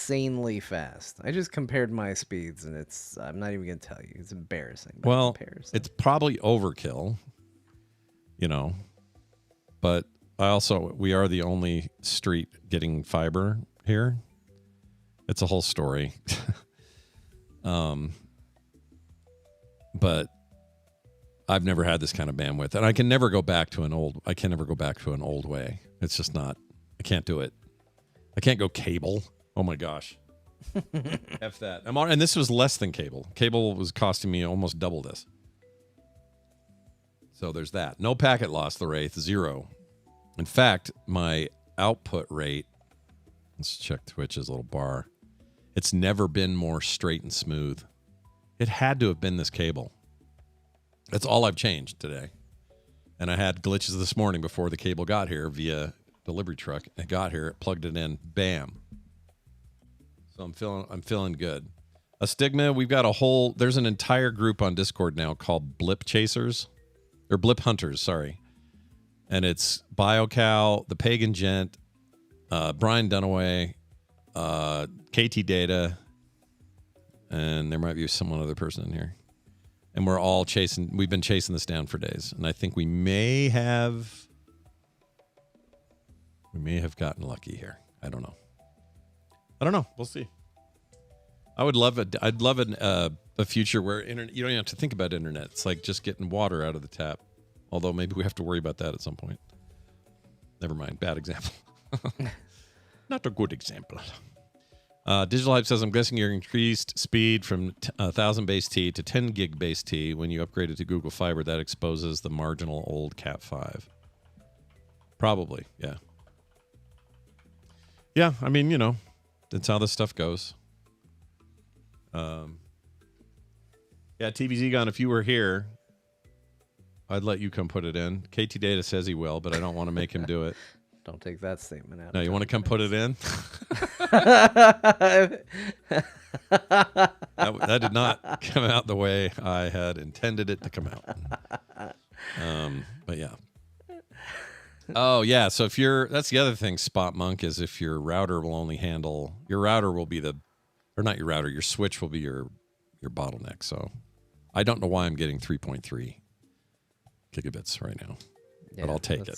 insanely fast. I just compared my speeds, and I'm not even gonna tell you. It's embarrassing. By Well, comparison. it's probably overkill, but we are the only street getting fiber here. It's a whole story. But I've never had this kind of bandwidth, and I can never go back to an old way. It's just not. I can't do it. I can't go cable. Oh my gosh. F that. And this was less than cable. Cable was costing me almost double this. So there's that. No packet loss, the Wraith, 0. In fact, my output rate, let's check Twitch's little bar. It's never been more straight and smooth. It had to have been this cable. That's all I've changed today. And I had glitches this morning before the cable got here via delivery truck. It got here, it plugged it in, bam. So I'm feeling good. Astigma, we've got there's an entire group on Discord now called Blip Chasers, or Blip Hunters, sorry. And it's BioCow, the Pagan Gent, Brian Dunaway, KT Data, and there might be some other person in here. And we've been chasing this down for days. And I think we may have gotten lucky here. I don't know. We'll see. I'd love a future where you don't even have to think about internet. It's like just getting water out of the tap. Although maybe we have to worry about that at some point. Never mind. Bad example. Not a good example. Digital Hype says, I'm guessing your increased speed from 1,000 base T to 10 gig base T when you upgrade it to Google Fiber, that exposes the marginal old Cat 5. Probably, yeah. Yeah, I mean, that's how this stuff goes. Yeah, TVZ Gun, if you were here, I'd let you come put it in. KT Data says he will, but I don't want to make him do it. Don't take that statement out. No, you want to come put it in? that did not come out the way I had intended it to come out. But yeah. Oh yeah. So that's the other thing, Spot Monk, is if your router will only handle, your switch will be your bottleneck. So I don't know why I'm getting 3.3 gigabits right now, but I'll take it.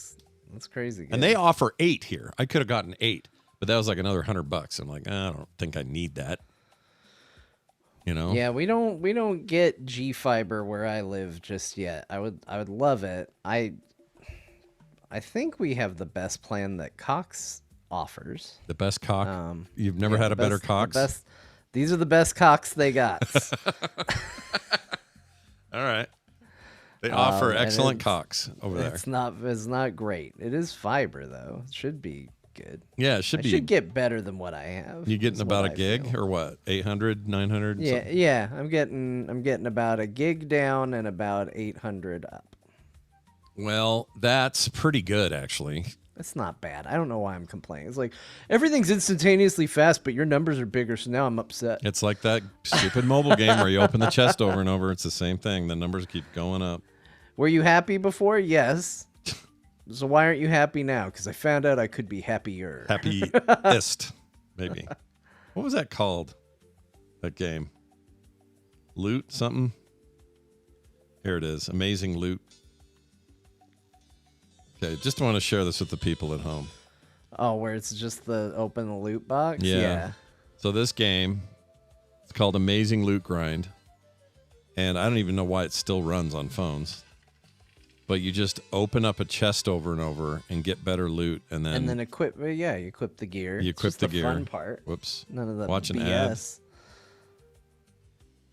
That's crazy. Good. And they offer 8 here. I could have gotten 8, but that was like another $100. I'm like, I don't think I need that. Yeah, we don't get G Fiber where I live just yet. I would love it. I think we have the best plan that Cox offers. The best Cox? You've never had a better Cox? These are the best Cox they got. All right. They offer excellent Cox over there. It's not great. It is fiber though. It should be good. Yeah, it should be. I should get better than what I have. You getting about a gig or what? 800, 900? Yeah, something? yeah. I'm getting about a gig down and about 800 up. Well, that's pretty good actually. That's not bad. I don't know why I'm complaining. It's like everything's instantaneously fast, but your numbers are bigger, so now I'm upset. It's like that stupid mobile game where you open the chest over and over. It's the same thing. The numbers keep going up. Were you happy before? Yes. So why aren't you happy now? Because I found out I could be happier. Happiest, maybe. What was that called? That game? Loot something? Here it is. Amazing Loot. Okay, just want to share this with the people at home. Oh, where it's just the open the loot box? Yeah. So this game, it's called Amazing Loot Grind. And I don't even know why it still runs on phones. But you just open up a chest over and over and get better loot, and then equip. Yeah, you equip the gear. You equip the gear. Fun part. Whoops. None of that watch an BS. ad.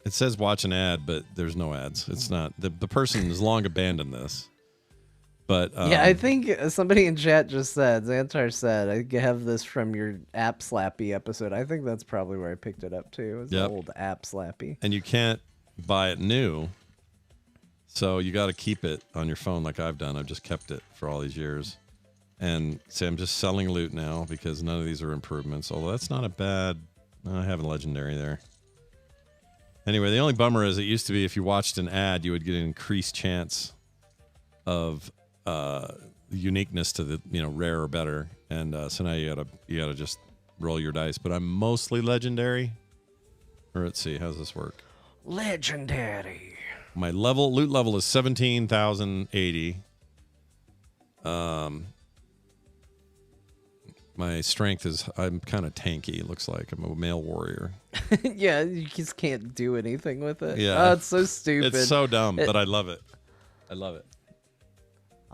It says watch an ad, but there's no ads. It's not the person has long abandoned this. But yeah, I think somebody in chat just said, Xantar said, I have this from your App Slappy episode. I think that's probably where I picked it up too. It was the old App Slappy. And you can't buy it new. So you got to keep it on your phone like I've done. I've just kept it for all these years. And say I'm just selling loot now because none of these are improvements. Although that's not a bad... I have a legendary there. Anyway, the only bummer is it used to be if you watched an ad, you would get an increased chance of uniqueness to the rare or better. And so now you gotta just roll your dice, but I'm mostly legendary. Or let's see, how's this work? Legendary. My loot level is 17,080. My strength is, I'm kind of tanky. It looks like I'm a male warrior. Yeah, you just can't do anything with it. Yeah. Oh, it's so stupid. It's so dumb, but I love it. I love it.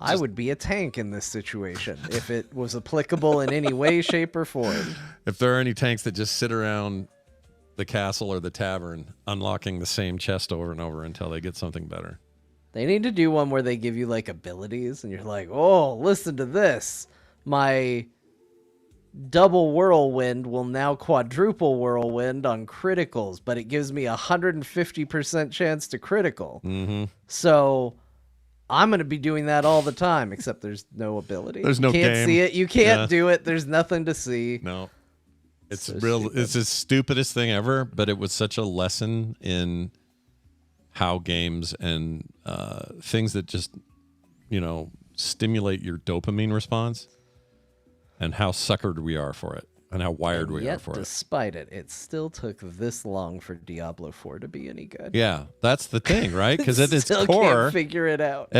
I would be a tank in this situation if it was applicable in any way, shape, or form. If there are any tanks that just sit around the castle or the tavern unlocking the same chest over and over until they get something better. They need to do one where they give you like abilities and you're like, oh, listen to this. My double whirlwind will now quadruple whirlwind on criticals, but it gives me 150% chance to critical. Mm-hmm. So I'm going to be doing that all the time, except there's no ability. There's no You can't game. see it. You can't do it. There's nothing to see. No. It's So real. stupid. It's the stupidest thing ever, but it was such a lesson in how games and things that just, stimulate your dopamine response and how suckered we are for it and how wired we are for it. Despite it, it still took this long for Diablo 4 to be any good. Yeah, that's the thing, right? Because at its Still core, can't figure it out.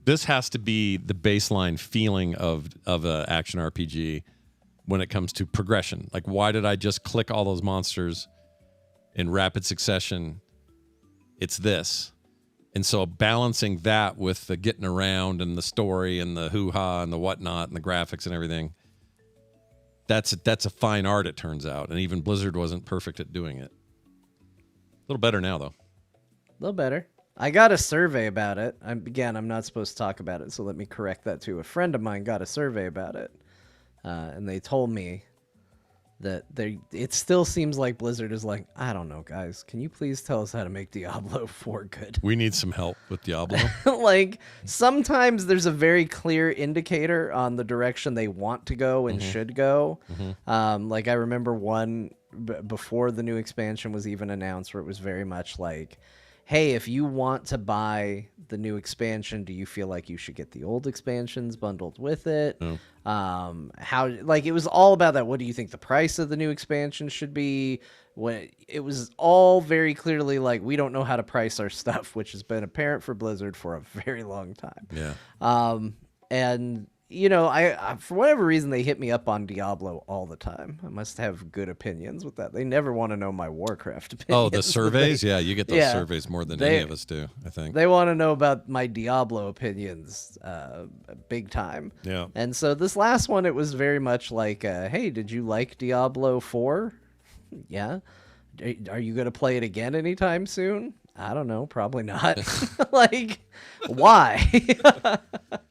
this has to be the baseline feeling of a action RPG when it comes to progression. Like, why did I just click all those monsters in rapid succession? It's this. And so balancing that with the getting around and the story and the hoo-ha and the whatnot and the graphics and everything, that's a fine art, it turns out. And even Blizzard wasn't perfect at doing it. A little better now, though. A little better. I got a survey about it. I'm not supposed to talk about it, so let me correct that too. A friend of mine got a survey about it, and they told me that it still seems like Blizzard is like, I don't know, guys. Can you please tell us how to make Diablo 4 good? We need some help with Diablo. Like, sometimes there's a very clear indicator on the direction they want to go and should go. Like, I remember one before the new expansion was even announced where it was very much like, hey, if you want to buy the new expansion, do you feel like you should get the old expansions bundled with it? It was all about that. What do you think the price of the new expansion should be? It was all very clearly like, we don't know how to price our stuff, which has been apparent for Blizzard for a very long time. Yeah. And I for whatever reason, they hit me up on Diablo all the time. I must have good opinions with that. They never want to know my Warcraft opinions. Oh, the surveys? Yeah, you get those surveys more than any of us do, I think. They want to know about my Diablo opinions big time. Yeah. And so this last one, it was very much like, hey, did you like Diablo 4? Yeah. Are you going to play it again anytime soon? I don't know. Probably not. Like, why?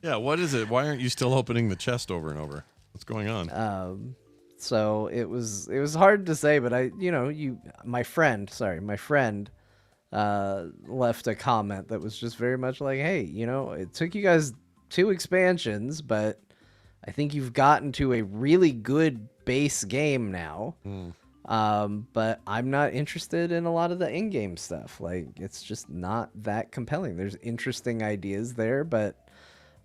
Yeah, what is it? Why aren't you still opening the chest over and over? What's going on? So it was hard to say, but my friend left a comment that was just very much like, hey, it took you guys 2 expansions, but I think you've gotten to a really good base game now. But I'm not interested in a lot of the in-game stuff. Like, it's just not that compelling. There's interesting ideas there, but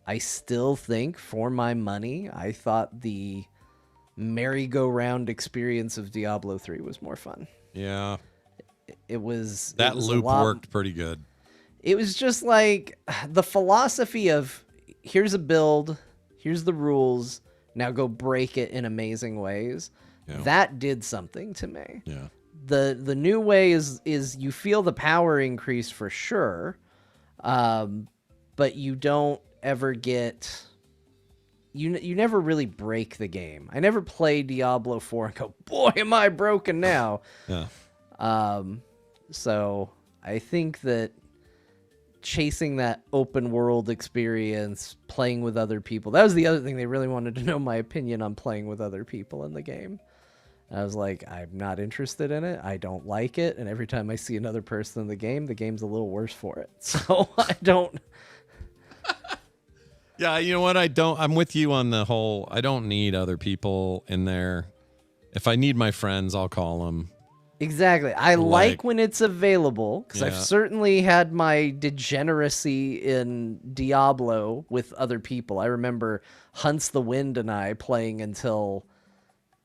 I still think, for my money, I thought the merry-go-round experience of Diablo 3 was more fun. Yeah. It was That it was loop worked pretty good. It was just like the philosophy of, here's a build, here's the rules, now go break it in amazing ways. Yeah. That did something to me. Yeah. The new way is you feel the power increase for sure, but you don't ever get... You never really break the game. I never play Diablo 4 and go, boy, am I broken now. Yeah. So I think that chasing that open world experience, playing with other people, that was the other thing. They really wanted to know my opinion on playing with other people in the game. I was like, I'm not interested in it. I don't like it. And every time I see another person in the game's a little worse for it. So I don't... Yeah, you know what? I'm with you on the whole, I don't need other people in there. If I need my friends, I'll call them. Exactly. I like when it's available, because I've Yeah. certainly had my degeneracy in Diablo with other people. I remember Hunts the Wind and I playing until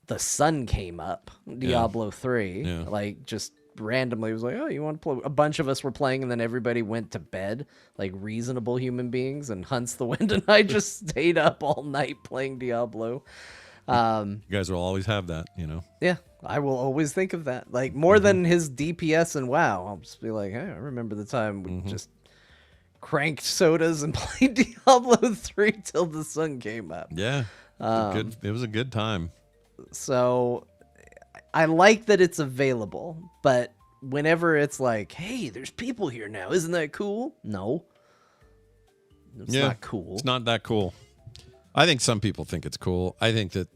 the sun came up, Diablo 3, Yeah. like just randomly was like, oh, you want to play? A bunch of us were playing, and then everybody went to bed like reasonable human beings, and Hunts the Wind and I just stayed up all night playing Diablo. You guys will always have that, Yeah, I will always think of that. Like more than his DPS and WoW, I'll just be like, hey, I remember the time we just cranked sodas and played Diablo 3 till the sun came up. Yeah. It was a good time. So I like that it's available, but whenever it's like, hey, there's people here now, isn't that cool? No. It's not cool. It's not that cool. I think some people think it's cool. I think that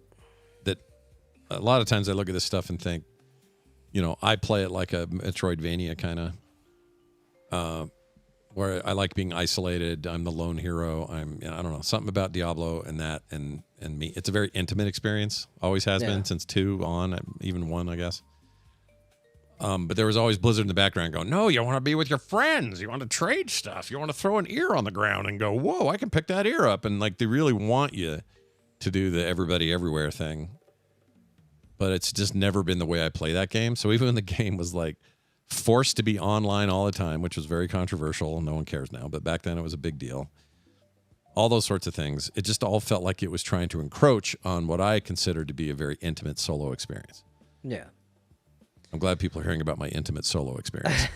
a lot of times I look at this stuff and think, I play it like a Metroidvania kind of, where I like being isolated. I'm the lone hero. I don't know, something about Diablo and that and me. It's a very intimate experience. Always has been since 2 on, even 1, I guess. But there was always Blizzard in the background going, no, you want to be with your friends. You want to trade stuff. You want to throw an ear on the ground and go, whoa, I can pick that ear up. And like, they really want you to do the everybody everywhere thing. But it's just never been the way I play that game. So even when the game was like forced to be online all the time, which was very controversial, no one cares now, but back then it was a big deal. All those sorts of things. It just all felt like it was trying to encroach on what I considered to be a very intimate solo experience. Yeah. I'm glad people are hearing about my intimate solo experience.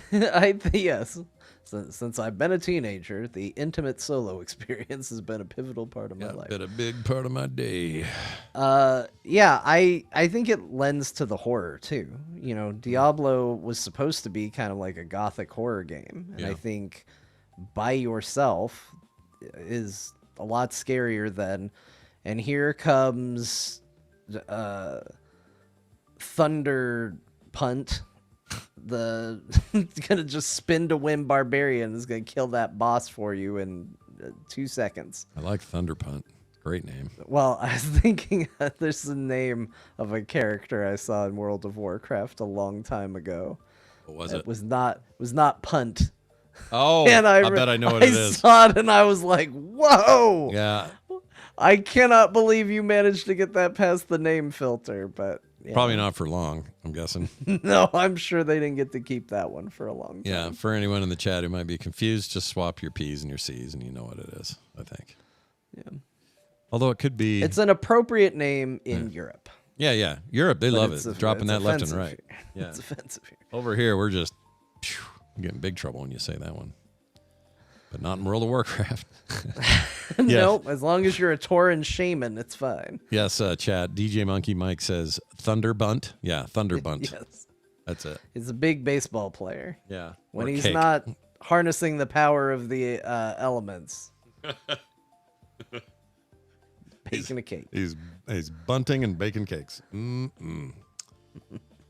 Yes. Since I've been a teenager, the intimate solo experience has been a pivotal part of my life. Been a big part of my day. Yeah, I think it lends to the horror too. Diablo was supposed to be kind of like a gothic horror game, and I think by yourself is a lot scarier than, and here comes Thunder Punt, the gonna just spin to win barbarian is gonna kill that boss for you in 2 seconds. I like Thunder Punt. Great name. Well, I was thinking there's the name of a character I saw in World of Warcraft a long time ago. What was it? It was not Punt. Oh, And I bet I know what it I is. saw it and I was like, whoa! Yeah, I cannot believe you managed to get that past the name filter, but yeah. probably not for long, I'm guessing. No, I'm sure they didn't get to keep that one for a long time. Yeah, for anyone in the chat who might be confused, just swap your P's and your C's and you know what it is, I think. Yeah. Although it could be... It's an appropriate name in Europe. Yeah. Europe, they love It's it. Dropping that left and right. Here. Yeah. It's offensive here. Over here, we're just... you get in big trouble when you say that one. But not in World of Warcraft. Nope, as long as you're a Tauren shaman, it's fine. Yes, chat. DJ Monkey Mike says Thunderbunt. Yeah, Thunderbunt. Yes. That's it. He's a big baseball player. Yeah. When Or he's cake. not harnessing the power of the elements. Baking a cake. He's bunting and baking cakes.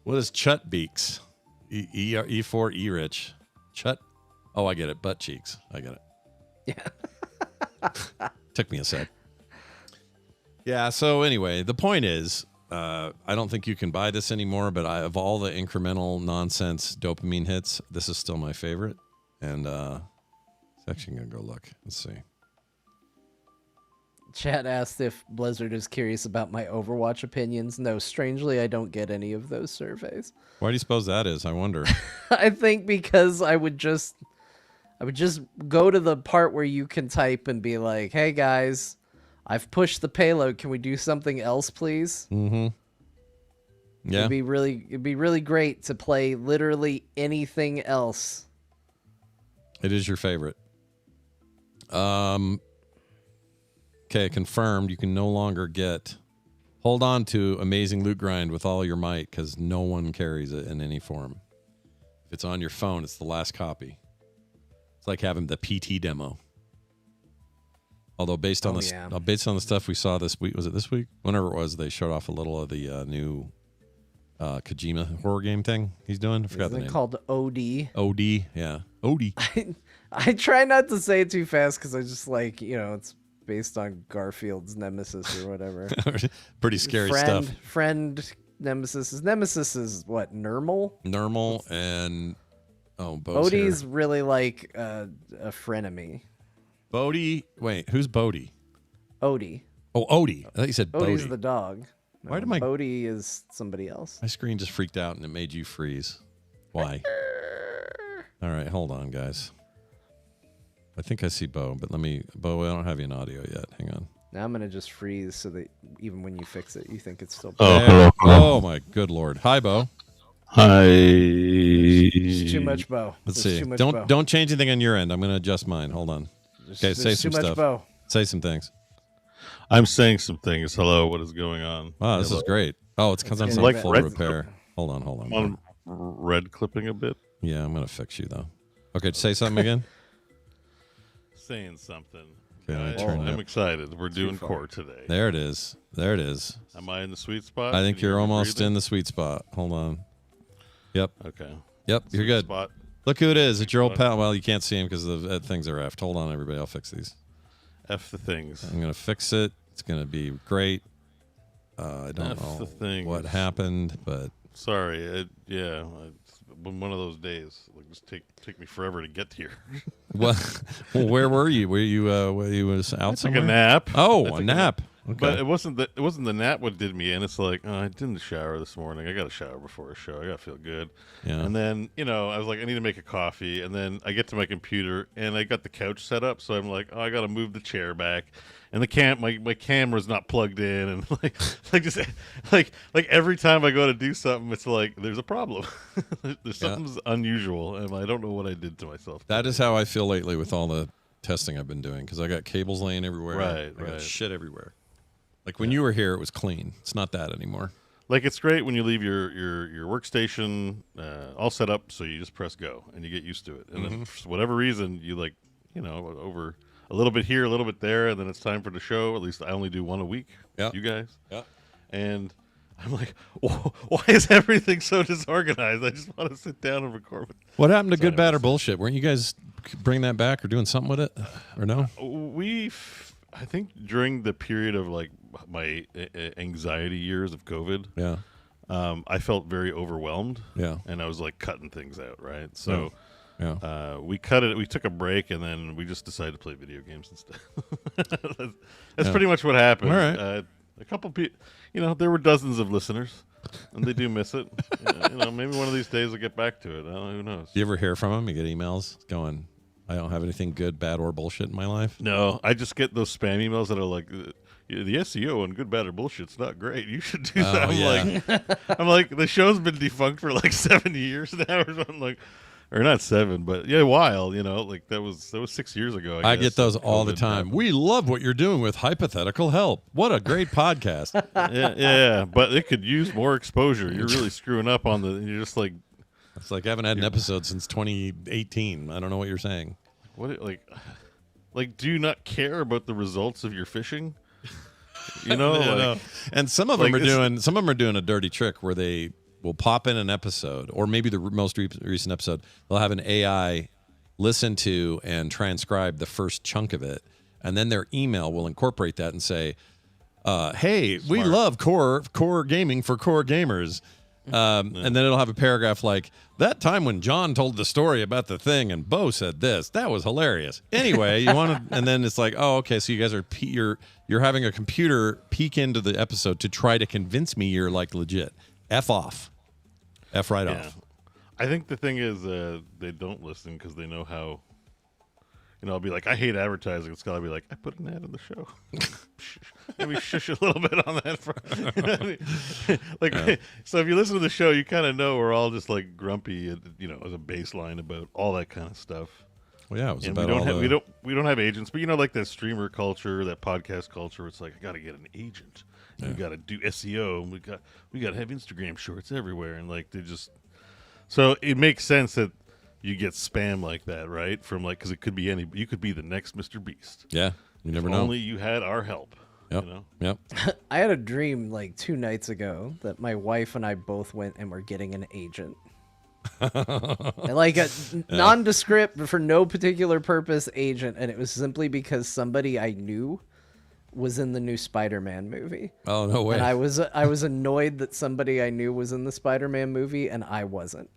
What is Chut Beaks? E4 E Rich. Chut. Oh, I get it. Butt cheeks. I get it. Yeah. Took me a sec. Yeah. So anyway, the point is, I don't think you can buy this anymore. But of all the incremental nonsense dopamine hits, this is still my favorite. And it's actually gonna go look. Let's see. Chat asked if Blizzard is curious about my Overwatch opinions. No, strangely, I don't get any of those surveys. Why do you suppose that is? I wonder. I think because I would just go to the part where you can type and be like, "Hey guys, I've pushed the payload. Can we do something else, please?" Mm-hmm. Yeah. It'd be really great to play literally anything else. It is your favorite. Okay, confirmed. You can no longer hold on to Amazing Loot Grind with all your might because no one carries it in any form. If it's on your phone, it's the last copy. It's like having the PT demo. Although based on the stuff we saw this week, was it this week? Whenever it was, they showed off a little of the new Kojima horror game thing he's doing. I forgot the name. Called OD. OD, yeah. OD. I try not to say it too fast because I just like, it's based on Garfield's Nemesis or whatever. Pretty scary stuff. Friend Nemesis. His Nemesis is what? Nermal? Nermal and Bo's Odie's here. really like a frenemy. Bodhi. Wait, who's Bodhi? Odie. Oh, Odie. I thought you said Bodhi. Odie's the dog. Why did my Bodhi is somebody else. screen just freaked out and it made you freeze? Why? All right, hold on, guys. I think I see Bo, but Bo, I don't have you in audio yet. Hang on. Now I'm gonna just freeze so that even when you fix it, you think it's still. Oh, There- hello. Oh my good lord. Hi, Bo. Hi. It's too much Bo. Let's It's see. Too much Bo. Don't change anything on your end. I'm going to adjust mine. Hold on. Okay, say There's some too much stuff. Bo. Say some things. I'm saying some things. Hello, what is going on? Wow, this Hello. is great. Oh, it's because I'm It's on like full red- repair. Hold on. I'm red clipping a bit. Yeah, I'm going to fix you though. Okay, say something again. Saying something. Okay, I Guys, turned I'm up. excited. We're doing core today. There it is. There it is. Am I in the sweet spot? I think Can you you're hear me almost breathing? in the sweet spot. Hold on. Yep. Okay. Yep, you're Sweet good. Spot. Look who it is. It's your old pal. Well, you can't see him because the things are effed. Hold on, everybody. I'll fix these. F the things. I'm going to fix it. It's going to be great. I don't F know the things. what happened, but Sorry. It's been one of those days. Like, just take me forever to get here. well, where were you? Were you was out I took somewhere? a nap. Oh, I a took nap. Okay. But it wasn't the nap what did me in. It's like, I didn't shower this morning. I got to shower before a show. I got to feel good. Yeah. And then, I was like, I need to make a coffee. And then I get to my computer and I got the couch set up. So I'm like, I got to move the chair back. And my camera's not plugged in. And like every time I go to do something, it's like, there's a problem. There's something's unusual. And I don't know what I did to myself. That is how I feel lately with all the testing I've been doing because I got cables laying everywhere. Right, I got right. shit everywhere. Like when you were here, it was clean. It's not that anymore. Like, it's great when you leave your workstation all set up, so you just press go and you get used to it. And then for whatever reason, you over a little bit here, a little bit there, and then it's time for the show. At least I only do one a week. Yeah. You guys. Yeah. And I'm like, why is everything so disorganized? I just want to sit down and record. What happened to So Good, Bad, or anyways. Bullshit? Weren't you guys bringing that back or doing something with it? Or no? I think during the period of like my anxiety years of COVID, Yeah. I felt very overwhelmed. Yeah. And I was like cutting things out, right? So Yeah. we cut it. We took a break, and then we just decided to play video games instead. That's pretty much what happened. All right. A couple people, there were dozens of listeners, and they do miss it. Maybe one of these days I'll get back to it. Who knows? Do you ever hear from them? You get emails going, I don't have anything good, bad, or bullshit in my life? No, I just get those spam emails that are like, the SEO on Good, Bad, or Bullshit's not great. You should do that. I'm like, the show's been defunct for like 7 years now, or something like. Or not 7, but a while, like that was 6 years ago. I guess, get those all the COVID time. happened. We love what you're doing with hypothetical help. What a great podcast. yeah, but it could use more exposure. You're really screwing up on you're just like, It's like I haven't had an episode since 2018. I don't know what you're saying. what, like, do you not care about the results of your fishing? Like, And some of them like are doing a dirty trick where they will pop in an episode, or maybe the most recent episode, they'll have an AI listen to and transcribe the first chunk of it, and then their email will incorporate that and say, "Hey, we love core gaming for core gamers." And then it'll have a paragraph like, that time when John told the story about the thing and Bo said this, that was hilarious. Anyway, you want to, and then it's like, oh, okay, so you guys are you're having a computer peek into the episode to try to convince me you're like legit. F off. F right yeah. off. I think the thing is, they don't listen because they know how. I'll be like, I hate advertising. Scott will be like, I put an ad in the show. Maybe shush a little bit on that. So if you listen to the show, you kind of know we're all just like grumpy, as a baseline about all that kind of stuff. Well, yeah, it was And about we don't have agents, but like that streamer culture, that podcast culture. It's like, I got to get an agent. We got to do SEO, and we got to have Instagram shorts everywhere, and like they just. So it makes sense that you get spam like that, right? From because it could be you could be the next Mr. Beast. Yeah, you never If know. Only you had our help. Yep. Yep. I had a dream like 2 nights ago that my wife and I both went and were getting an agent. And, like a nondescript, for no particular purpose agent, and it was simply because somebody I knew was in the new Spider-Man movie. Oh, no way. And I was annoyed that somebody I knew was in the Spider-Man movie and I wasn't.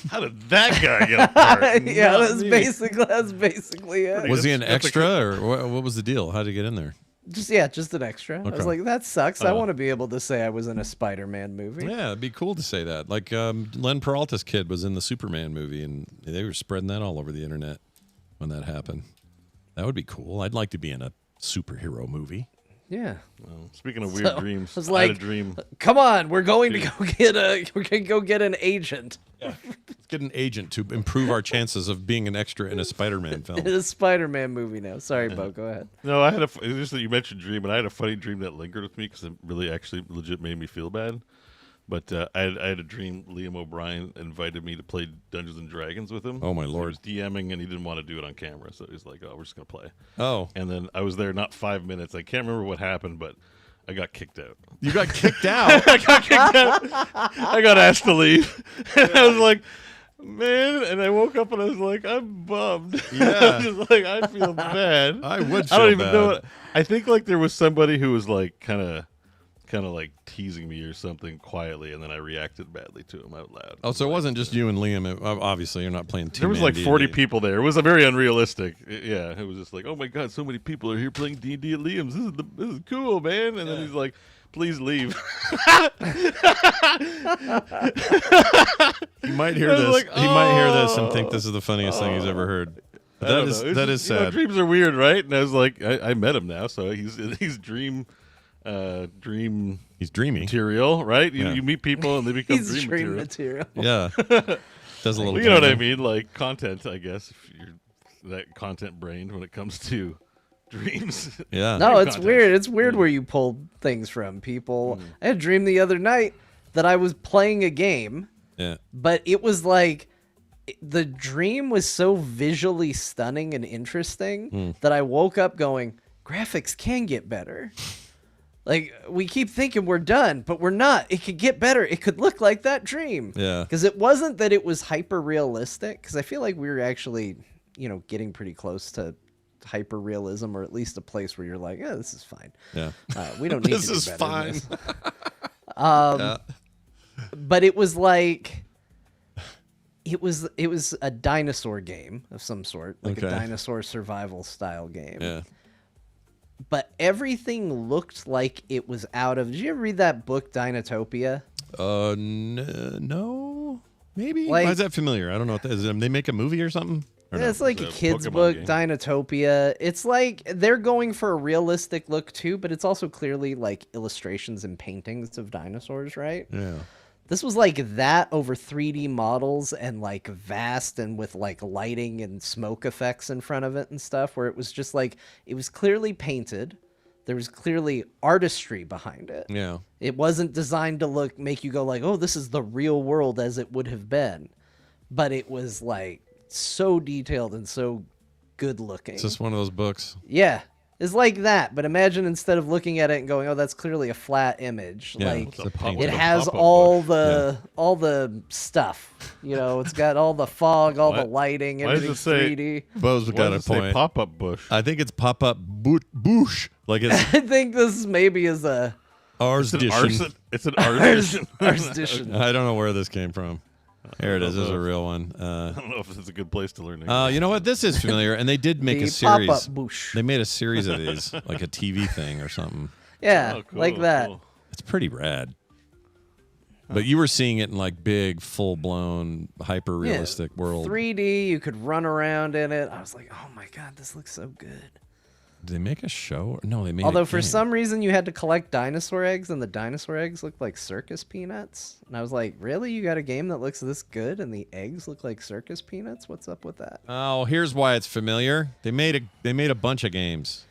How did that guy get a part? Yeah, Not that's me. basically it. Was he an That's like extra, or what was the deal? How did he get in there? Just an extra. I was Okay. like, that sucks. I want to be able to say I was in a Spider-Man movie. Yeah, it'd be cool to say that. Like Len Peralta's kid was in the Superman movie, and they were spreading that all over the internet when that happened. That would be cool. I'd like to be in a superhero movie. Yeah. Speaking of weird So, dreams, I was I had a like, dream. come on, we're going to go get an agent Let's get an agent to improve our chances of being an extra in a Spider-Man in film. a Spider-Man movie now. Sorry, Bo, go ahead. No, I had it's just that you mentioned dream, and I had a funny dream that lingered with me because it really actually legit made me feel bad. But I had a dream. Liam O'Brien invited me to play Dungeons and Dragons with him. Oh, my He Lord. was DMing and he didn't want to do it on camera, so he's like, "Oh, we're just gonna play." Oh, And then I was there not 5 minutes. I can't remember what happened, but I got kicked out. you got kicked out. I got asked to leave. And I was like, man, and I woke up and I was like, I'm bummed. Yeah. I was just like, I feel bad. I would I don't feel even bad. know what. I think like there was somebody who was like kind of like teasing me or something quietly, and then I reacted badly to him out loud. Oh, so it wasn't just you and Liam. Obviously, you're not playing There was two-man like 40 D&D. people there. It was a very unrealistic. Yeah, it was just like, oh my god, so many people are here playing D&D at Liam's. This is cool, man. And then he's like, please leave. He might hear I was this. like, He might hear this and "Oh." think this is the funniest thing he's ever heard. I don't know. It's That is just, you know, sad. dreams are weird, right? And I was like, I met him now, so he's dream He's dreamy. material, right? Yeah. You meet people and they become He's dream material. Yeah. Does a little. Well, you know what I cameo. mean? Like content, I guess. If you're that content brained when it comes to dreams. Yeah. No, Dream it's content. weird. It's weird where you pull things from people. I had a dream the other night that I was playing a game, Yeah. but it was like the dream was so visually stunning and interesting that I woke up going, graphics can get better. Like, we keep thinking we're done, but we're not. It could get better. It could look like that dream. Yeah. Because it wasn't that it was hyper realistic, because I feel like we were actually, getting pretty close to hyper realism, or at least a place where you're like, yeah, this is fine. Yeah. We don't need This to do is better fine. than this. But it was like it was a dinosaur game of some sort, like a Okay. dinosaur survival style game. Yeah. But everything looked like it was out of. Did you ever read that book Dinotopia? No. Maybe. Like- Why is that familiar? I don't know what that is. They make a movie or something? Or Yeah, no? it's like a It's a kid's Pokemon book, game. Dinotopia. It's like they're going for a realistic look too, but it's also clearly like illustrations and paintings of dinosaurs, right? Yeah. This was like that over 3D models and like vast and with like lighting and smoke effects in front of it and stuff, where it was just like it was clearly painted. There was clearly artistry behind it. Yeah. It wasn't designed to make you go like, oh, this is the real world as it would have been. But it was like so detailed and so good looking. It's just one of those books. Yeah. It's like that, but imagine instead of looking at it and going, "Oh, that's clearly a flat image." Yeah, Like it's a pop- paint. it a has pop-up all bush. the stuff. It's got all the fog, all the Why- lighting, why does everything's it say- 3D. Bo's Why got a does it say point. pop-up bush? I think it's pop-up bush. Like it's I think this maybe is a ours It's an edition. arson. It's an arson. artisan. I don't know where this came from. Here it is. This is a real one. I don't know if it's a good place to learn. You know what? This is familiar, and they did make The a series. pop-up bush. They made a series of these, like a TV thing or something. Yeah, Oh, cool, like that. cool. It's pretty rad. But you were seeing it in like big, full-blown, hyper-realistic world. 3D, you could run around in it. I was like, "Oh my god, this looks so good." Did they make a show? No, they made. Although a for game. some reason you had to collect dinosaur eggs, and the dinosaur eggs looked like circus peanuts. And I was like, really? You got a game that looks this good, and the eggs look like circus peanuts? What's up with that? Oh, here's why it's familiar. They made a bunch of games.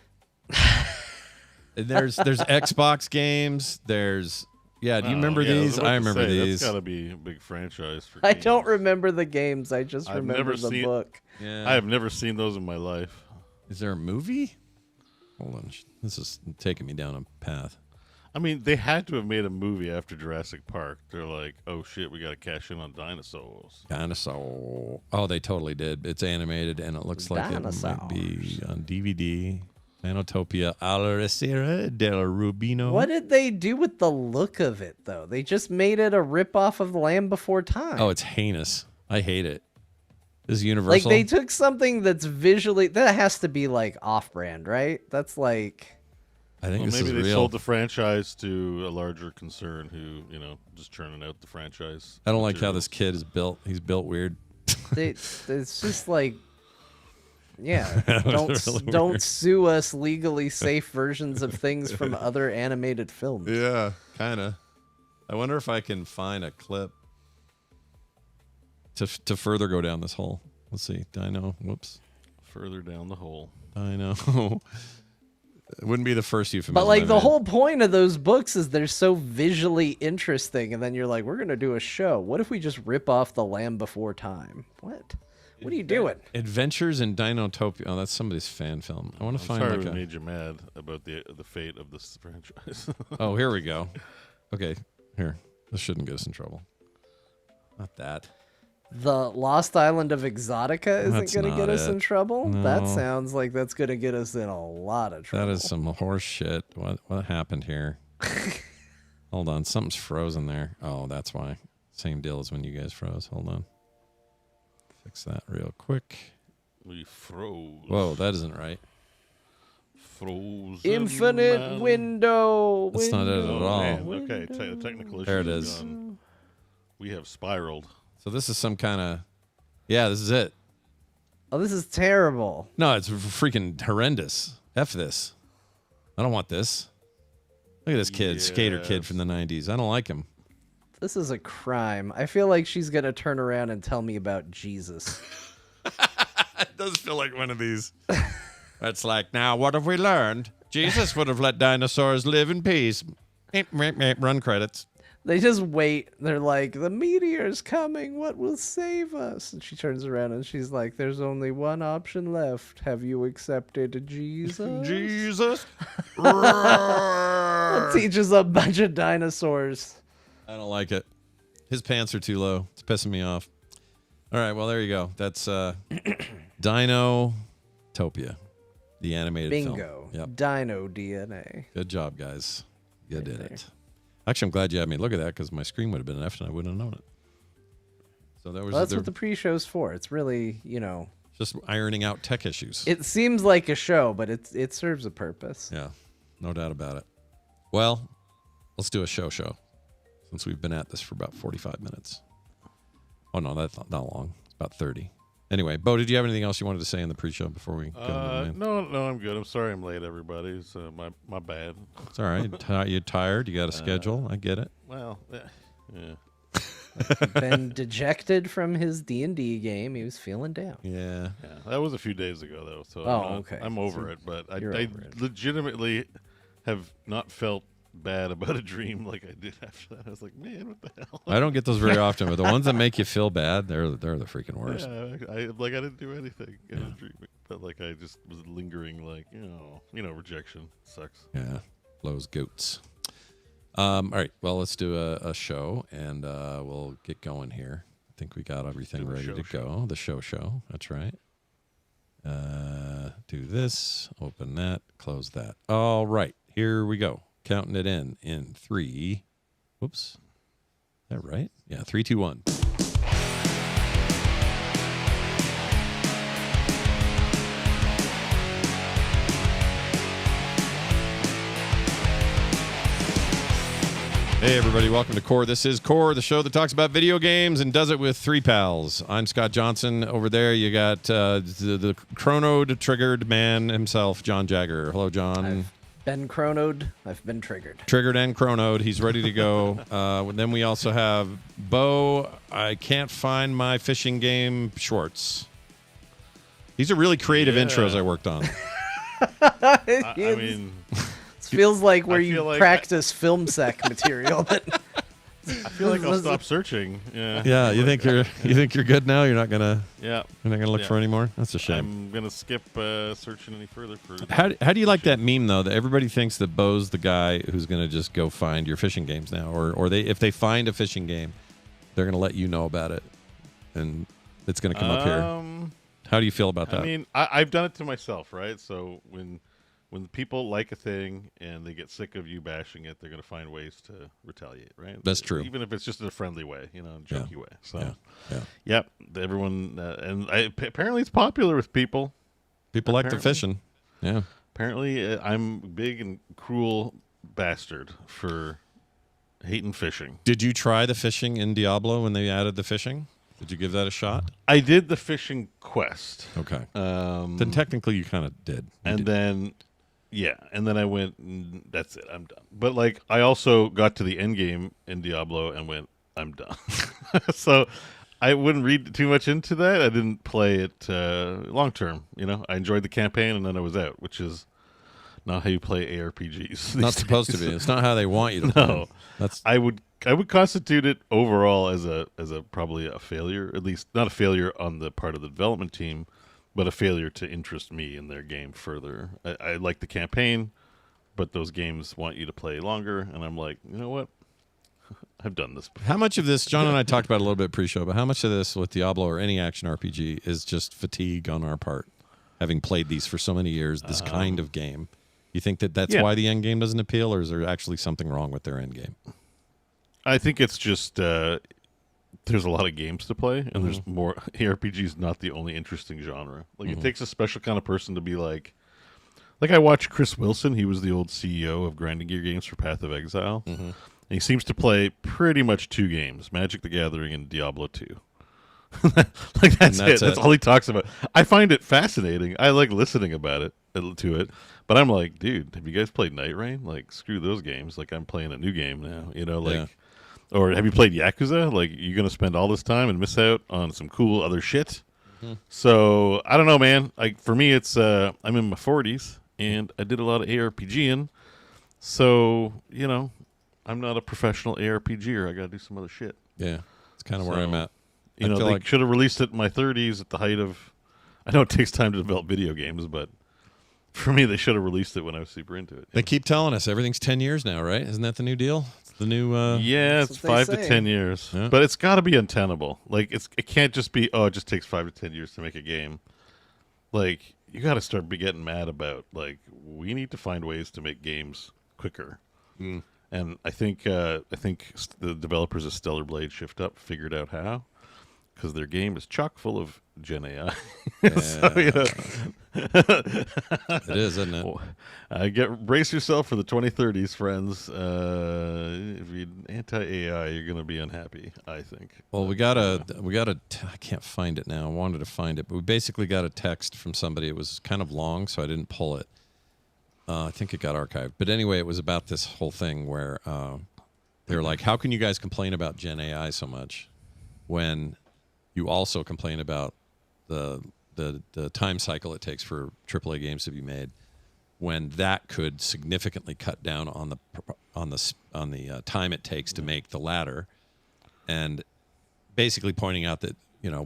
There's Xbox games. There's do you remember yeah, these? was about I to remember say, these. That's got to be a big franchise. For I games. don't remember the games. I just I've remember never the seen- book. Yeah. I have never seen those in my life. Is there a movie? Hold on. This is taking me down a path. I mean, they had to have made a movie after Jurassic Park. They're like, oh shit, we got to cash in on dinosaurs. Dinosaur. Oh, they totally did. It's animated, and it looks like it might be on DVD. Dinotopia, Alla Sera del Rubino. What did they do with the look of it, though? They just made it a ripoff of The Land Before Time. Oh, it's heinous. I hate it. This is like Universal. they took something that's visually that has to be like off-brand, right? That's like I think Well, this maybe is they real. sold the franchise to a larger concern who, just churning out the franchise. I don't like how materials. this kid is built. He's built weird. It's just like, yeah, That was don't really don't weird. sue us legally safe versions of things from other animated films. Yeah, kind of. I wonder if I can find a clip to further go down this hole. Let's see. Dino. Whoops. Further down the hole. Dino. It wouldn't be the first euphemism. But like I the made. whole point of those books is they're so visually interesting, and then you're like, we're gonna do a show. What if we just rip off The Land Before Time? What are you doing? Adventures in Dinotopia. Oh, that's somebody's fan film. I want to I'm find sorry like we a. made you mad about the fate of this franchise. Oh, here we go. Okay, here. This shouldn't get us in trouble. Not that. The Lost Island of Exotica isn't That's gonna get not us it. in trouble. That No. sounds like that's gonna get us in a lot of trouble. That is some horse shit. What happened here? Hold on, something's frozen there. Oh, that's why. Same deal as when you guys froze. Hold on. Fix that real quick. We froze. Whoa, that isn't right. Frozen Infinite man. Oh, window. That's not it at Oh, all. man. Okay, technical issue. There it is. We have spiraled. So this is some kind of. Yeah, this is it. Oh, this is terrible. No, it's freaking horrendous. F this. I don't want this. Look at this kid, skater kid Yes. from the 90s. I don't like him. This is a crime. I feel like she's gonna turn around and tell me about Jesus. It does feel like one of these. It's like, now what have we learned? Jesus would have let dinosaurs live in peace. Run credits. They just wait. They're like, the meteor's coming. What will save us? And she turns around and she's like, there's only one option left. Have you accepted Jesus? Jesus. Teaches a bunch of dinosaurs. I don't like it. His pants are too low. It's pissing me off. All right, well, there you go. That's Dinotopia, the animated film. Bingo. Yep. Dino DNA. Good job, guys. You did there. it. Actually, I'm glad you had me look at that because my screen would have been F and I wouldn't have known it. So that was Well, that's what the pre-show's for. It's really, just ironing out tech issues. it seems like a show, but it serves a purpose. Yeah, no doubt about it. Well, let's do a show since we've been at this for about 45 minutes. Oh, no, that's not long. It's about 30. Anyway, Bo, did you have anything else you wanted to say in the pre-show before we go into the main? No, I'm good. I'm sorry I'm late, everybody. It's my bad. It's all right. You're tired. You got a schedule. I get it. Well, yeah. Been dejected from his D&D game. He was feeling down. Yeah. Yeah, that was a few days ago, though. So Okay. I'm over it. But I you're over it. legitimately have not felt bad about a dream like I did after that. I was like, man, what the hell? I don't get those very often, but the ones that make you feel bad, they're the freaking worst. Yeah, I didn't do anything in a dream, but like I just was lingering, like rejection sucks. Yeah. Blows goats. All right. Well, let's do a show, and we'll get going here. I think we got everything do the ready to show. go. The show. That's right. Do this. Open that. Close that. All right. Here we go. Counting it in 3. Whoops. Is that right? Yeah. 3, 2, 1. Hey, everybody. Welcome to Core. This is Core, the show that talks about video games and does it with 3 pals. I'm Scott Johnson. Over there, you got the chronoed-triggered man himself, John Jagger. Hello, John. I've been chronoed. I've been triggered. Triggered and chronoed. He's ready to go. Then we also have Bo. I can't find my fishing game, Schwartz. These are really creative Yeah. intros I worked on. I mean, This feels like where I you feel like practice film sec material. But I feel like I'll stop searching. Yeah. Yeah, you think you're good now? You're not gonna Yeah. look Yeah. for any more? That's a shame. I'm gonna skip searching any further for. How do you like that meme though? That everybody thinks that Bo's the guy who's going to just go find your fishing games now, or if they find a fishing game, they're going to let you know about it, and it's going to come up here. How do you feel about that? I mean, I've done it to myself, right? So when people like a thing and they get sick of you bashing it, they're going to find ways to retaliate, right? That's true. Even if it's just in a friendly way, jokey way. So, yeah. yep, everyone, apparently it's popular with people. People like the apparently. fishing. Yeah. Apparently, I'm a big and cruel bastard for hating fishing. Did you try the fishing in Diablo when they added the fishing? Did you give that a shot? I did the fishing quest. Okay. Then technically you kind of did. Then I went, that's it, I'm done. But like, I also got to the end game in Diablo and went, I'm done. So I wouldn't read too much into that. I didn't play it long term. I enjoyed the campaign and then I was out, which is not how you play ARPGs. Not supposed to be. It's not how they want you to play. No, That's I would constitute it overall as a probably a failure. At least not a failure on the part of the development team, but a failure to interest me in their game further. I like the campaign, but those games want you to play longer, and I'm like, you know what? I've done this before. how much of this, John and I talked about it a little bit pre-show, but how much of this with Diablo or any action RPG is just fatigue on our part, having played these for so many years, this kind of game? You think that's Yeah. why the end game doesn't appeal, or is there actually something wrong with their end game? I think it's just there's a lot of games to play, and there's more. ARPG is not the only interesting genre. Like it takes a special kind of person to be like I watched Chris Wilson. He was the old CEO of Grinding Gear Games for Path of Exile. And he seems to play pretty much 2 games: Magic the Gathering and Diablo 2. That's it. That's all he talks about. I find it fascinating. I like listening to it. But I'm like, dude, have you guys played Night Rain? Like, screw those games. Like, I'm playing a new game now. Yeah. Or have you played Yakuza? Like, you're gonna spend all this time and miss out on some cool other shit. So I don't know, man. Like for me, it's I'm in my 40s and I did a lot of ARPGing. So I'm not a professional ARPGer. I got to do some other shit. Yeah, it's kind of where I'm at. They feel like should have released it in my 30s at the height of. I know it takes time to develop video games, but for me, they should have released it when I was super into it. they keep telling us everything's 10 years now, right? Isn't that the new deal? It's the new. Yeah, That's it's what they 5 to say. 10 years, Yeah. but it's got to be untenable. Like it can't just be it just takes 5 to 10 years to make a game. Like you got to start getting mad about like we need to find ways to make games quicker. And I think the developers of Stellar Blade Shift Up figured out how, because their game is chock full of Gen AI. So, It is, isn't it? brace yourself for the 2030s, friends. If you're anti-AI, you're going to be unhappy, I think. Well, we got I can't find it now. I wanted to find it, but we basically got a text from somebody. It was kind of long, so I didn't pull it. I think it got archived. But anyway, it was about this whole thing where they were like, how can you guys complain about Gen AI so much when you also complain about the time cycle it takes for AAA games to be made, when that could significantly cut down on the time it takes to make the latter, and basically pointing out that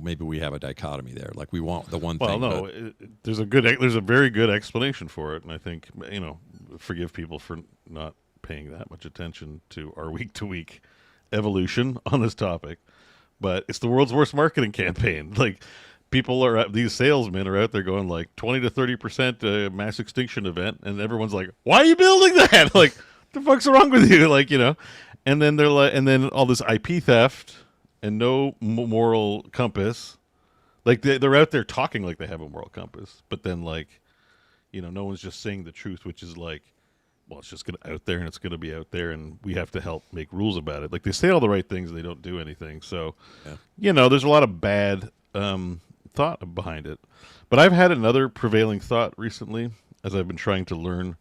maybe we have a dichotomy there. Like we want the one thing. Well, no, there's a very good explanation for it, and I think forgive people for not paying that much attention to our week-to-week evolution on this topic, but it's the world's worst marketing campaign. Like these salesmen are out there going like 20 to 30% mass extinction event, and everyone's like, "Why are you building that? Like, what the fuck's wrong with you?" Like, and then they're like, and then all this IP theft and no moral compass. Like they're out there talking like they have a moral compass, but then like, no one's just saying the truth, which is like, well, it's just out there and it's gonna be out there, and we have to help make rules about it. Like they say all the right things, and they don't do anything. So, there's a lot of bad thought behind it. But I've had another prevailing thought recently, as I've been trying to learn,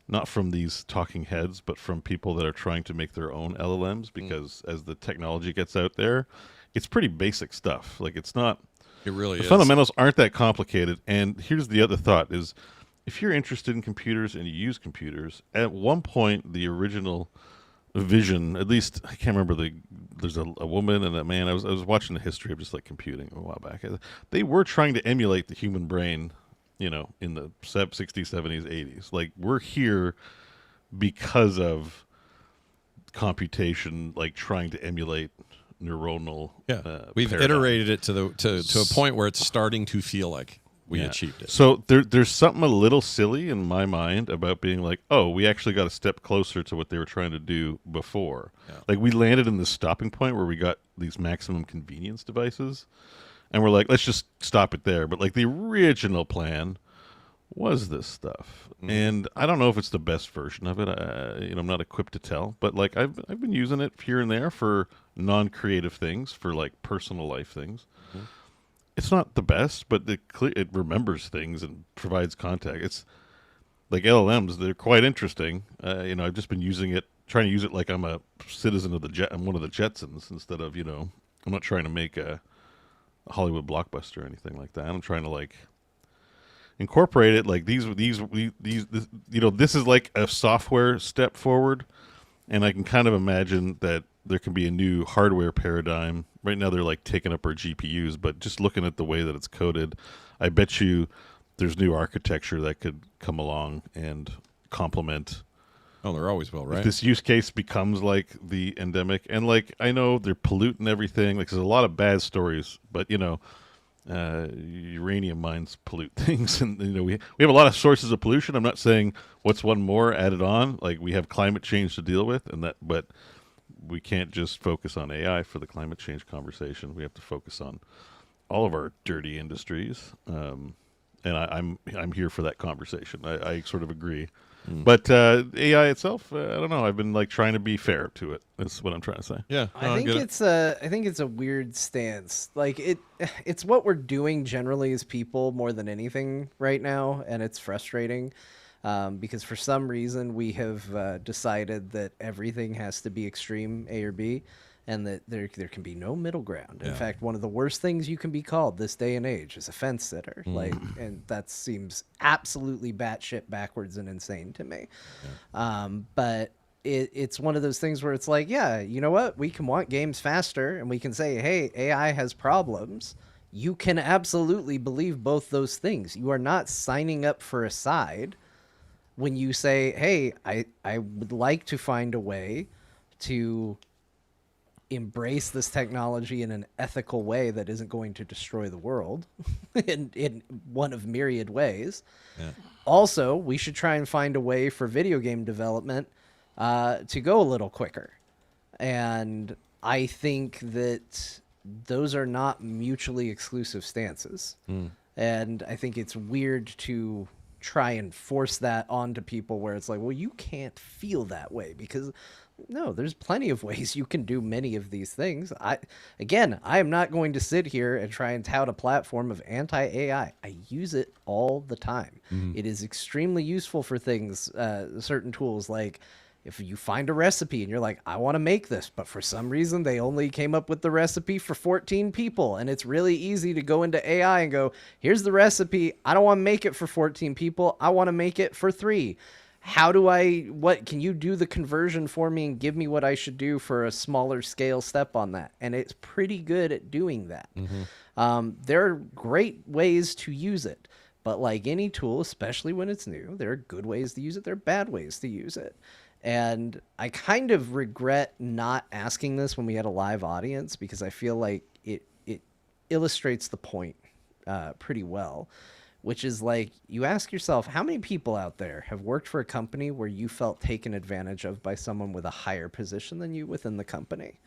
not from these talking heads, but from people that are trying to make their own LLMs, because as the technology gets out there, it's pretty basic stuff. Like it's not. it really The is. fundamentals aren't that complicated. And here's the other thought is, if you're interested in computers and you use computers, at one point the original vision, at least I can't remember there's a woman and a man. I was watching the history of just like computing a while back. They were trying to emulate the human brain, in the 60s, 70s, 80s. Like we're here because of computation, like trying to emulate neuronal. We've paradigm. iterated it to a point where it's starting to feel like we achieved it. So there's something a little silly in my mind about being like, oh, we actually got a step closer to what they were trying to do before. Yeah. Like we landed in this stopping point where we got these maximum convenience devices, and we're like, let's just stop it there. But like the original plan was this stuff, and I don't know if it's the best version of it. I'm not equipped to tell, but like I've been using it here and there for non-creative things, for like personal life things. It's not the best, but it remembers things and provides context. It's like LLMs; they're quite interesting. I've just been trying to use it like I'm a citizen of the jet. I'm one of the Jetsons instead of I'm not trying to make a Hollywood blockbuster or anything like that. I'm trying to like incorporate it like this, this is like a software step forward, and I can kind of imagine that there can be a new hardware paradigm. Right now they're like taking up our GPUs, but just looking at the way that it's coded, I bet you there's new architecture that could come along and complement. Oh, there always will, right? If this use case becomes like the endemic, and like I know they're polluting everything. Like there's a lot of bad stories, but uranium mines pollute things, and we have a lot of sources of pollution. I'm not saying what's one more added on. Like we have climate change to deal with, but we can't just focus on AI for the climate change conversation. We have to focus on all of our dirty industries, and I'm here for that conversation. I sort of agree. But AI itself, I don't know. I've been like trying to be fair to it. That's what I'm trying to say. Yeah, I think it's a weird stance. Like it's what we're doing generally as people more than anything right now, and it's frustrating because for some reason we have decided that everything has to be extreme A or B, and that there can be no middle ground. In fact, one of the worst things you can be called this day and age is a fence sitter. And that seems absolutely batshit backwards and insane to me. But it's one of those things where it's like, yeah, you know what? We can want games faster, and we can say, hey, AI has problems. You can absolutely believe both those things. You are not signing up for a side when you say, hey, I would like to find a way to embrace this technology in an ethical way that isn't going to destroy the world in one of myriad ways. Yeah. Also, we should try and find a way for video game development to go a little quicker. And I think that those are not mutually exclusive stances. And I think it's weird to try and force that onto people where it's like, well, you can't feel that way, because no, there's plenty of ways you can do many of these things. I am not going to sit here and try and tout a platform of anti-AI. I use it all the time. It is extremely useful for things, certain tools, like if you find a recipe and you're like, I want to make this, but for some reason they only came up with the recipe for 14 people. And it's really easy to go into AI and go, here's the recipe. I don't want to make it for 14 people. I want to make it for 3. What can you do the conversion for me and give me what I should do for a smaller scale step on that? And it's pretty good at doing that. There are great ways to use it, but like any tool, especially when it's new, there are good ways to use it. There are bad ways to use it. And I kind of regret not asking this when we had a live audience, because I feel like it illustrates the point pretty well. Which is like, you ask yourself, how many people out there have worked for a company where you felt taken advantage of by someone with a higher position than you within the company?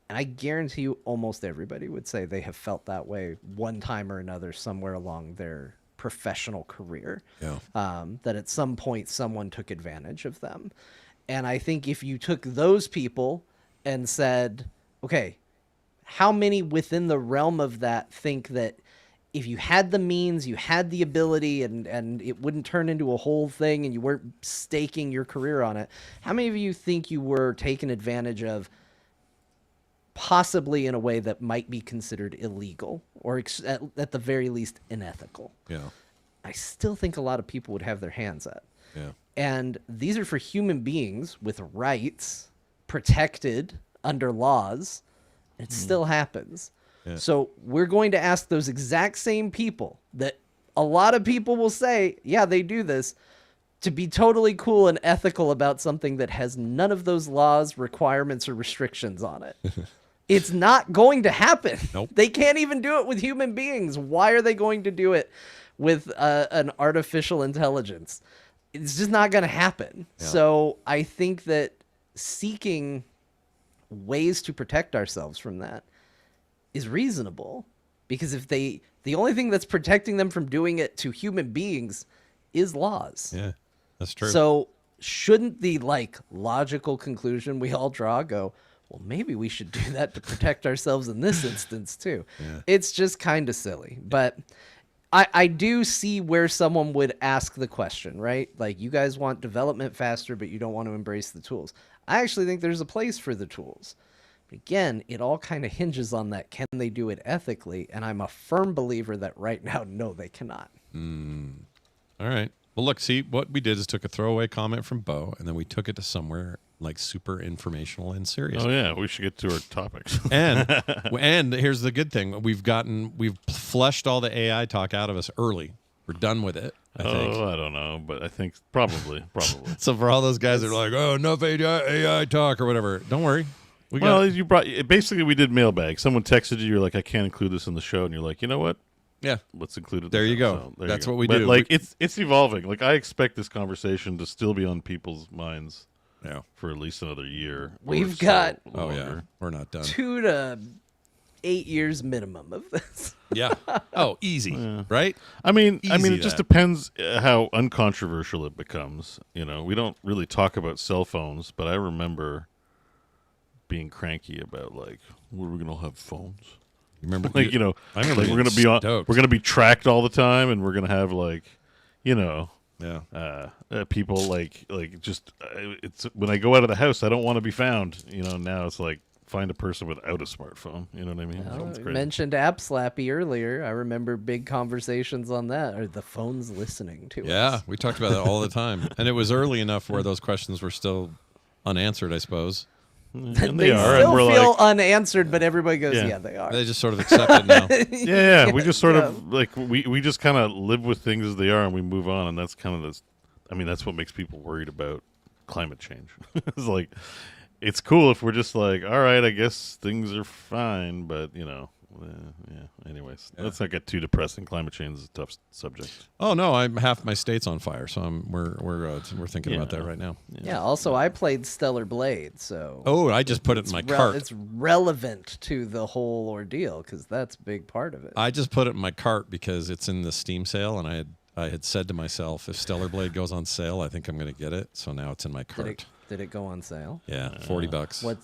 And I guarantee you almost everybody would say they have felt that way one time or another somewhere along their professional career. That at some point someone took advantage of them. And I think if you took those people and said, okay, how many within the realm of that think that if you had the means, you had the ability, and it wouldn't turn into a whole thing and you weren't staking your career on it, how many of you think you were taken advantage of possibly in a way that might be considered illegal or at the very least unethical? I still think a lot of people would have their hands up. And these are for human beings with rights protected under laws. It still happens. So we're going to ask those exact same people that a lot of people will say, yeah, they do this, to be totally cool and ethical about something that has none of those laws, requirements, or restrictions on it. It's not going to happen. Nope. They can't even do it with human beings. Why are they going to do it with an artificial intelligence? It's just not going to happen. So I think that seeking ways to protect ourselves from that is reasonable, because if the only thing that's protecting them from doing it to human beings is laws. Yeah, that's true. So shouldn't the logical conclusion we all draw go, well, maybe we should do that to protect ourselves in this instance too. Yeah. It's just kind of silly. But I do see where someone would ask the question, right? Like, you guys want development faster, but you don't want to embrace the tools. I actually think there's a place for the tools. But again, it all kind of hinges on that. Can they do it ethically? And I'm a firm believer that right now, no, they cannot. All right. Well, look, see, what we did is took a throwaway comment from Bo, and then we took it to somewhere like super informational and serious. Oh yeah, we should get to our topics. And here's the good thing: we've flushed all the AI talk out of us early. We're done with it. I think. I don't know, but I think probably. So for all those guys that are like, "Oh, enough AI talk" or whatever, don't worry. You brought basically we did mailbag. Someone texted you, you're like, I can't include this in the show, and you're like, you know what? Yeah, let's include it. There you go. So there That's you go. what we But, do. Like it's evolving. Like I expect this conversation to still be on people's minds. Yeah. For at least another year. We've got- Oh yeah, longer. we're not done. 2 to 8 years minimum of this. Yeah. Oh, easy. Right? I mean, Easy it just that. depends how uncontroversial it becomes. You know, we don't really talk about cell phones, but I remember being cranky about like, were we gonna have phones? You remember? Like, you know, I remember like we're being gonna be on, stoked. we're gonna be tracked all the time, and we're gonna have like, you know, Yeah. people like just it's when I go out of the house, I don't want to be found. You know, now it's like find a person without a smartphone. You know what I mean? So it's You crazy. mentioned App Slappy earlier. I remember big conversations on that. Are the phones listening to Yeah, us? we talked about that all the time, and it was early enough where those questions were still unanswered, I suppose. And They they are, still and we're feel like, unanswered, but everybody goes, Yeah. yeah, they are. They just sort of accept it now. yeah. We just sort Yeah. of like we just kind of live with things as they are, and we move on, and that's kind of this. I mean, that's what makes people worried about climate change. It's like it's cool if we're just like, all right, I guess things are fine, but you know, yeah. Anyways, let's not get too depressing. Climate change is a tough subject. Oh no, I'm half my state's on fire, so we're thinking about that right now. Yeah, also, I played Stellar Blade, so... Oh, I just put it in my cart. It's relevant to the whole ordeal, because that's a big part of it. I just put it in my cart because it's in the Steam sale, and I had said to myself, if Stellar Blade goes on sale, I think I'm going to get it. So now it's in my cart. Did it go on sale? Yeah, $40. What?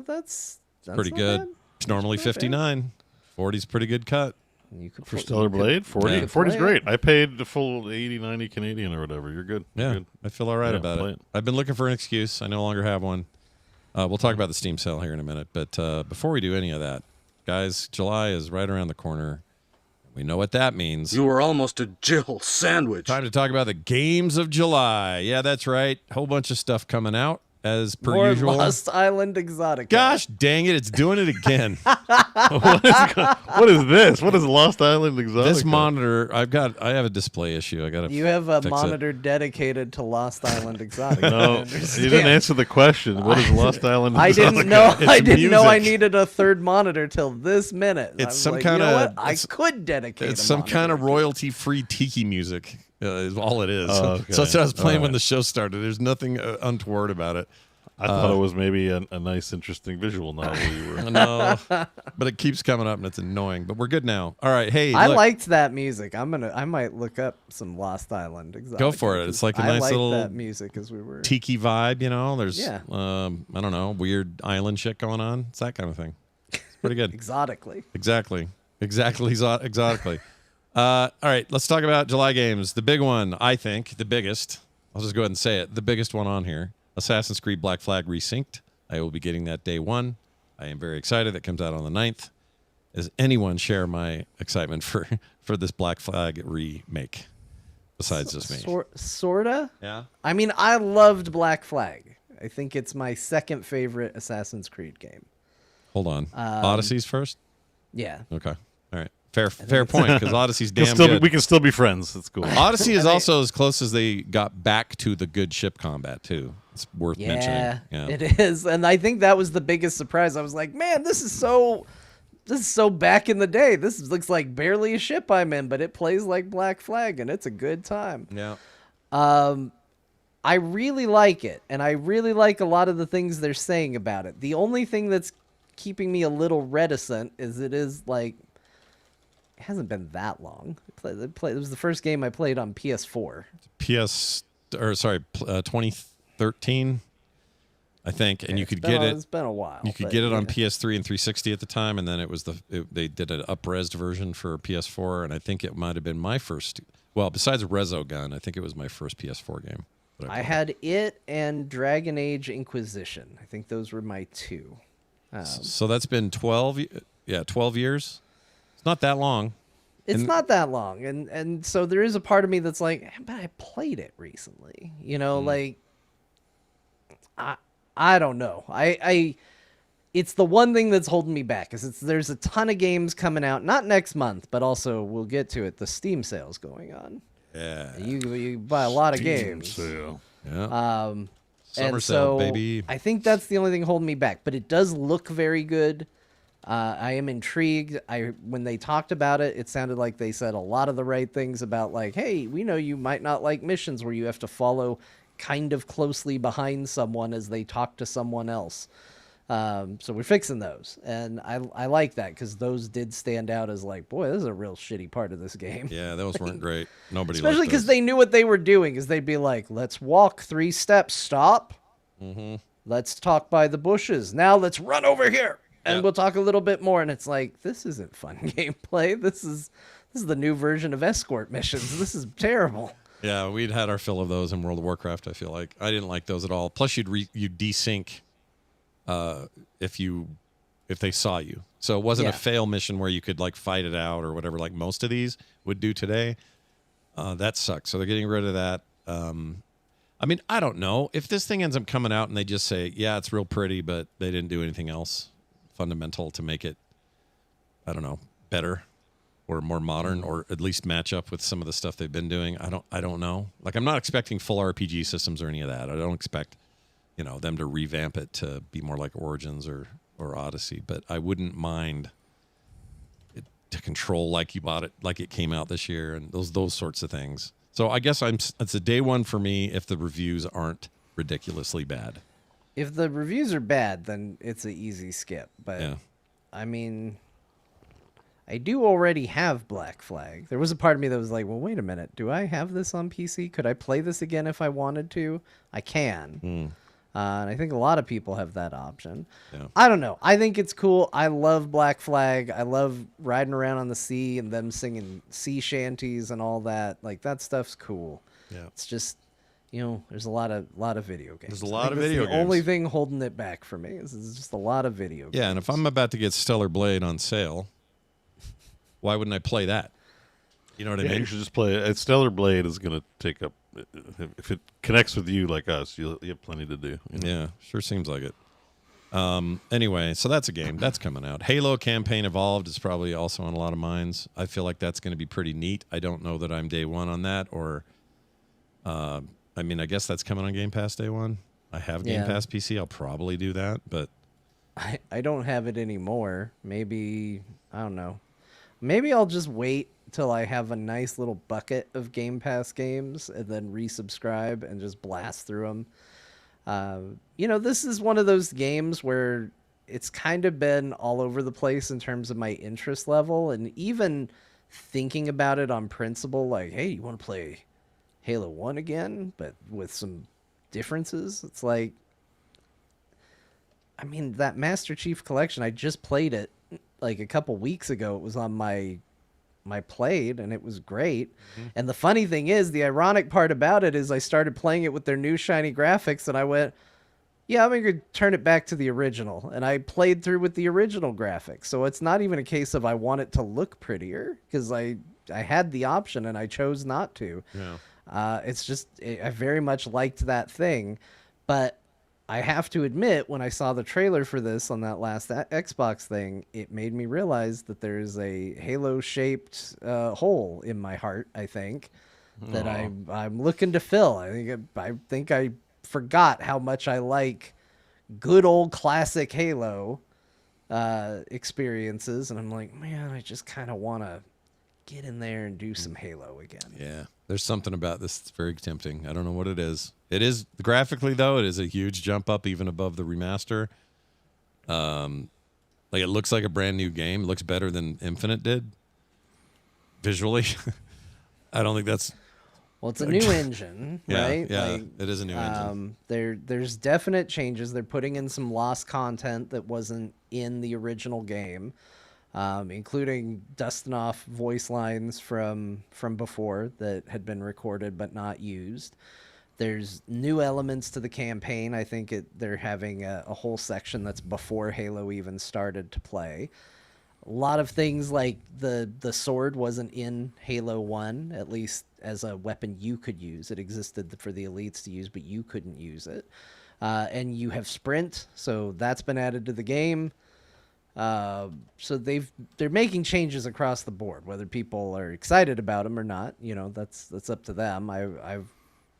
That's Pretty not good. bad. It's normally Not bad. 59. 40's pretty good cut. You could For put- Stellar you could- Blade, 40? Yeah. 40's Play it. great. I paid the full 80, 90 Canadian or whatever. You're good. You're Yeah, good. I feel all right Yeah, about play it. it. I've been looking for an excuse. I no longer have one. We'll talk about the Steam sale here in a minute. But before we do any of that, guys, July is right around the corner. We know what that means. You were almost a Jill sandwich. Time to talk about the games of July. Yeah, that's right. Whole bunch of stuff coming out as per More usual. Lost Island Exotica. Gosh dang it, it's doing it again. What is this? What is Lost Island Exotica? This monitor, I have a display issue. I got to You have a fix monitor dedicated to Lost Island Exotica. No, I you understand. didn't answer the question. What is Lost Island Exotica? I didn't know. It's I didn't know I music. needed a third monitor till this minute. It's I was some like, kinda- You know what? I it's- could dedicate. It's a some kind of monitor. royalty-free tiki music. Is all it is. Oh, okay. So that's what I was playing All when right. the show started. There's nothing untoward about it. I thought it was maybe a nice, interesting visual novel you were. No, but it keeps coming up and it's annoying. But we're good now. All right, hey, I look, liked that music. I might look up some Lost Island Exotica. Go for it. It's like a I nice liked little that music as we were. tiki vibe. You know, there's Yeah. I don't know, weird island shit going on. It's that kind of thing. It's pretty good. Exotically. Exactly exotically. All right, let's talk about July games. The big one, I think, the biggest. I'll just go ahead and say it. The biggest one on here, Assassin's Creed Black Flag Resynced. I will be getting that day one. I am very excited. That comes out on the 9th. Does anyone share my excitement for this Black Flag remake besides just me? Sorta. Yeah. I mean, I loved Black Flag. I think it's my second favorite Assassin's Creed game. Hold on. Odyssey's first? Yeah. Okay. All right. Fair point, because Odyssey's damn We good. can still be friends. That's cool. Odyssey is also as close as they got back to the good ship combat, too. It's worth mentioning. Yeah. It is. And I think that was the biggest surprise. I was like, man, this is so back in the day. This looks like barely a ship I'm in, but it plays like Black Flag and it's a good time. Yeah. I really like it, and I really like a lot of the things they're saying about it. The only thing that's keeping me a little reticent is it is like It hasn't been that long. It was the first game I played on PS4. 2013, I think, and you could get it. It's been a while. You could get it on PS3 and 360 at the time, and then it was they did an up-resed version for PS4, and I think it might have been my first. Well, besides Resogun, I think it was my first PS4 game. I had it and Dragon Age Inquisition. I think those were my two. So that's been 12 years. It's not that long. It's not that long, and so there is a part of me that's like, but I played it recently. Like I don't know. It's the one thing that's holding me back is there's a ton of games coming out, not next month, but also we'll get to it. The Steam sale's going on. Yeah, you buy a lot of Steam games. sale. Yeah. Summer And sale, so baby. I think that's the only thing holding me back, but it does look very good. I am intrigued. When they talked about it, it sounded like they said a lot of the right things about like, hey, we know you might not like missions where you have to follow kind of closely behind someone as they talk to someone else. So we're fixing those. And I like that because those did stand out as like, boy, this is a real shitty part of this game. Yeah, those weren't great. Nobody Especially liked because those. they knew what they were doing. Is they'd be like, let's walk 3 steps, stop. Mm-hmm. Let's talk by the bushes. Now let's run over here. And we'll talk a little bit more. And it's like, this isn't fun gameplay. This is the new version of escort missions. This is terrible. Yeah, we'd had our fill of those in World of Warcraft, I feel like. I didn't like those at all. Plus, you'd desync if they saw you. So it wasn't a fail mission where you could like fight it out or whatever like most of these would do today. That sucks. So they're getting rid of that. I mean, I don't know. If this thing ends up coming out and they just say, yeah, it's real pretty, but they didn't do anything else fundamental to make it, I don't know, better or more modern or at least match up with some of the stuff they've been doing. I don't know. Like, I'm not expecting full RPG systems or any of that. I don't expect, them to revamp it to be more like Origins or Odyssey, but I wouldn't mind it to control like you bought it, like it came out this year and those sorts of things. So I guess it's a day one for me if the reviews aren't ridiculously bad. If the reviews are bad, then it's an easy skip. But, Yeah. I mean, I do already have Black Flag. There was a part of me that was like, well, wait a minute. Do I have this on PC? Could I play this again if I wanted to? I can. And I think a lot of people have that option. Yeah. I don't know. I think it's cool. I love Black Flag. I love riding around on the sea and them singing sea shanties and all that. Like, that stuff's cool. Yeah. It's just, there's a lot of video games. There's a lot I think of that's video the games. only thing holding it back for me is just a lot of video games. Yeah, and if I'm about to get Stellar Blade on sale, why wouldn't I play that? You know what I Yeah, mean? you should just play it. Stellar Blade is going to take up. If it connects with you like us, you have plenty to do. Yeah, sure seems like it. Anyway, so that's a game. That's coming out. Halo Campaign Evolved is probably also on a lot of minds. I feel like that's going to be pretty neat. I don't know that I'm day one on that or... I guess that's coming on Game Pass day one. I have Game Pass PC. I'll probably do that, but... I don't have it anymore. Maybe, I don't know. Maybe I'll just wait till I have a nice little bucket of Game Pass games and then resubscribe and just blast through them. This is one of those games where it's kind of been all over the place in terms of my interest level, and even thinking about it on principle, like, hey, you want to play Halo 1 again, but with some differences? It's like, that Master Chief Collection, I just played it like a couple weeks ago. It was on my played and it was great. And the funny thing is, the ironic part about it is I started playing it with their new shiny graphics and I went, yeah, I'm going to turn it back to the original. And I played through with the original graphics. So it's not even a case of I want it to look prettier, because I had the option and I chose not to. Yeah. It's just, I very much liked that thing. But I have to admit, when I saw the trailer for this on that last Xbox thing, it made me realize that there's a Halo-shaped hole in my heart, I think, that I'm looking to fill. I think I forgot how much I like good old classic Halo experiences, and I'm like, man, I just kind of want to get in there and do some Halo again. Yeah. There's something about this that's very tempting. I don't know what it is. It is graphically, though, it is a huge jump up even above the remaster. Like, it looks like a brand new game. It looks better than Infinite did. visually. I don't think that's Well, it's a new engine, right? Yeah, Like, it is a new engine. there's definite changes. They're putting in some lost content that wasn't in the original game, including dusting off voice lines from before that had been recorded but not used. There's new elements to the campaign. I think they're having a whole section that's before Halo even started to play. A lot of things like the sword wasn't in Halo 1, at least as a weapon you could use. It existed for the elites to use, but you couldn't use it. And you have sprint, so that's been added to the game. So they're making changes across the board. Whether people are excited about them or not, that's up to them. I've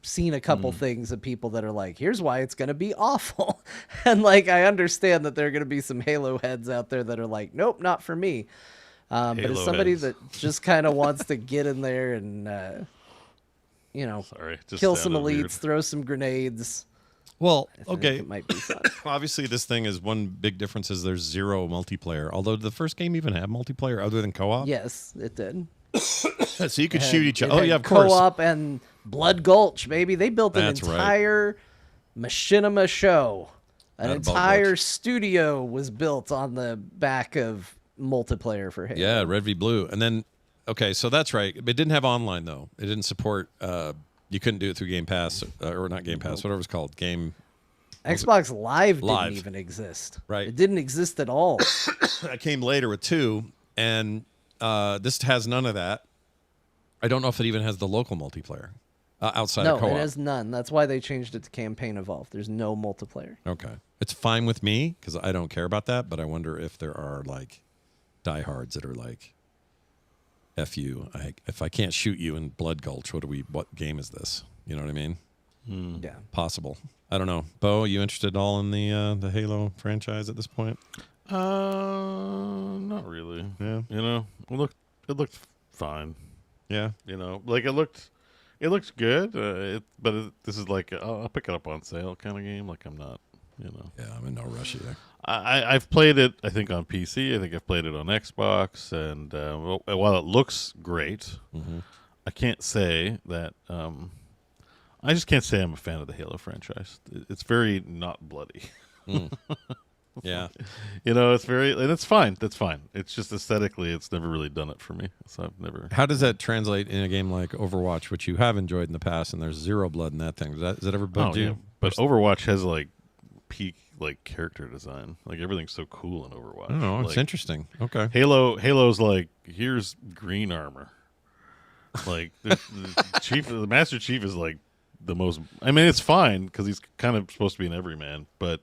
seen a couple things of people that are like, here's why it's going to be awful. And like, I understand that there are going to be some Halo heads out there that are like, nope, not for me. But as somebody heads. that just kind of wants to get in there and, Sorry, just kill some sounded elites, weird. throw some grenades. Well, I think okay. it might be fun. Obviously, this thing is one big difference is there's zero multiplayer. Although the first game even had multiplayer other than co-op. Yes, it did. So you could shoot each It other. Oh, had yeah, of course. Co-op and Blood Gulch, baby. They built an That's right. entire machinima show. An Not Blood entire Gulch. studio was built on the back of multiplayer for Halo. Yeah, Red v Blue. And then, okay, so that's right. It didn't have online, though. It didn't support, you couldn't do it through Game Pass, or not Game Pass, whatever it's called. Xbox Live Live. didn't even exist. Right. It didn't exist at all. That came later with 2, and this has none of that. I don't know if it even has the local multiplayer outside No, of co-op. it has none. That's why they changed it to Campaign Evolved. There's no multiplayer. Okay. It's fine with me because I don't care about that, but I wonder if there are like diehards that are like, F you. If I can't shoot you in Blood Gulch, what game is this? You know what I mean? Yeah. Possible. I don't know. Bo, you interested at all in the Halo franchise at this point? Not really. Yeah. It looked fine. Yeah. Like it looked good. This is like I'll pick it up on sale kind of game. Like I'm not, Yeah, I'm in no rush either. I've played it. I think on PC. I think I've played it on Xbox. And while it looks great, I can't say that. I just can't say I'm a fan of the Halo franchise. It's very not bloody. Yeah. It's very, and it's fine. That's fine. It's just aesthetically, it's never really done it for me. So I've never. How does that translate in a game like Overwatch, which you have enjoyed in the past, and there's zero blood in that thing? Does that ever bug you? Yeah. But Overwatch has like peak like character design. Like everything's so cool in Overwatch. I don't know. It's Like, interesting. Okay. Halo's like, here's green armor. Like the Master Chief is like the most. I mean, it's fine because he's kind of supposed to be an everyman, but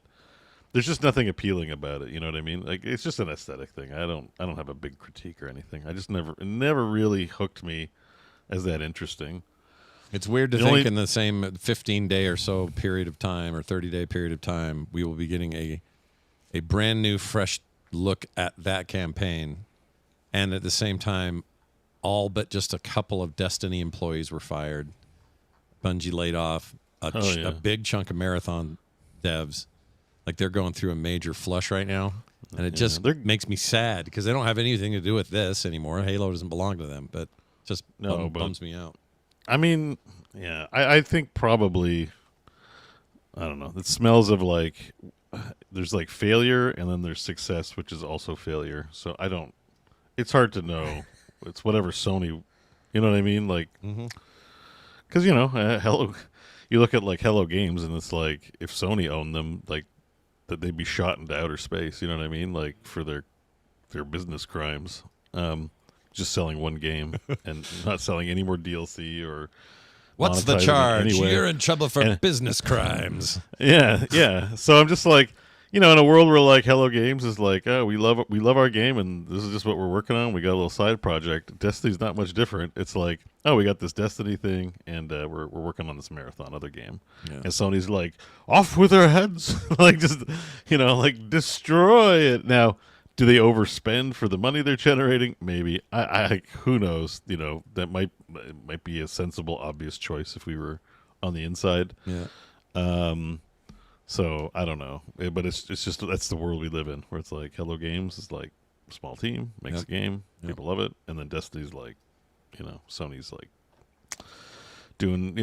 there's just nothing appealing about it. You know what I mean? Like it's just an aesthetic thing. I don't have a big critique or anything. I just it never really hooked me as that interesting. It's weird to The think only- in the same 15-day or so period of time or 30-day period of time, we will be getting a brand new, fresh look at that campaign. And at the same time, all but just a couple of Destiny employees were fired. Bungie laid off a big chunk of Marathon devs. Like they're going through a major flush right now. And it just makes me sad because they don't have anything to do with this anymore. Halo doesn't belong to them, but it just bums me out. I mean, yeah, I think probably, I don't know. It smells of like, there's like failure and then there's success, which is also failure. So it's hard to know. It's whatever Sony, you know what I mean? Like, because, Hello, you look at like Hello Games and it's like, if Sony owned them, like, that they'd be shot into outer space, you know what I mean? Like, for their business crimes. Just selling one game and not selling any more DLC or What's the monetizing it charge? anyway. You're in trouble for And- business crimes. Yeah. So I'm just like, in a world where like Hello Games is like, oh, we love our game and this is just what we're working on. We got a little side project. Destiny's not much different. It's like, oh, we got this Destiny thing and we're working on this Marathon other game. Yeah. And Sony's like, off with their heads, like just like destroy it. Now, do they overspend for the money they're generating? Maybe. I who knows? That might be a sensible, obvious choice if we were on the inside. Yeah. So I don't know, but it's just that's the world we live in, where it's like Hello Games is like small team makes Yep. a game, Yep. people love it, and then Destiny's like Sony's like doing,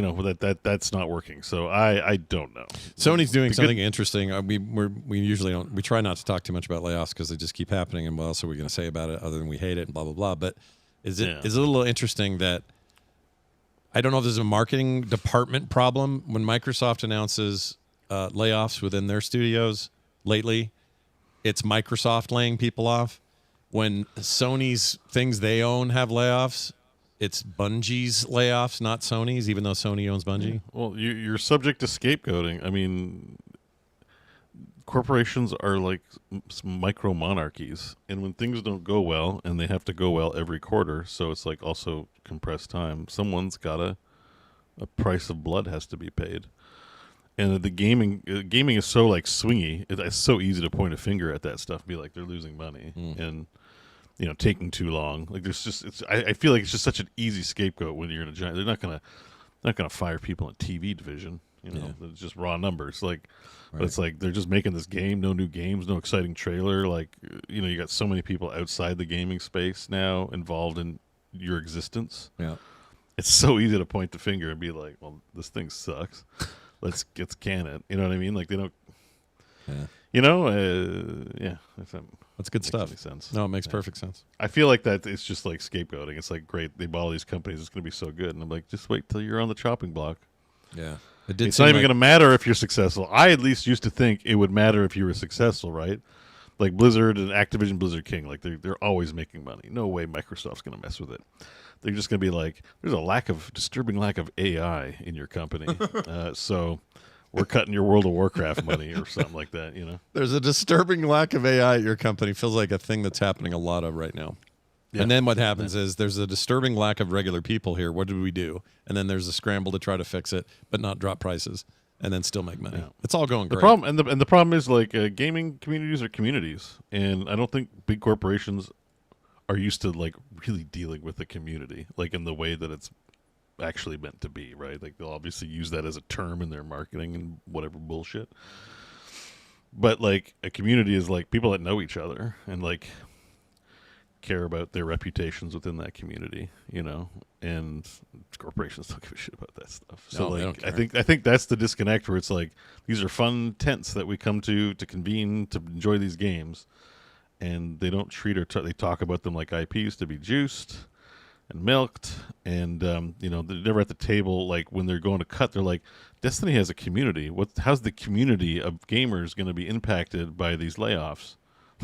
that's not working. So I don't know. Sony's doing The something interesting. We usually don't. We try not to talk too much about layoffs because they just keep happening. And what else are we going to say about it other than we hate it and blah blah blah? But is it a little interesting that I don't know if there's a marketing department problem when Microsoft announces layoffs within their studios lately. It's Microsoft laying people off. When Sony's things they own have layoffs, it's Bungie's layoffs, not Sony's, even though Sony owns Bungie. Well, you're subject to scapegoating. I mean, corporations are like micro monarchies, and when things don't go well, and they have to go well every quarter, so it's like also compressed time. Someone's got a price of blood has to be paid, and the gaming is so like swingy. It's so easy to point a finger at that stuff, and be like they're losing money, and taking too long. Like there's just I feel like it's just such an easy scapegoat when you're in a giant. They're not gonna fire people in TV division. It's just raw numbers. Like, but it's like they're just making this game. No new games, no exciting trailer. Like, you got so many people outside the gaming space now involved in your existence. Yeah, it's so easy to point the finger and be like, "Well, this thing sucks. Let's can it." You know what I mean? Like they don't. Yeah. That's good stuff. Any sense. No, it makes perfect sense. I feel like that it's just like scapegoating. It's like, great, they bought all these companies, it's going to be so good. And I'm like, just wait till you're on the chopping block. Yeah. It's not even going to matter if you're successful. I at least used to think it would matter if you were successful, right? Like Blizzard and Activision Blizzard King, like they're always making money. No way Microsoft's going to mess with it. They're just going to be like, there's a disturbing lack of AI in your company. So we're cutting your World of Warcraft money or something like that, There's a disturbing lack of AI at your company. Feels like a thing that's happening a lot of right now. Yeah. And then what happens is there's a disturbing lack of regular people here. What do we do? And then there's a scramble to try to fix it, but not drop prices, and then still make money. Yeah. It's all going great. The problem is like gaming communities are communities, and I don't think big corporations are used to like really dealing with the community, like in the way that it's actually meant to be, right? Like they'll obviously use that as a term in their marketing and whatever bullshit. But like a community is like people that know each other and like care about their reputations within that community, and corporations don't give a shit about that stuff. So like I think that's the disconnect where it's like these are fun tents that we come to convene to enjoy these games, and they don't treat they talk about them like IPs to be juiced and milked, and they're never at the table. Like when they're going to cut, they're like, Destiny has a community. How's the community of gamers going to be impacted by these layoffs?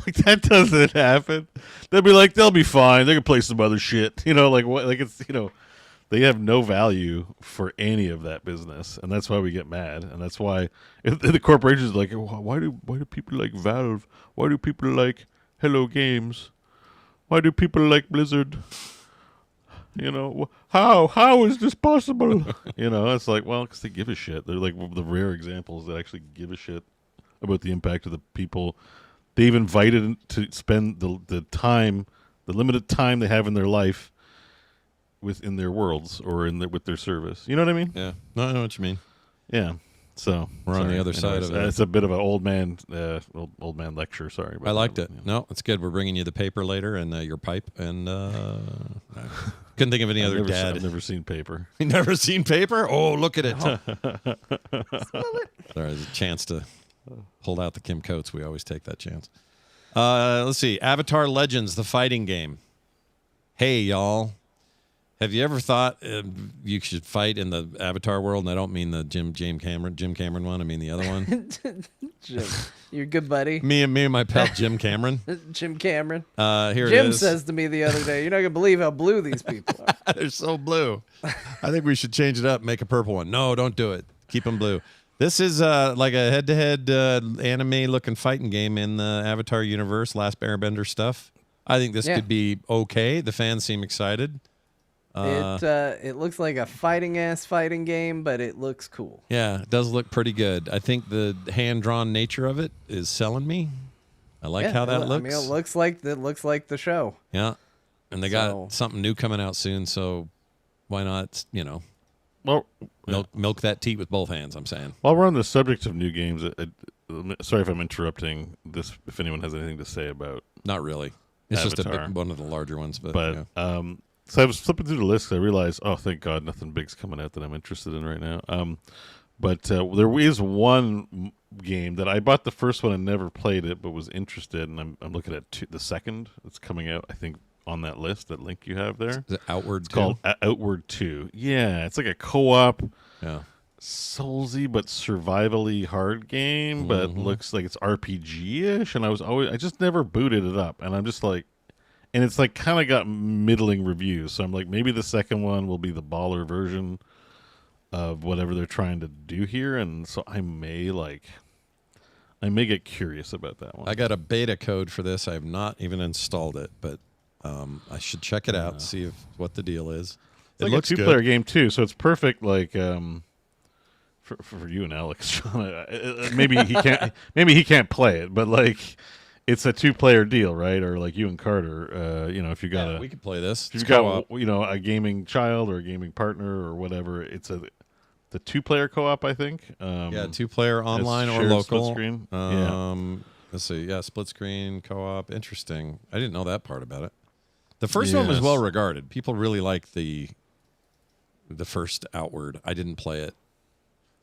Like that doesn't happen. They'll be like, they'll be fine. They can play some other shit. Like what? Like it's they have no value for any of that business, and that's why we get mad. And that's why the corporations are like, why do people like Valve? Why do people like Hello Games? Why do people like Blizzard? How is this possible? It's like, well, because they give a shit. They're like the rare examples that actually give a shit about the impact of the people they've invited to spend the time, the limited time they have in their life within their worlds or with their service. You know what I mean? Yeah. No, I know what you mean. Yeah. So we're on the other side of it. It's a bit of an old man lecture. Sorry, I liked it. No, it's good. We're bringing you the paper later and your pipe, and couldn't think of any other dad. I've never seen paper. You never seen paper? Oh, look at it. Sorry, there's a chance to hold out the Kim Coates. We always take that chance. Let's see. Avatar Legends, the fighting game. Hey, y'all. Have you ever thought you should fight in the Avatar world? And I don't mean the Jim Cameron one. I mean the other one. Jim, your good buddy. Me and my pal Jim Cameron. Jim Cameron. Here Jim it is. says to me the other day, "You're not gonna believe how blue these people are." They're so blue. I think we should change it up. Make a purple one. No, don't do it. Keep them blue. This is like a head-to-head anime-looking fighting game in the Avatar universe, Last Airbender stuff. I think this could be okay. The fans seem excited. It looks like a fighting game, but it looks cool. Yeah, it does look pretty good. I think the hand-drawn nature of it is selling me. I like how that looks. I mean, it looks like the show. Yeah, and they got something new coming out soon, so why not? Well, milk that teat with both hands. I'm saying. While we're on the subject of new games, sorry if I'm interrupting this. If anyone has anything to say about, not really. It's Avatar. just one of the larger ones, but So I was flipping through the list. I realized, oh, thank God, nothing big's coming out that I'm interested in right now. But there is one game that I bought the first one and never played it, but was interested, and I'm looking at the second that's coming out. I think on that list, that link you have there. Is it Outward? It's called Outward 2. Yeah, it's like a co-op, Yeah. soulsy but survivally hard game, but looks like it's RPG-ish. And I just never booted it up, and I'm just like. And it's like kind of got middling reviews. So I'm like, maybe the second one will be the baller version of whatever they're trying to do here. And so I may get curious about that one. I got a beta code for this. I have not even installed it, but I should check it out, see what the deal is. It's like a two-player game too, so it's perfect. Like for you and Alex, Sean. Maybe he can't play it, but like. It's a two-player deal, right? Or like you and Carter, if you got we could play this. If you've got a gaming child or a gaming partner or whatever, it's the two-player co-op, I think. Two-player online or local. Split screen. Let's see. Yeah, split screen co-op. Interesting. I didn't know that part about it. The first one was well regarded. People really liked the first Outward. I didn't play it.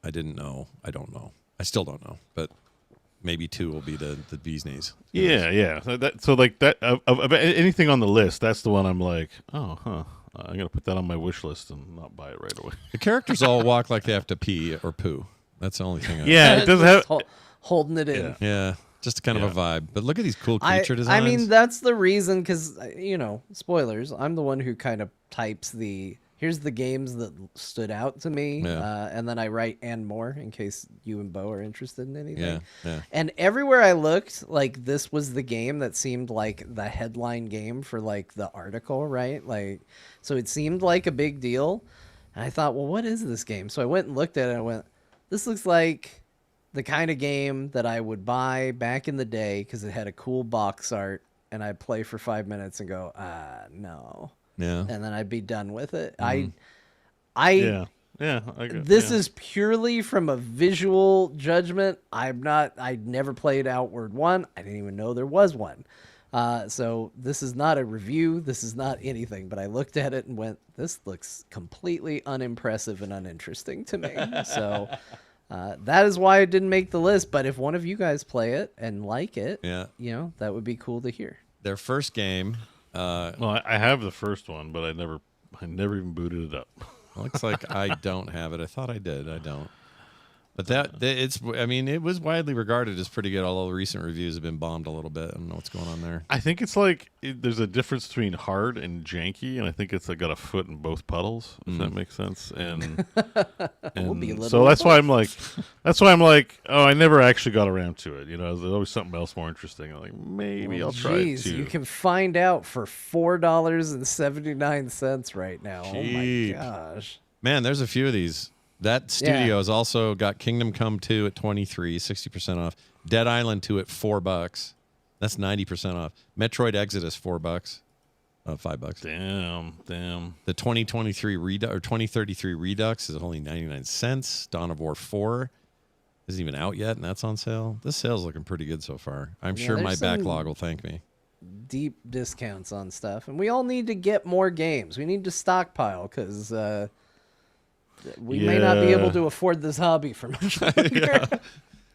I didn't know. I don't know. I still don't know, but. Maybe 2 will be the bee's knees. Yeah. So like that of anything on the list, that's the one I'm like, oh, huh. I'm gonna put that on my wish list and not buy it right away. The characters all walk like they have to pee or poo. That's the only thing. It doesn't have holding it in. Yeah, just kind of a vibe. But look at these cool creature designs. I mean, that's the reason because spoilers. I'm the one who kind of types here's the games that stood out to me, and then I write and more in case you and Bo are interested in anything. Yeah. And everywhere I looked, like this was the game that seemed like the headline game for like the article, right? Like, so it seemed like a big deal. And I thought, well, what is this game? So I went and looked at it and I went, this looks like the kind of game that I would buy back in the day because it had a cool box art and I'd play for 5 minutes and go, no. Yeah. And then I'd be done with it. This is purely from a visual judgment. I'd never played Outward 1. I didn't even know there was one. So this is not a review. This is not anything. But I looked at it and went, this looks completely unimpressive and uninteresting to me. So that is why it didn't make the list. But if one of you guys play it and like it, that would be cool to hear. Their first game. Well, I have the first one, but I never even booted it up. Looks like I don't have it. I thought I did. I don't. But it was widely regarded as pretty good, although the recent reviews have been bombed a little bit. I don't know what's going on there. I think it's like there's a difference between hard and janky, and I think it's got a foot in both puddles, if that makes sense. And, so that's why I'm like, oh, I never actually got around to it. There's always something else more interesting. I'm like, maybe I'll try it too. You can find out for $4.79 right now. Cheap. Oh my gosh. Man, there's a few of these. That studio has also got Kingdom Come 2 at 23, 60% off. Dead Island 2 at $4. That's 90% off. Metroid Exodus $4, $5. Damn. The 2023 or 2033 Redux is only 99 cents. Dawn of War 4 isn't even out yet, and that's on sale. This sale's looking pretty good so far. I'm sure my backlog will thank me. Deep discounts on stuff, and we all need to get more games. We need to stockpile because. We may not be able to afford this hobby for much longer.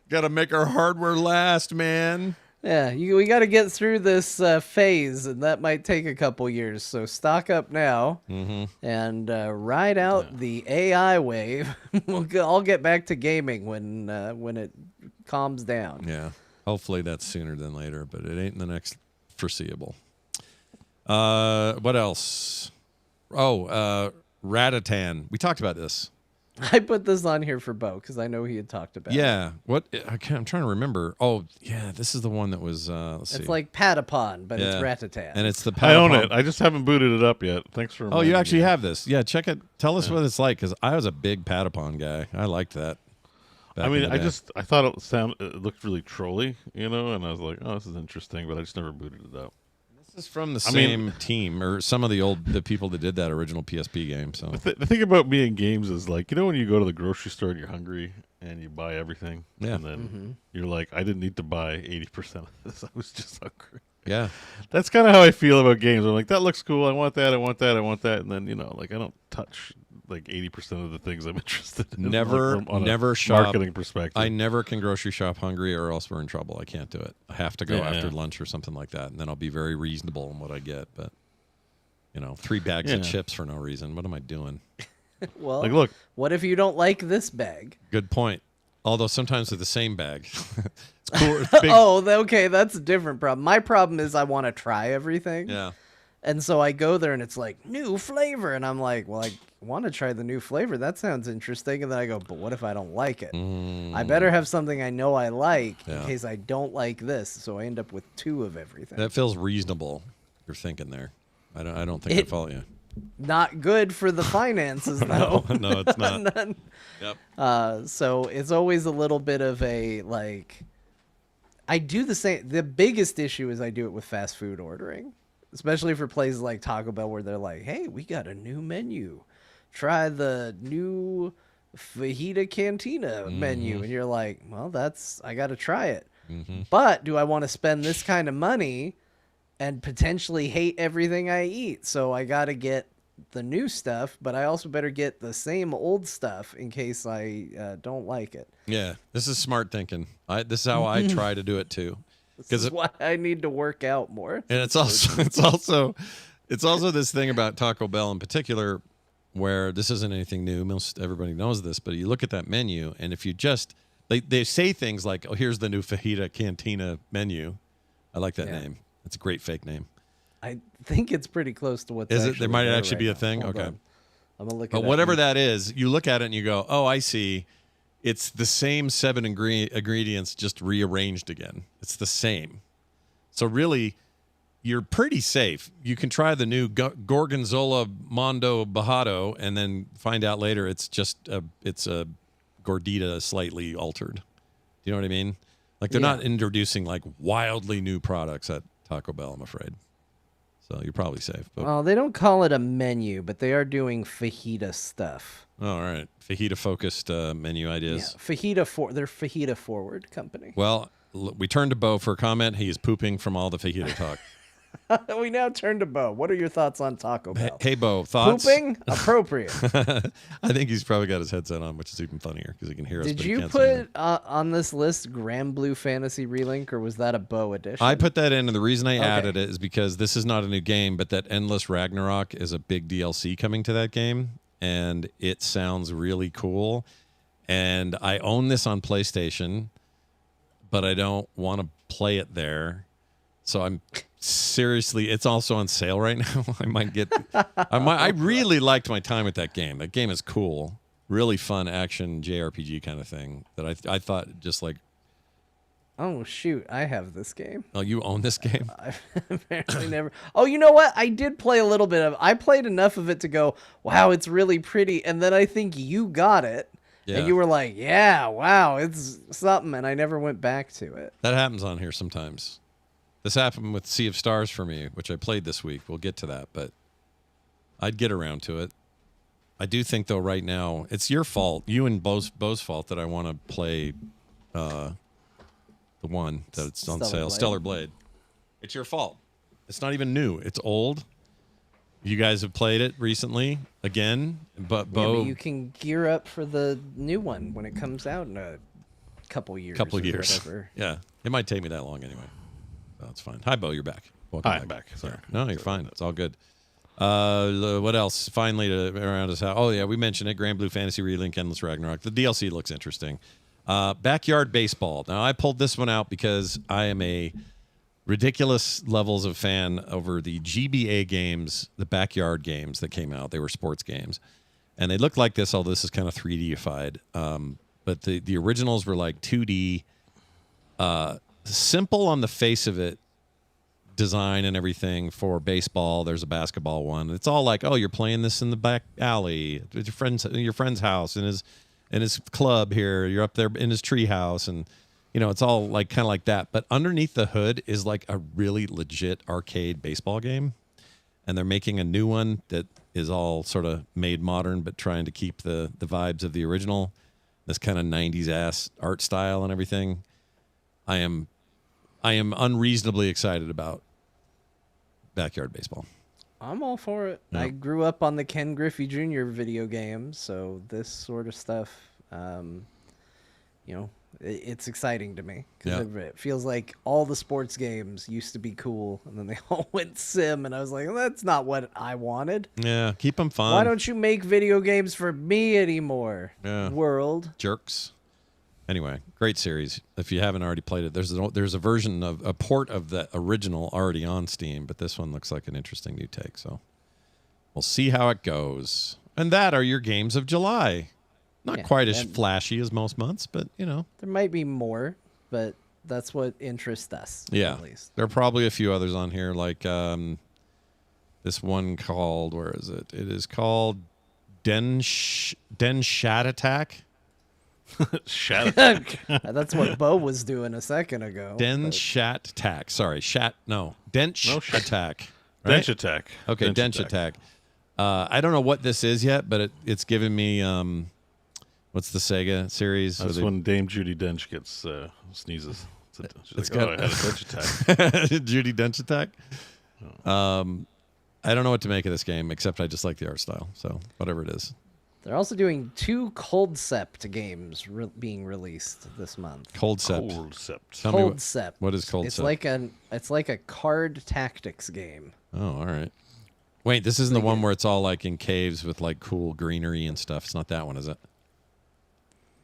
Got to make our hardware last, man. Yeah, we got to get through this phase, and that might take a couple years. So stock up now and ride out the AI wave. I'll get back to gaming when it calms down. Yeah, hopefully that's sooner than later, but it ain't in the next foreseeable. What else? Ratatan. We talked about this. I put this on here for Bo because I know he had talked about it. Yeah. What? I'm trying to remember. Oh, yeah. This is the one that was. Let's see. It's like Patapon, but it's Ratatan. And it's the Patapon. I own it. I just haven't booted it up yet. Thanks for. Oh, you actually have this? Yeah. Check it. Tell us what it's like because I was a big Patapon guy. I liked that. I thought it looked really trolly, and I was like, oh, this is interesting, but I just never booted it up. This is from the same team or some of the people that did that original PSP game. So the thing about me in games is like, when you go to the grocery store and you're hungry and you buy everything, and then you're like, I didn't need to buy 80% of this. I was just hungry. Yeah. That's kind of how I feel about games. I'm like, that looks cool. I want that. I want that. I want that. And then like I don't touch like 80% of the things I'm interested in. Never, like, on never a shop. marketing perspective. I never can grocery shop hungry, or else we're in trouble. I can't do it. I have to go Yeah, after yeah. lunch or something like that, and then I'll be very reasonable in what I get. But 3 bags Yeah. of chips for no reason. What am I doing? Well, Like, look, what if you don't like this bag? Good point. Although sometimes they're the same bag. It's cool. It's big. Oh, okay, that's a different problem. My problem is I want to try everything. Yeah. And so I go there and it's like, new flavor. And I'm like, well, I want to try the new flavor. That sounds interesting. And then I go, but what if I don't like it? I better have something I know I like Yeah. in case I don't like this. So I end up with 2 of everything. That feels reasonable. You're thinking there. I don't think I follow you. Not good for the finances, though. No, it's not. Yep. So it's always a little bit of a like. I do the same. The biggest issue is I do it with fast food ordering, especially for places like Taco Bell where they're like, "Hey, we got a new menu. Try the new fajita cantina menu," and you're like, "Well, I got to try it." But do I want to spend this kind of money and potentially hate everything I eat? So I got to get the new stuff, but I also better get the same old stuff in case I don't like it. Yeah. This is smart thinking. This is how I try to do it too. This is why I need to work out more. And it's also this thing about Taco Bell in particular, where this isn't anything new. Most everybody knows this, but you look at that menu, and if you just they say things like, "Oh, here's the new fajita cantina menu." I like that name. It's a great fake name. I think it's pretty close to what's Is it? actually There might there actually right be a now. thing. Hold Okay. on. I'm gonna look at But whatever that is, you look at it and you go, "Oh, I see. It's the same 7 ingredients, just rearranged again. It's the same." So really, you're pretty safe. You can try the new Gorgonzola Mondo Bajado and then find out later it's a gordita slightly altered. Do you know what I mean? Like they're not introducing like wildly new products at Taco Bell, I'm afraid. So you're probably safe. But Well, they don't call it a menu, but they are doing fajita stuff. all right, fajita focused menu Yeah, ideas. they're fajita forward company. Well, we turn to Bo for a comment. He is pooping from all the fajita talk. We now turn to Bo. What are your thoughts on Taco Bell? Hey, Bo, thoughts? Pooping? Appropriate. I think he's probably got his headset on, which is even funnier because he can hear us. Did but he you can't see anything. put on this list Grand Blue Fantasy Relink, or was that a Bo edition? I put that in, and the reason I added it is because this is not a new game, but that Endless Ragnarok is a big DLC coming to that game, and it sounds really cool. And I own this on PlayStation, but I don't want to play it there. So I'm seriously, it's also on sale right now. I might get, I really liked my time with that game. That game is cool. Really fun action JRPG kind of thing that I thought just like, Oh shoot, I have this game. oh, you own this game? I've apparently never. Oh, you know what? I did play a little bit of. I played enough of it to go, wow, it's really pretty. And then I think you got it, Yeah. and you were like, yeah, wow, it's something. And I never went back to it. That happens on here sometimes. This happened with Sea of Stars for me, which I played this week. We'll get to that, but I'd get around to it. I do think, though, right now, it's your fault, you and Bo's fault that I want to play the one that it's on Stellar sale, Blade. Stellar Blade. It's your fault. It's not even new. It's old. You guys have played it recently again, but Yeah, Bo, but you can gear up for the new one when it comes out in a couple years. couple or years. whatever. Yeah, it might take me that long anyway. So it's fine. Hi, Bo. You're back. Welcome Hi, I'm back. Sorry. Sorry. No, you're fine. It's all good. What else? Finally, around us. Oh yeah, we mentioned it. Grand Blue Fantasy Relink, Endless Ragnarok. The DLC looks interesting. Backyard Baseball. Now I pulled this one out because I am a ridiculous levels of fan over the GBA games, the backyard games that came out. They were sports games, and they looked like this. Although this is kind of 3D-ified, but the originals were like 2D. Simple on the face of it, design and everything for baseball. There's a basketball one. It's all like, oh, you're playing this in the back alley with your friend's house in his club here. You're up there in his tree house, and it's all like kind of like that. But underneath the hood is like a really legit arcade baseball game, and they're making a new one that is all sort of made modern, but trying to keep the vibes of the original. This kind of 90s ass art style and everything. I am unreasonably excited about backyard baseball. I'm all for it. Yeah. I grew up on the Ken Griffey Jr. video game, so this sort of stuff, it's exciting to me. Because it feels like all the sports games used to be cool, and then they all went sim, and I was like, well, that's not what I wanted. Yeah, keep them fun. Why don't you make video games for me anymore, world? Jerks. Anyway, great series. If you haven't already played it, there's a version of a port of the original already on Steam, but this one looks like an interesting new take. So we'll see how it goes. And that are your games of July. Not quite as flashy as most months, but there might be more, but that's what interests us. Yeah, at least. There are probably a few others on here, like this one called, where is it? It is called Den Shat Attack. Shat Attack. That's what Bo was doing a second ago. Shat Attack. Sorry, Dench Attack. Right? Dench Attack. Okay, Dench Attack. I don't know what this is yet, but it's giving me what's the Sega series? That's when Dame Judi Dench gets sneezes. It's like, got I had a Dench Attack. Judi Dench Attack. I don't know what to make of this game, except I just like the art style. So whatever it is. They're also doing 2 Coldcept games being released this month. Coldcept. Coldcept. Coldcept. What is Coldcept? It's like a card tactics game. Oh, all right. Wait, this isn't the one where it's all like in caves with like cool greenery and stuff. It's not that one, is it?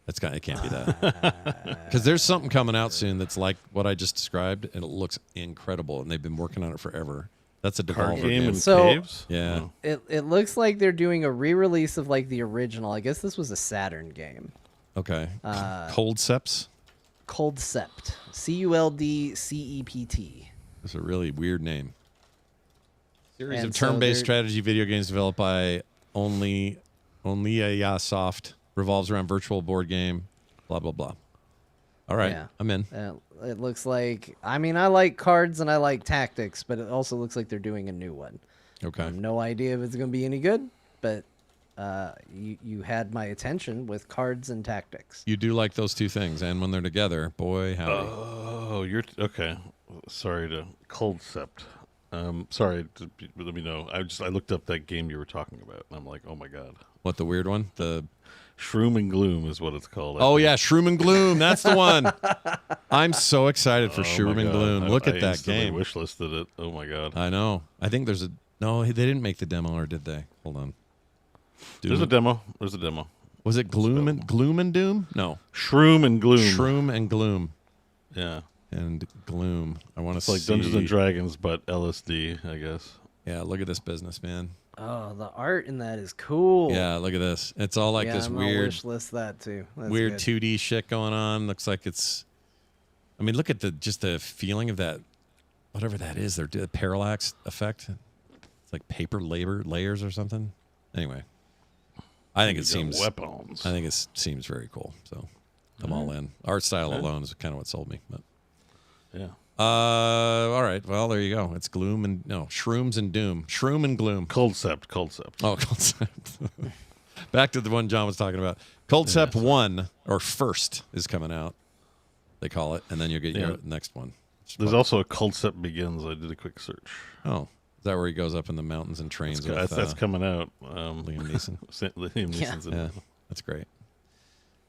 It can't be that. Because there's something coming out soon that's like what I just described, and it looks incredible, and they've been working on it forever. That's a Devolver game in So- caves. Yeah. Oh. It looks like they're doing a re-release of like the original. I guess this was a Saturn game. Okay. Coldceps? Coldcept. Culdcept. That's a really weird name. Series And of so turn-based they're- strategy video games developed by Only Soft. Revolves around virtual board game. Blah, blah, blah. All right. Yeah. I'm in. It looks like, I like cards and I like tactics, but it also looks like they're doing a new one. Okay. I have no idea if it's going to be any good, but you had my attention with cards and tactics. You do like those two things, and when they're together, boy, howdy. Oh, you're okay. Sorry to Coldcept. Sorry to let me know. I looked up that game you were talking about, and I'm like, oh my god. What, the weird one? The Shroom and Gloom is what it's called. Oh, yeah, Shroom and Gloom. That's the one. I'm so excited for Oh Shroom my and God. Gloom. Look at I that instantly game. Wishlisted it. Oh my god. I know. I think there's a... No, they didn't make the demo, or did they? Hold on. There's a demo. There's a demo. Was it Gloom and Doom? No. Shroom and Gloom. Shroom and Gloom. Yeah. And Gloom. I want to It's see... like Dungeons and Dragons, but LSD, I guess. Yeah, look at this business, man. Oh, the art in that is cool. Yeah, look at this. It's all like yeah, this I'm gonna weird... wish list that too. That's weird good. 2D shit going on. Looks like it's... I mean, look at the feeling of that, whatever that is. The parallax effect. It's like paper layers or something. Anyway, I think it seems... weapons. I think it seems very cool. So I'm all in. Art style alone is kind of what sold me. But Yeah. all right. Well, there you go. It's Gloom and... No, Shrooms and Doom. Shroom and Gloom. Coldcept. Oh, Coldcept. Back to the one John was talking about. Coldcept 1, or First, is coming out. They call it. And then you'll get your next one. There's also a Coldcept Begins. I did a quick search. Oh. Is that where he goes up in the mountains and trains That's coming out. Liam Neeson? Liam Neeson's in Yeah, it. that's great.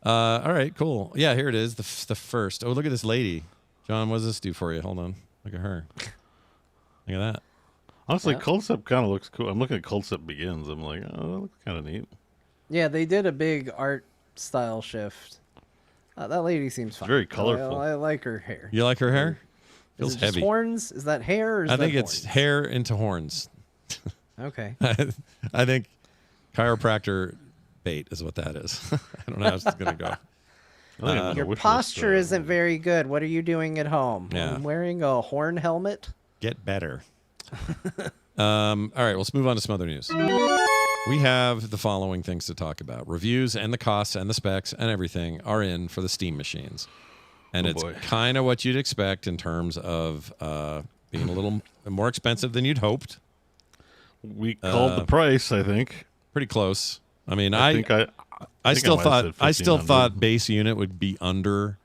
All right, cool. Yeah, here it is. The first. Oh, look at this lady. John, what does this do for you? Hold on. Look at her. Look at that. Honestly, Yeah. Coldcept kind of looks cool. I'm looking at Coldcept Begins. I'm like, oh, that looks kind of neat. Yeah, they did a big art style shift. That lady seems fun. very colorful. I like her hair. You like her hair? Is Feels it just heavy. horns? Is that hair? Or is I think that it's horns? hair into horns. Okay. I think chiropractor bait is what that is. I don't know how it's going to go. I think I'm on Your the wish posture list, isn't very good. What are you doing at home? Yeah. I'm wearing a horn helmet. Get better. All right, let's move on to some other news. We have the following things to talk about. Reviews and the costs and the specs and everything are in for the Steam machines. And Oh, it's boy. kind of what you'd expect in terms of being a little more expensive than you'd hoped. We called the price, I think. Pretty close. I mean, I think I I think still might have thought said I still 1,500. thought base unit would be under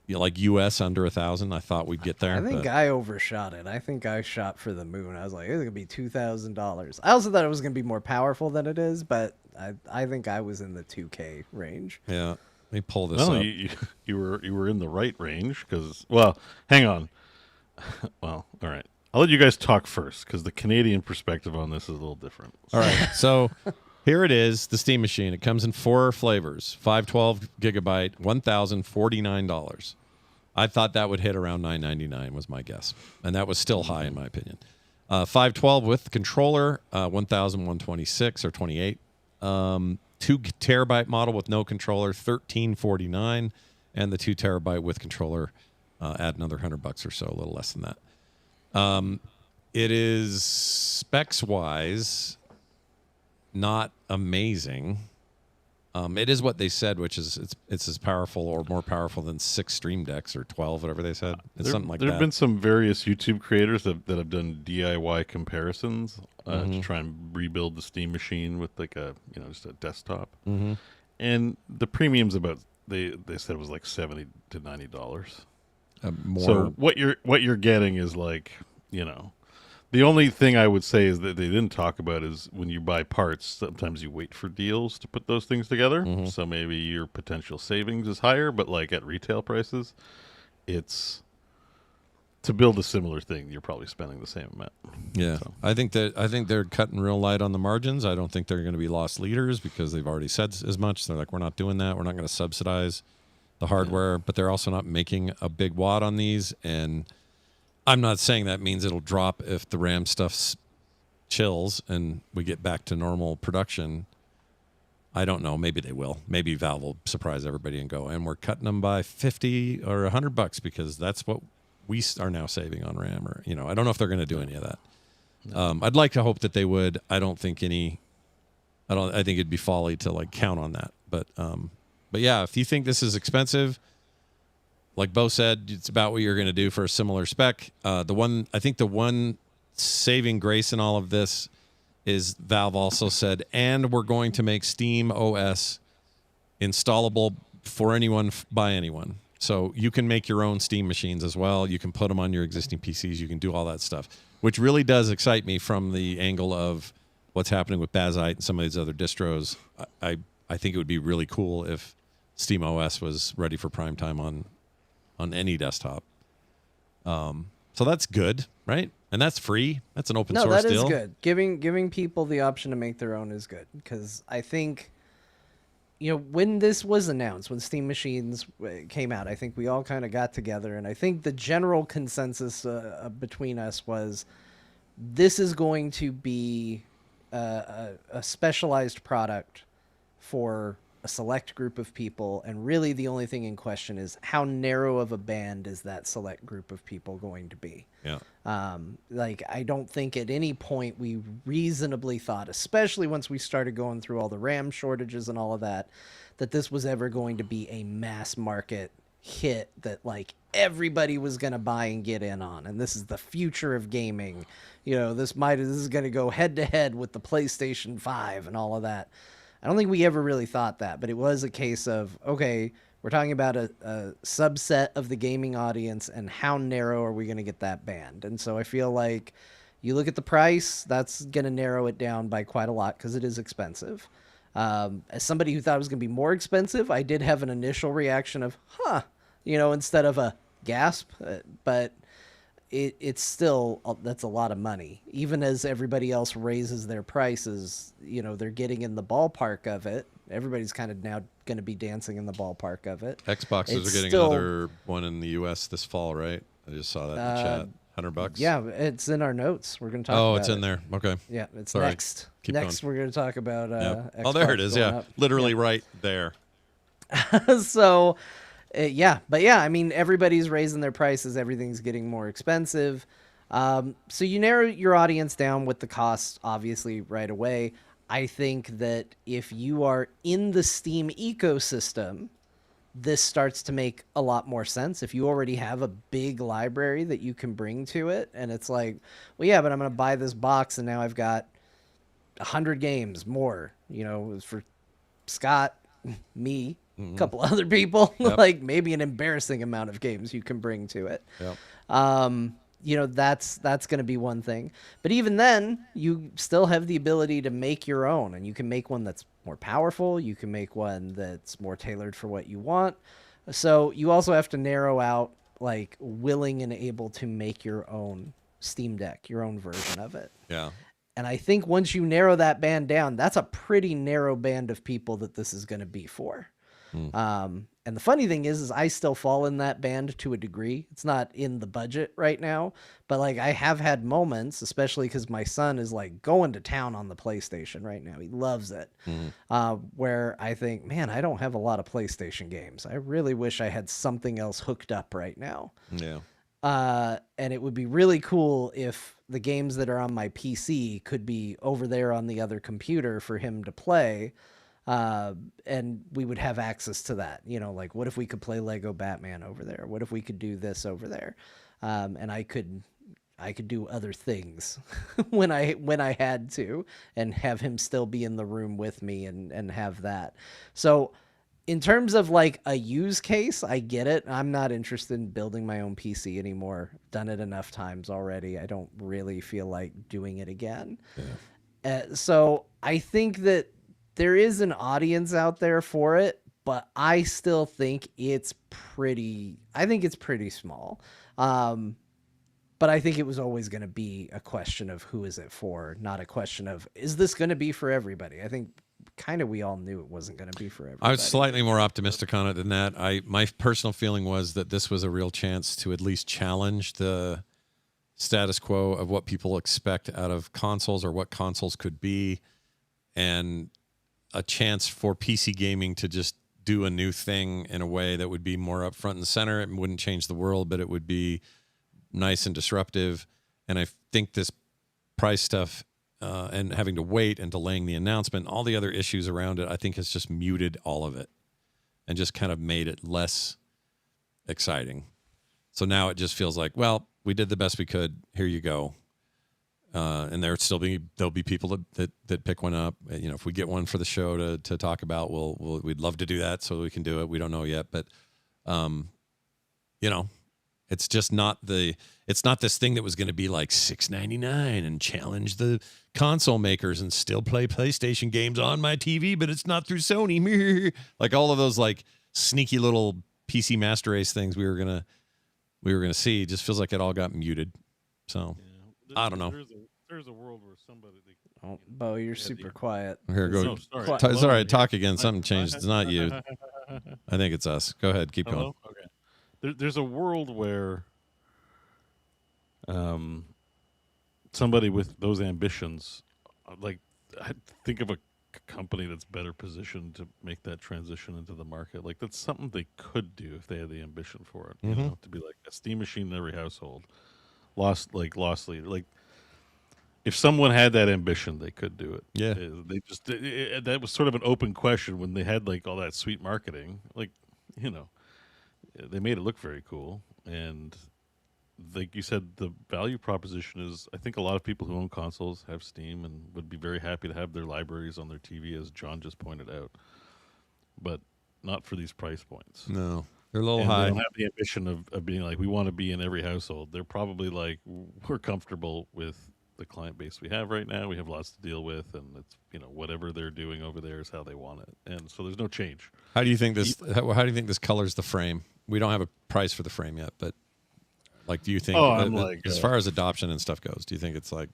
like US under 1,000. I thought we'd get there. I think but I overshot it. I think I shot for the moon. I was like, it's gonna be $2,000. I also thought it was gonna be more powerful than it is, but I think I was in the 2K range. yeah, let me pull this Well, up. you were in the right range because, well, hang on. Well, all right. I'll let you guys talk first because the Canadian perspective on this is a little different. All right, so here it is, the Steam Machine. It comes in 4 flavors: 512 gigabyte, $1,049. I thought that would hit around $999 was my guess, and that was still high in my opinion. 512 with controller, 1,126 or 28. 2 terabyte model with no controller, $1,349, and the 2 terabyte with controller, add another $100 or so, a little less than that. It is specs wise not amazing. It is what they said, which is it's as powerful or more powerful than 6 Stream Decks or 12, whatever they said. It's something like There that. have been some various YouTube creators that have done DIY comparisons to try and rebuild the Steam machine with like a just a desktop. Mm-hmm. And the premium's about they said it was like $70 to $90. More. So what you're getting is like the only thing I would say is that they didn't talk about is when you buy parts, sometimes you wait for deals to put those things together. Mm-hmm. So maybe your potential savings is higher, but like at retail prices, it's to build a similar thing, you're probably spending the same amount. Yeah, So. I think they're cutting real light on the margins. I don't think they're going to be loss leaders because they've already said as much. They're like, we're not doing that. We're not going to subsidize the hardware, but they're also not making a big wad on these. And I'm not saying that means it'll drop if the RAM stuff chills and we get back to normal production. I don't know. Maybe they will. Maybe Valve will surprise everybody and go, and we're cutting them by $50 or $100 because that's what we are now saving on RAM. Or I don't know if they're going to do any of that. No. I'd like to hope that they would. I think it'd be folly to like count on that. But yeah, if you think this is expensive, like Bo said, it's about what you're going to do for a similar spec. The one saving grace in all of this is Valve also said, and we're going to make Steam OS installable for anyone by anyone. So you can make your own Steam machines as well. You can put them on your existing PCs. You can do all that stuff, which really does excite me from the angle of what's happening with Bazite and some of these other distros. I think it would be really cool if Steam OS was ready for prime time on any desktop. So that's good, right? And that's free. That's an open source deal. No, that is good. Giving people the option to make their own is good because I think, when this was announced, when Steam Machines came out, I think we all kind of got together, and I think the general consensus between us was this is going to be a specialized product for a select group of people, and really the only thing in question is how narrow of a band is that select group of people going to be. Yeah. I don't think at any point we reasonably thought, especially once we started going through all the RAM shortages and all of that this was ever going to be a mass market hit that like everybody was going to buy and get in on. And this is the future of gaming. This is going to go head to head with the PlayStation 5 and all of that. I don't think we ever really thought that, but it was a case of, okay, we're talking about a subset of the gaming audience, and how narrow are we going to get that band? And so I feel like you look at the price, that's going to narrow it down by quite a lot because it is expensive. As somebody who thought it was going to be more expensive, I did have an initial reaction of, instead of a gasp, but it's still, that's a lot of money. Even as everybody else raises their prices, they're getting in the ballpark of it. Everybody's kind of now going to be dancing in the ballpark of it. Xboxes are getting another one in the U.S. this fall, right? I just saw that in the chat. $100. Yeah, it's in our notes. We're going to talk about it. Oh, it's in there. Okay. Yeah, it's Sorry. next. Keep Next, going. we're going to talk about Xbox there it is. going Yeah. up. Literally right there. So, I mean, everybody's raising their prices. Everything's getting more expensive. So you narrow your audience down with the cost, obviously, right away. I think that if you are in the Steam ecosystem, this starts to make a lot more sense. If you already have a big library that you can bring to it, and it's like, well, yeah, but I'm going to buy this box, and now I've got 100 games more, for Scott, me, a couple other people, Yep. like maybe an embarrassing amount of games you can bring to it. Yep. You know, that's going to be one thing. But even then, you still have the ability to make your own, and you can make one that's more powerful. You can make one that's more tailored for what you want. So you also have to narrow out like willing and able to make your own Steam Deck, your own version of it. Yeah. And I think once you narrow that band down, that's a pretty narrow band of people that this is going to be for. And the funny thing is I still fall in that band to a degree. It's not in the budget right now, but like I have had moments, especially because my son is like going to town on the PlayStation right now. He loves it. Where I think, man, I don't have a lot of PlayStation games. I really wish I had something else hooked up right now. Yeah. And it would be really cool if the games that are on my PC could be over there on the other computer for him to play. And we would have access to that, you know, like what if we could play Lego Batman over there? What if we could do this over there? And I could do other things when I had to, and have him still be in the room with me and have that. So in terms of like a use case, I get it. I'm not interested in building my own PC anymore. Done it enough times already. I don't really feel like doing it again. So I think that there is an audience out there for it, but I still think it's pretty small. But I think it was always going to be a question of who is it for, not a question of, is this going to be for everybody? I think kind of we all knew it wasn't going to be for everybody. I was slightly more optimistic on it than that. My personal feeling was that this was a real chance to at least challenge the status quo of what people expect out of consoles or what consoles could be, and a chance for PC gaming to just do a new thing in a way that would be more up front and center. It wouldn't change the world, but it would be nice and disruptive. And I think this price stuff and having to wait and delaying the announcement, all the other issues around it, I think has just muted all of it and just kind of made it less exciting. So now it just feels like, well, we did the best we could. Here you go. And there'll be people that pick one up. You know, if we get one for the show to talk about, we'd love to do that so we can do it. We don't know yet, but you know, it's just not this thing that was going to be like $6.99 and challenge the console makers and still play PlayStation games on my TV, but it's not through Sony. Like all of those like sneaky little PC Master Race things we were gonna see. It just feels like it all got muted. So I don't know. There's a world where somebody. Oh, Bo, you're super quiet. Here, go. No, sorry. It's all right. Talk again. Something changed. It's not you. I think it's us. Go ahead. Keep going. Okay. There's a world where somebody with those ambitions, like I think of a company that's better positioned to make that transition into the market. Like that's something they could do if they had the ambition for it. You know, to be like a Steam machine in every household. Lost leader. Like if someone had that ambition, they could do it. Yeah. They just that was sort of an open question when they had like all that sweet marketing. Like, you know, they made it look very cool, and like you said, the value proposition is, I think a lot of people who own consoles have Steam and would be very happy to have their libraries on their TV, as John just pointed out, but not for these price points. No, they're a little And high. they don't have the ambition of being like, we want to be in every household. They're probably like, we're comfortable with the client base we have right now. We have lots to deal with, and it's, you know, whatever they're doing over there is how they want it, and so there's no change. How do you think this colors the frame? We don't have a price for the frame yet, but like, do you think as far as adoption and stuff goes, do you think it's like?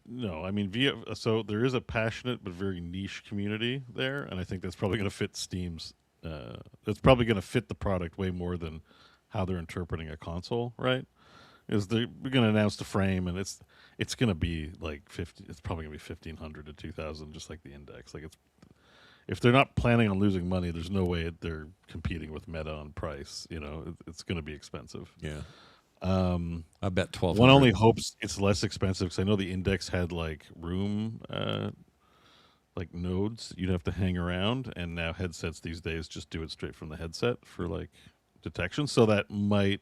No, I mean, so there is a passionate but very niche community there, and I think that's probably going to fit Steam's. That's probably going to fit the product way more than how they're interpreting a console, right? Is they're going to announce the frame, and it's going to be like 50. It's probably going to be 1,500 to 2,000, just like the Index. Like it's, if they're not planning on losing money, there's no way they're competing with Meta on price. You know, it's going to be expensive. Yeah. I bet 12. One only hopes it's less expensive, because I know the Index had like room, like nodes you'd have to hang around, and now headsets these days just do it straight from the headset for like detection. So that might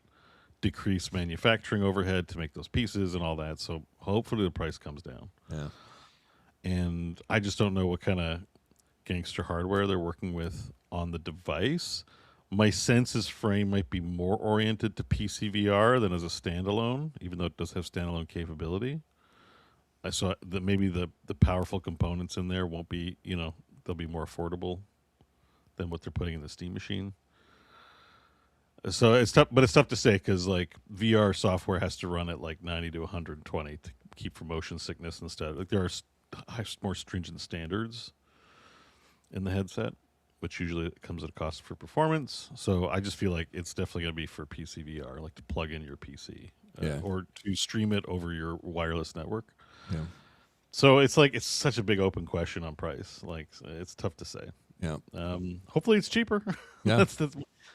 decrease manufacturing overhead to make those pieces and all that. So hopefully the price comes down. Yeah. And I just don't know what kind of gangster hardware they're working with on the device. My senses frame might be more oriented to PCVR than as a standalone, even though it does have standalone capability. I saw that maybe the powerful components in there won't be, they'll be more affordable than what they're putting in the Steam machine. So it's tough, but it's tough to say because like VR software has to run at like 90 to 120 to keep from motion sickness and stuff. Like there are more stringent standards in the headset, which usually comes at a cost for performance. So I just feel like it's definitely going to be for PC VR, like to plug in your PC or to stream it over your wireless network. Yeah. So it's like it's such a big open question on price. Like it's tough to say. Yeah. Hopefully it's cheaper. Yeah. that's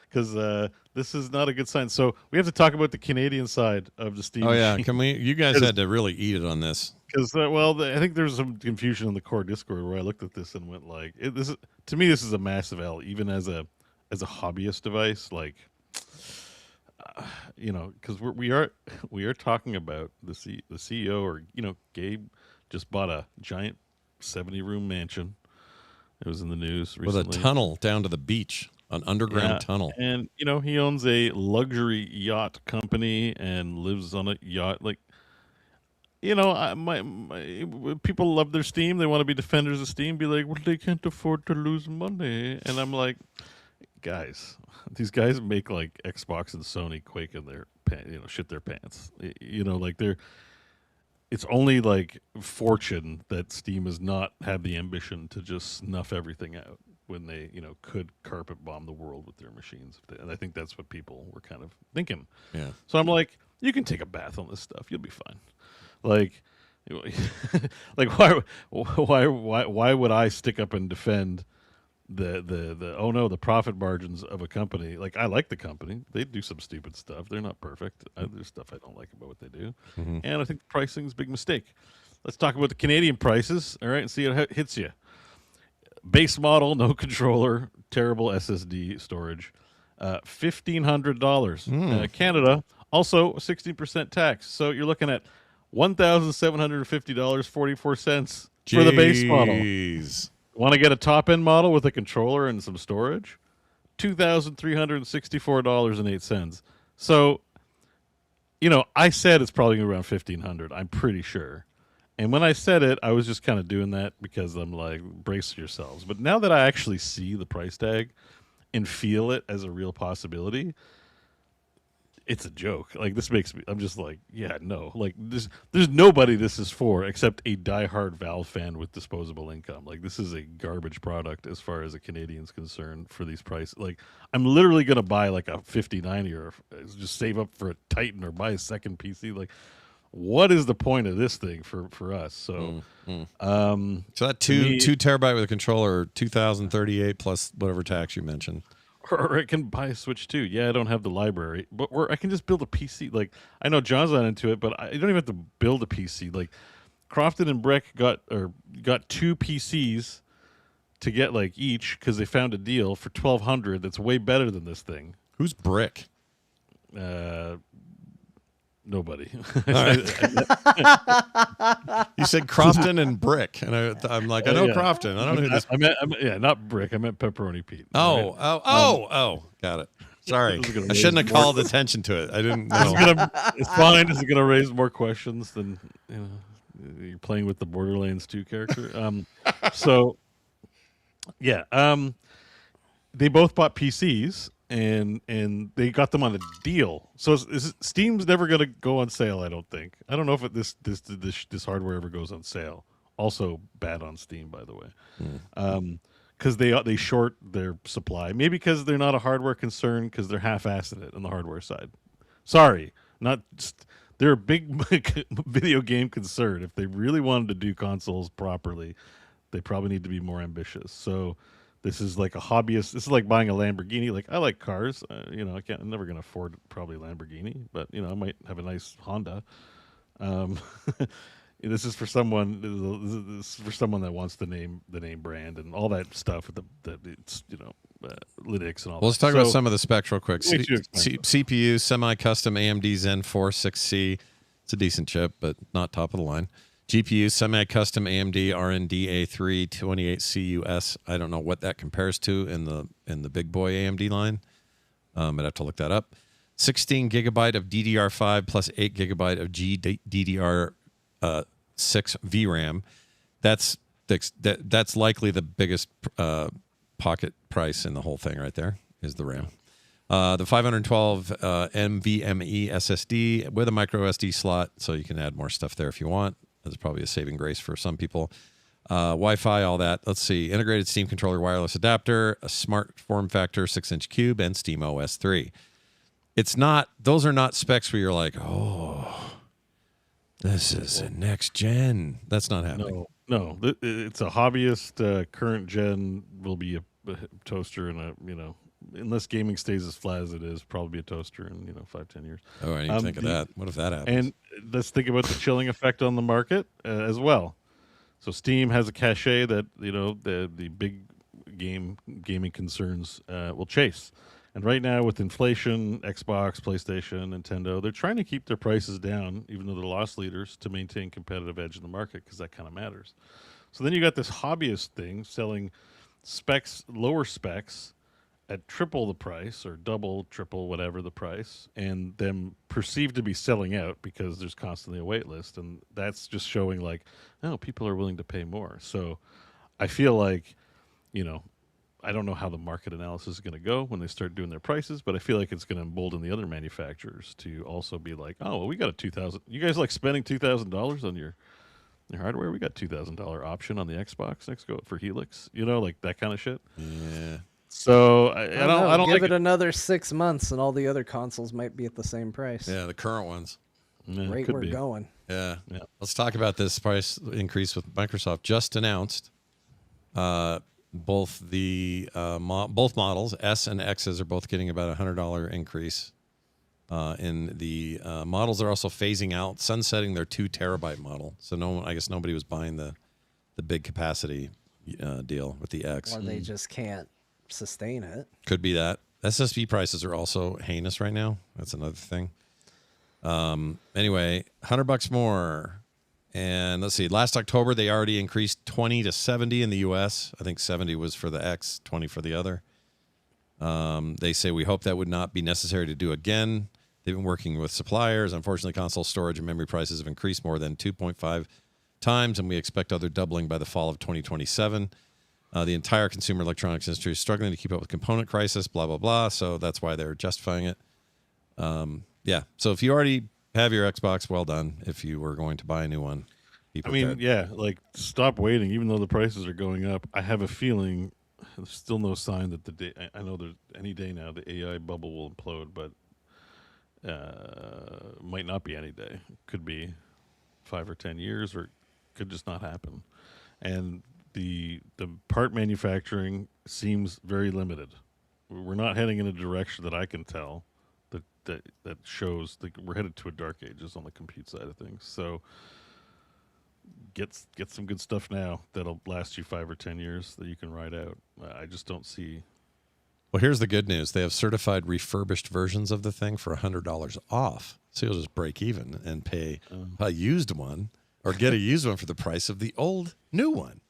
because this is not a good sign. So we have to talk about the Canadian side of the Steam. Oh yeah, machine. can we? You guys had to really eat it on this. Because I think there's some confusion in the core Discord where I looked at this and went like, to me this is a massive L, even as a hobbyist device. Like, because we are talking about the CEO or Gabe just bought a giant 70-room mansion. It was in the news recently. With a tunnel down to the beach, an underground tunnel. And, he owns a luxury yacht company and lives on a yacht. Like, my people love their Steam. They want to be defenders of Steam. Be like, well, they can't afford to lose money. And I'm like, guys, these guys make like Xbox and Sony quake in their shit their pants. Like it's only like fortune that Steam has not had the ambition to just snuff everything out when they, could carpet bomb the world with their machines. And I think that's what people were kind of thinking. Yeah. So I'm like, you can take a bath on this stuff. You'll be fine. Like, why would I stick up and defend the profit margins of a company? Like, I like the company. They do some stupid stuff. They're not perfect. There's stuff I don't like about what they do. Mm-hmm. And I think the pricing's a big mistake. Let's talk about the Canadian prices, all right, and see how it hits you. Base model, no controller, terrible SSD storage, $1,500. Canada, also 16% tax. So you're looking at $1,750.44 for the base model. Want to get a top-end model with a controller and some storage? $2,364.08. So, I said it's probably around $1,500. I'm pretty sure. And when I said it, I was just kind of doing that because I'm like, brace yourselves. But now that I actually see the price tag and feel it as a real possibility, it's a joke. Like, this makes me, I'm just like, yeah, no. Like, there's nobody this is for except a diehard Valve fan with disposable income. Like, this is a garbage product as far as a Canadian's concerned for these prices. Like, I'm literally going to buy like a 5090 or just save up for a Titan or buy a second PC. Like, what is the point of this thing for us? So, so that two terabyte with a controller, 2,038 plus whatever tax you mentioned. Or I can buy a Switch too. Yeah, I don't have the library, but I can just build a PC. Like, I know John's not into it, but I don't even have to build a PC. Like, Crofton and Brick got two PCs to get like each because they found a deal for $1,200. That's way better than this thing. Who's Brick? Nobody. You said Crofton and Brick, and I'm like, I know Crofton. I don't know who this. I meant not Brick. I meant Pepperoni Pete. Oh, got it. Sorry, I shouldn't have called attention to it. I didn't know. It's fine. Is it going to raise more questions than you're playing with the Borderlands 2 character? So, yeah, they both bought PCs. And they got them on a deal. So Steam's never going to go on sale, I don't think. I don't know if this hardware ever goes on sale. Also bad on Steam, by the way. Because they short their supply. Maybe because they're not a hardware concern because they're half-assed at it on the hardware side. Sorry. They're a big video game concern. If they really wanted to do consoles properly, they probably need to be more ambitious. So this is like a hobbyist. This is like buying a Lamborghini. Like, I like cars. I'm never going to afford probably a Lamborghini, but I might have a nice Honda. This is for someone. This is for someone that wants the name brand and all that stuff with it's Linux and all. Well, let's talk about some of the specs real quick. CPU, semi-custom AMD Zen 4 6C. It's a decent chip, but not top of the line. GPU semi-custom AMD RND A3 28CUS. I don't know what that compares to in the big boy AMD line. I'd have to look that up. 16 gigabyte of DDR5 plus 8 gigabyte of GDDR6 VRAM. That's likely the biggest pocket price in the whole thing right there is the RAM. The 512 NVMe SSD with a micro SD slot, so you can add more stuff there if you want. That's probably a saving grace for some people. Wi-Fi, all that. Let's see. Integrated Steam controller wireless adapter, a smart form factor 6-inch cube, and Steam OS 3. Those are not specs where you're like, oh, this is a next gen. That's not happening. No. It's a hobbyist. Current gen will be a toaster and unless gaming stays as flat as it is, probably a toaster in 5-10 years. Oh, I didn't even think of that. What if that happens? And let's think about the chilling effect on the market as well. So Steam has a cachet that the big gaming concerns will chase. And right now with inflation, Xbox, PlayStation, Nintendo, they're trying to keep their prices down, even though they're loss leaders, to maintain competitive edge in the market because that kind of matters. So then you got this hobbyist thing selling lower specs at triple the price or double, triple, whatever the price, and them perceived to be selling out because there's constantly a wait list. And that's just showing people are willing to pay more. So I feel like, I don't know how the market analysis is going to go when they start doing their prices, but I feel like it's going to embolden the other manufacturers to also be like, oh, well, we got a $2,000. You guys like spending $2,000 on your hardware? We got $2,000 option on the Xbox. Next, go for Helix. Like that kind of shit. Yeah. So I don't give like it another 6 months, and all the other consoles might be at the same price. Yeah, the current ones. Yeah, Rate could we're be. going. Yeah. Let's talk about this price increase with Microsoft. Just announced both both models, S and X's, are both getting about $100 increase. In the models, they're also phasing out, sunsetting their 2 terabyte model. So I guess nobody was buying the big capacity deal with the X. Or they just can't sustain it. Could be that. SSD prices are also heinous right now. That's another thing. Anyway, $100 more. And let's see, last October, they already increased 20 to 70 in the US. I think 70 was for the X, 20 for the other. They say, we hope that would not be necessary to do again. They've been working with suppliers. Unfortunately, console storage and memory prices have increased more than 2.5 times, and we expect other doubling by the fall of 2027. The entire consumer electronics industry is struggling to keep up with component crisis, blah, blah, blah. So that's why they're justifying it. Yeah. So if you already have your Xbox, well done. If you were going to buy a new one, stop waiting. Even though the prices are going up, I have a feeling there's still no sign that I know there's any day now the AI bubble will implode, but might not be any day. Could be 5 or 10 years, or could just not happen. And the part manufacturing seems very limited. We're not heading in a direction that I can tell that shows we're headed to a dark ages on the compute side of things. So get some good stuff now that'll last you 5 or 10 years that you can ride out. I just don't see. Well, here's the good news. They have certified refurbished versions of the thing for $100 off. So you'll just break even and pay a used one, or get a used one for the price of the old new one.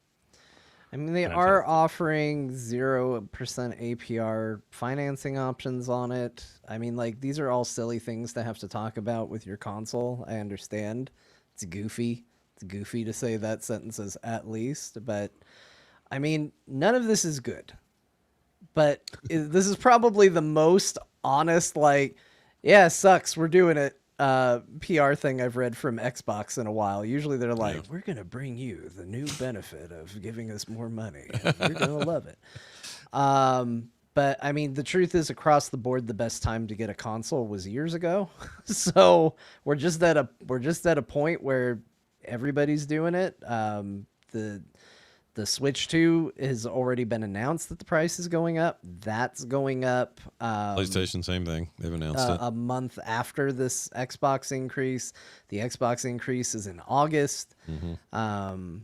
I mean, they are offering 0% APR financing options on it. I mean, these are all silly things to have to talk about with your console. I understand. It's goofy. It's goofy to say that sentences at least. But, I mean, none of this is good. But this is probably the most honest, yeah, sucks, we're doing it, PR thing I've read from Xbox in a while. Usually they're like, we're going to bring you the new benefit of giving us more money. You're going to love it. But I mean, the truth is, across the board, the best time to get a console was years ago. So we're just at a point where everybody's doing it. The Switch 2 has already been announced that the price is going up. That's going up. PlayStation, same thing. They've announced it. A month after this Xbox increase. The Xbox increase is in August. Mm-hmm.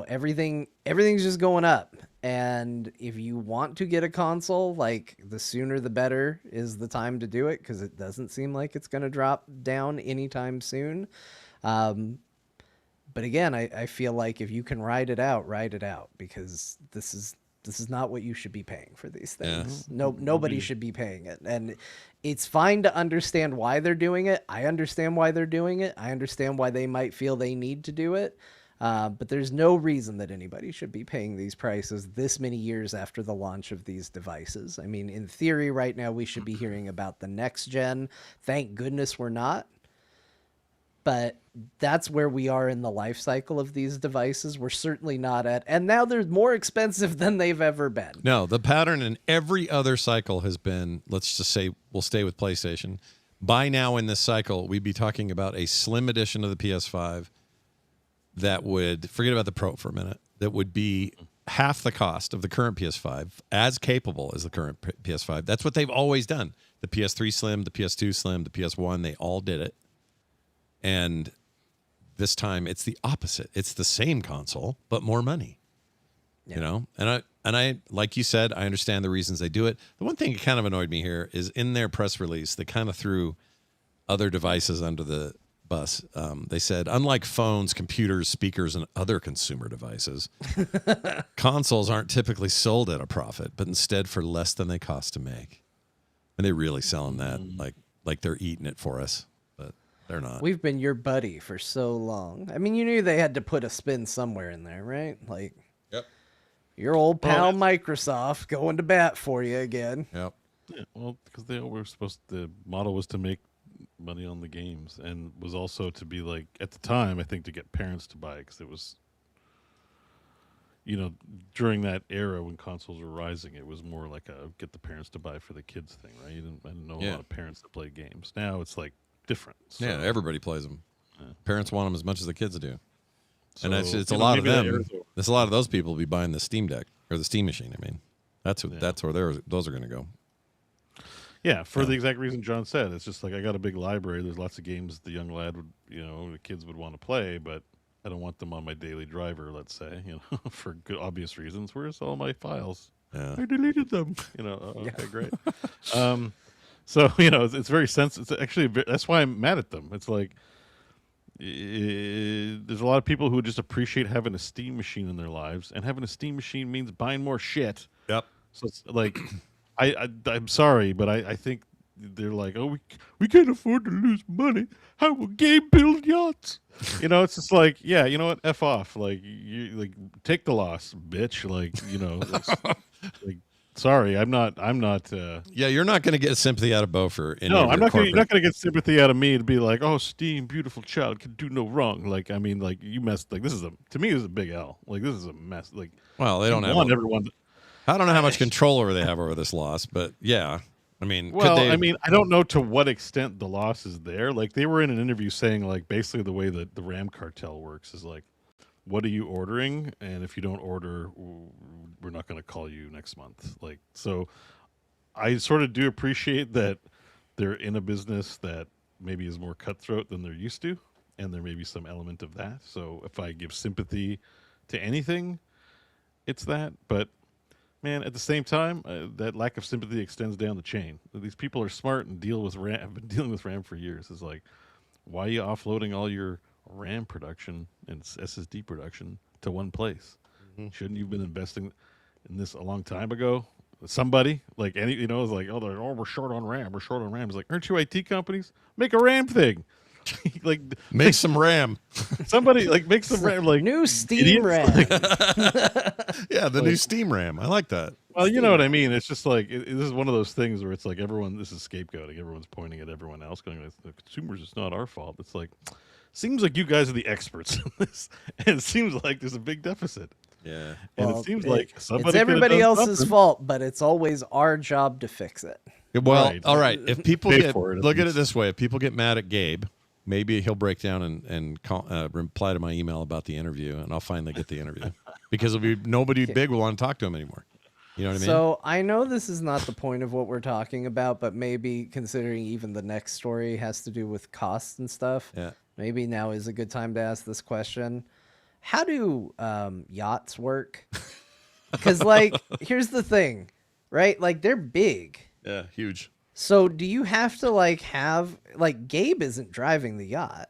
Everything's just going up. And if you want to get a console, the sooner the better is the time to do it, because it doesn't seem like it's going to drop down anytime soon. But again, I feel like if you can ride it out, because this is not what you should be paying for these things. Nobody should be paying it. And it's fine to understand why they're doing it. I understand why they're doing it. I understand why they might feel they need to do it. But there's no reason that anybody should be paying these prices this many years after the launch of these devices. I mean, in theory, right now, we should be hearing about the next gen. Thank goodness we're not. But that's where we are in the life cycle of these devices. We're certainly not at, and now they're more expensive than they've ever been. No, the pattern in every other cycle has been, let's just say we'll stay with PlayStation. By now in this cycle, we'd be talking about a slim edition of the PS5 that would, forget about the Pro for a minute, that would be half the cost of the current PS5, as capable as the current PS5. That's what they've always done. The PS3 Slim, the PS2 Slim, the PS1, they all did it. And this time it's the opposite. It's the same console, but more money. Yeah. You know? And I like you said, I understand the reasons they do it. The one thing that kind of annoyed me here is in their press release, they kind of threw other devices under the bus. They said, unlike phones, computers, speakers, and other consumer devices, consoles aren't typically sold at a profit, but instead for less than they cost to make. And they're really selling that like they're eating it for us. They're not. We've been your buddy for so long. I mean, you knew they had to put a spin somewhere in there, right? Like, yep. Your old pal Microsoft going to bat for you again. Yep. Yeah, well, because they were the model was to make money on the games, and was also to be like, at the time, I think, to get parents to buy it, because it was, you know, during that era when consoles were rising, it was more like a get the parents to buy for the kids thing, right? I didn't know a lot of parents that play games. Now it's like different. So, yeah, everybody plays them. Yeah. Parents want them as much as the kids do. So, and it's a lot of them. There's a lot of those people will be buying the Steam Deck or the Steam Machine. I mean, that's where those are going to go. Yeah, for the exact reason John said. It's just like, I got a big library. There's lots of games the young lad would, the kids would want to play, but I don't want them on my daily driver, let's say, for good obvious reasons. Where's all my files? Yeah. I deleted them. Okay, great. So, it's very sensitive. It's actually, that's why I'm mad at them. It's like, there's a lot of people who would just appreciate having a Steam machine in their lives, and having a Steam machine means buying more shit. Yep. So it's like, I'm sorry, but I think they're like, oh, we can't afford to lose money. How will Gabe build yachts? It's just like, yeah, you know what? F off. Like, you take the loss, bitch. Like, sorry, I'm not. Yeah, you're not going to get sympathy out of Bo for any. No, I'm not. You're not going to get sympathy out of me to be like, oh, Steam, beautiful child, can do no wrong. Like, I mean, like, you messed. Like, to me, this is a big L. Like, this is a mess. Like, well, they don't have everyone. I don't know how much control they have over this loss, but yeah, I mean, I don't know to what extent the loss is there. Like, they were in an interview saying, like, basically the way that the RAM cartel works is like, what are you ordering? And if you don't order, we're not going to call you next month. Like, so I sort of do appreciate that they're in a business that maybe is more cutthroat than they're used to, and there may be some element of that. So if I give sympathy to anything, it's that. But man, at the same time, that lack of sympathy extends down the chain. These people are smart and have been dealing with RAM for years. It's like, why are you offloading all your RAM production and SSD production to one place? Mm-hmm. Shouldn't you have been investing in this a long time ago? Somebody like is like, we're short on RAM. We're short on RAM. It's like, aren't you IT companies? Make a RAM thing. Like, make some RAM. Somebody make some RAM. Like, new Steam RAM. Yeah, the new Steam RAM. I like that. Well, you know what I mean. It's just like, this is one of those things where it's like this is scapegoating. Everyone's pointing at everyone else, going, the consumers, it's not our fault. It's like, seems like you guys are the experts in this, and it seems like there's a big deficit. Yeah, and it seems like somebody it's everybody else's fault, but it's always our job to fix it. Well, all right. If people look at it this way, if people get mad at Gabe, maybe he'll break down and reply to my email about the interview, and I'll finally get the interview because nobody big will want to talk to him anymore. You know what I mean? So I know this is not the point of what we're talking about, but maybe considering even the next story has to do with costs and stuff. Yeah. Maybe now is a good time to ask this question. How do yachts work? Because, here's the thing, right? Like, they're big. Yeah, huge. So do you have to, have... Gabe isn't driving the yacht.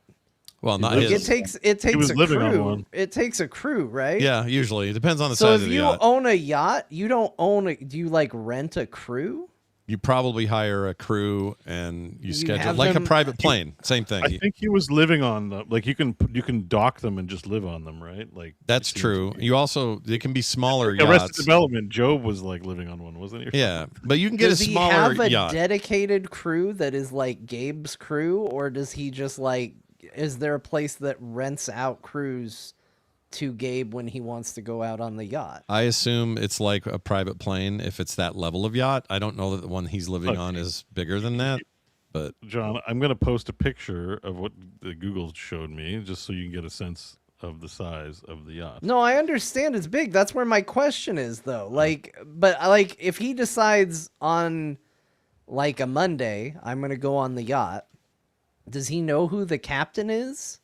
Well, not lives- his. it takes was a living on crew. one. It takes a crew, right? Yeah, usually it depends on the So size if of the you yacht. own a yacht, you don't own a. Do you like rent a crew? You probably hire a crew and you schedule have like them- a private plane. Same thing. I think he was living on them. Like you can dock them and just live on them, right? Like That's it seems true. to be- You also they can be smaller Arrested yachts. Development. Job was like living on one, wasn't he? Yeah, but you can get Does a he smaller have a yacht. dedicated crew that is like Gabe's crew, or does he just like? Is there a place that rents out crews to Gabe when he wants to go out on the yacht? I assume it's like a private plane if it's that level of yacht. I don't know that the one he's living on is bigger than that, but John, I'm going to post a picture of what the Google showed me, just so you can get a sense of the size of the yacht. No, I understand it's big. That's where my question is, though. Like, but like, if he decides on like a Monday, I'm gonna go on the yacht. Does he know who the captain is?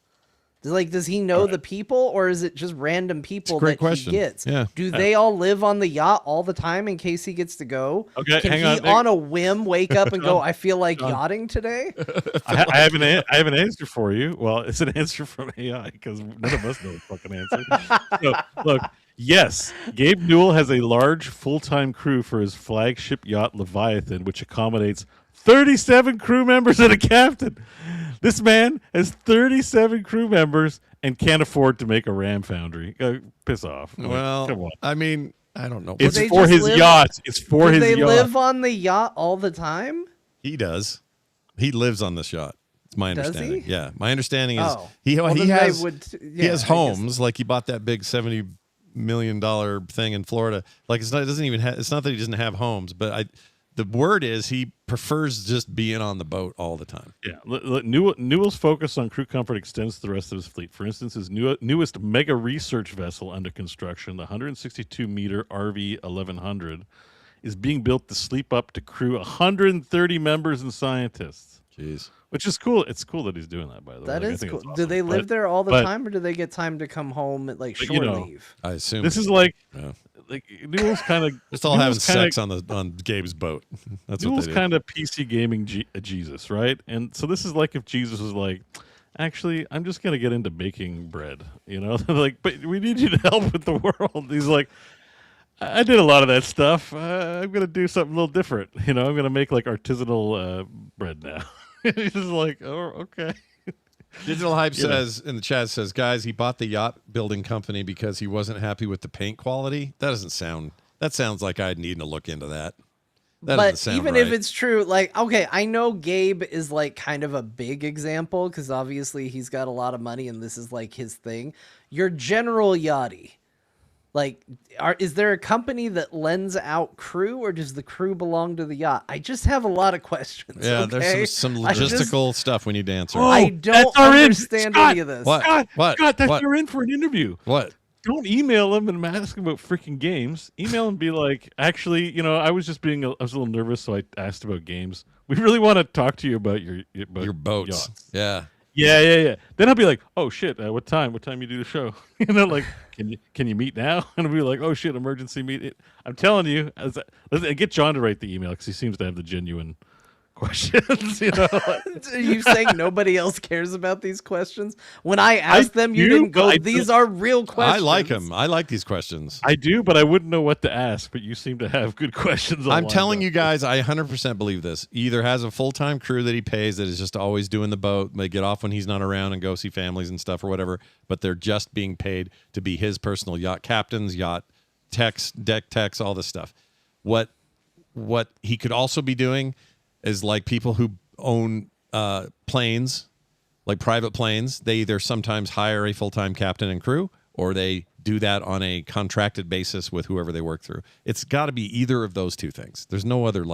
Does he know the people, or is it just random people great that question. he gets? Yeah. Do they all live on the yacht all the time in case he gets to go? Okay, Can hang he on, Nick. on a whim wake up and go, I feel like yachting today? I have an answer for you. Well, it's an answer from AI because none of us know the fucking answer. So, look, yes, Gabe Newell has a large full-time crew for his flagship yacht Leviathan, which accommodates 37 crew members and a captain. This man has 37 crew members and can't afford to make a ram foundry. Piss off. Like, well, come on. I mean, I don't know. It's they for just his live- yacht. It's for Do his they yacht. live on the yacht all the time? He does. He lives on this yacht. It's my Does understanding. he? Yeah, my understanding is Oh. he Well, then they has would- he yeah, has I guess- homes. Like he bought that big $70 million thing in Florida. Like it's not. It doesn't even. It's not that he doesn't have homes, but the word is he prefers just being on the boat all the time. Yeah, Newell's focus on crew comfort extends to the rest of his fleet. For instance, his newest mega research vessel under construction, the 162-meter RV 1100, is being built to sleep up to crew 130 members and scientists, Jeez. which is cool. It's cool that he's doing that, by the way. That Like, I is think cool. it's Do awesome. they live But there all the but- time, or do they get time to come home at like But, shore you know, leave? I assume This is like, Yeah. like Newell's kind of just all having sex on Gabe's boat. That's what Newell's they do. kind of PC gaming Jesus, right? And so this is like if Jesus was like, actually, I'm just gonna get into baking bread, you know? Like, but we need you to help with the world. He's like, I did a lot of that stuff. I'm gonna do something a little different. You know, I'm gonna make like artisanal bread now. He's just like, oh, okay. Digital Hype You know. says in the chat says, guys, he bought the yacht building company because he wasn't happy with the paint quality. That sounds like I'd need to look into that. That doesn't But sound even right. if it's true, like, okay, I know Gabe is like kind of a big example because obviously he's got a lot of money and this is like his thing. Your General Yachty, like, is there a company that lends out crew, or does the crew belong to the yacht? I just have a lot of questions. yeah, okay? there's some I just- logistical stuff we need to answer. I don't understand Scott, any of this. What? Scott, that's What? you're in for an interview. What? Don't email him and ask him about freaking games. Email him and be like, actually, you know, I was just I was a little nervous, so I asked about games. We really want to talk to you about your Boats. yachts. Yeah. Yeah. Then I'll be like, oh shit, what time? What time you do the show? You know, like, can you meet now? And I'll be like, oh shit, emergency meet. I'm telling you, get John to write the email because he seems to have the genuine questions. You know, Are you saying nobody else cares about these questions? When I asked them, you do, didn't go, I these do. are real questions. I like him. I like these questions. I do, but I wouldn't know what to ask. But you seem to have good questions. I'm telling you guys, I 100% believe this. He either has a full-time crew that he pays that is just always doing the boat. They get off when he's not around and go see families and stuff or whatever, but they're just being paid to be his personal yacht captains, yacht techs, deck techs, all this stuff. What he could also be doing is like people who own planes, like private planes. They either sometimes hire a full-time captain and crew, or they do that on a contracted basis with whoever they work through. It's got to be either of those two things. There's no other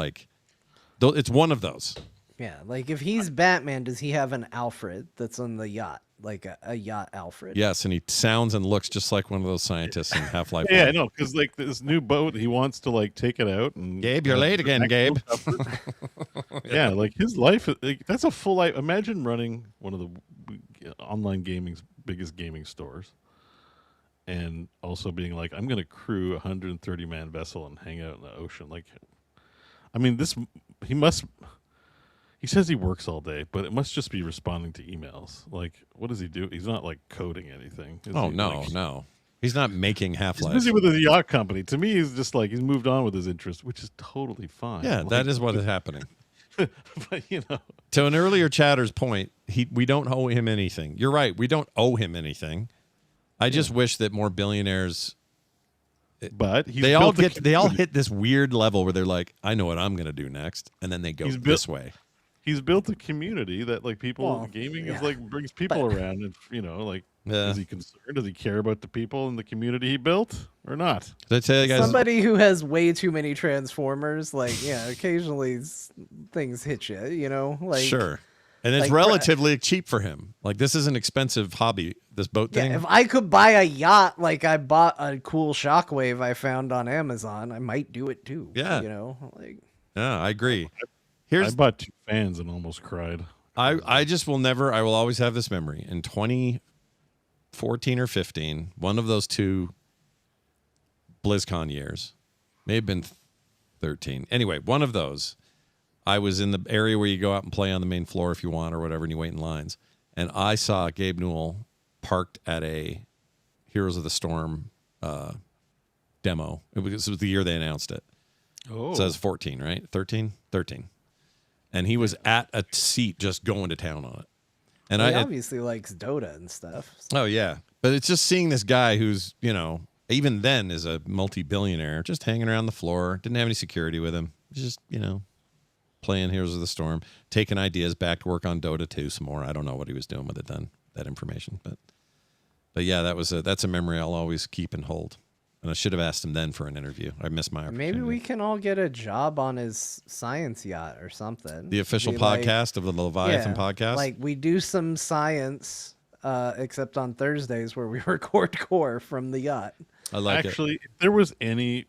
it's one of those. Yeah, like if he's Batman, does he have an Alfred that's on the yacht, like a yacht Alfred? Yes, and he sounds and looks just like one of those scientists in Half-Life. Yeah, I 1. know, because like this new boat, he wants to like take it out and. Gabe, you're late again, Gabe. Yeah, like his life, that's a full life. Imagine running one of the online gaming's biggest gaming stores, and also being like, I'm going to crew a 130-man vessel and hang out in the ocean. Like, I mean, he He says he works all day, but it must just be responding to emails. Like, what does he do? He's not like coding anything. Is Oh he? no, Like, no, he's not making he's Half-Life. busy with his yacht company. To me, he's just like he's moved on with his interest, which is totally fine. Yeah, Like, that is what is happening. But you know, To an earlier chatter's point, we don't owe him anything. You're right. We don't owe him anything. I just wish that more billionaires. but he's They all built a they all community. hit this weird level where they're like, I know what I'm going to do next, and then they go He's built- this way. He's built a community that like people Well, gaming yeah. is like brings people around, and like Yeah. is he concerned? Does he care about the people in the community he built or not? Did I tell you guys? Somebody who has way too many Transformers, like, yeah, occasionally things hit you, you know? Like, Sure. And it's like, relatively cheap for him. Like, this is an expensive hobby, this boat yeah, thing. if I could buy a yacht like I bought a cool Shockwave I found on Amazon, I might do it too. Yeah. You know? Like, Yeah, I agree. I Here's bought 2 fans and almost cried. I just will never, I will always have this memory. In 2014 or 15, one of those 2 BlizzCon years, may have been 13. Anyway, one of those, I was in the area where you go out and play on the main floor if you want or whatever, and you wait in lines. And I saw Gabe Newell parked at a Heroes of the Storm demo. It was the year they announced it. Oh, So it was 14, right? 13? 13. And he was at a seat just going to town on it. And he I obviously likes Dota and stuff. oh yeah. But it's just seeing this guy who's, even then is a multi-billionaire, just hanging around the floor, didn't have any security with him. Just, playing Heroes of the Storm, taking ideas back to work on Dota 2 some more. I don't know what he was doing with it then, that information. But yeah, that's a memory I'll always keep and hold. And I should have asked him then for an interview. I missed my opportunity. Maybe we can all get a job on his science yacht or something. The official Be like- podcast of the Leviathan podcast. Like we do some science, except on Thursdays where we record core from the yacht. I like it. actually, if there was any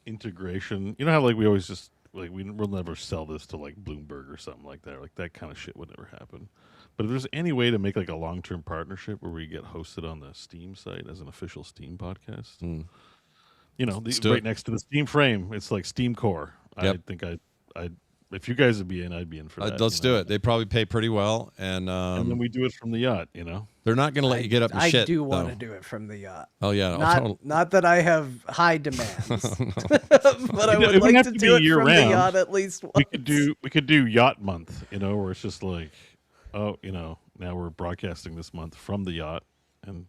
integration, you know how like we always just like we'll never sell this to like Bloomberg or something like that. Like that kind of shit would never happen. But if there's any way to make like a long-term partnership where we get hosted on the Steam site as an official Steam podcast, Let's do right it. next to the Steam frame, it's like Steam Core. Yep. I think I if you guys would be in, I'd be in for that. Let's do it. They probably pay pretty well, and And then we do it from the yacht. they're not going to let you get up and I shit. do want to though. do it from the yacht. Oh yeah, Not that I have high demands, but I It would wouldn't like have to to do be it from the year-round. yacht at least once. we could do Yacht Month, where it's just like, oh, now we're broadcasting this month from the yacht, and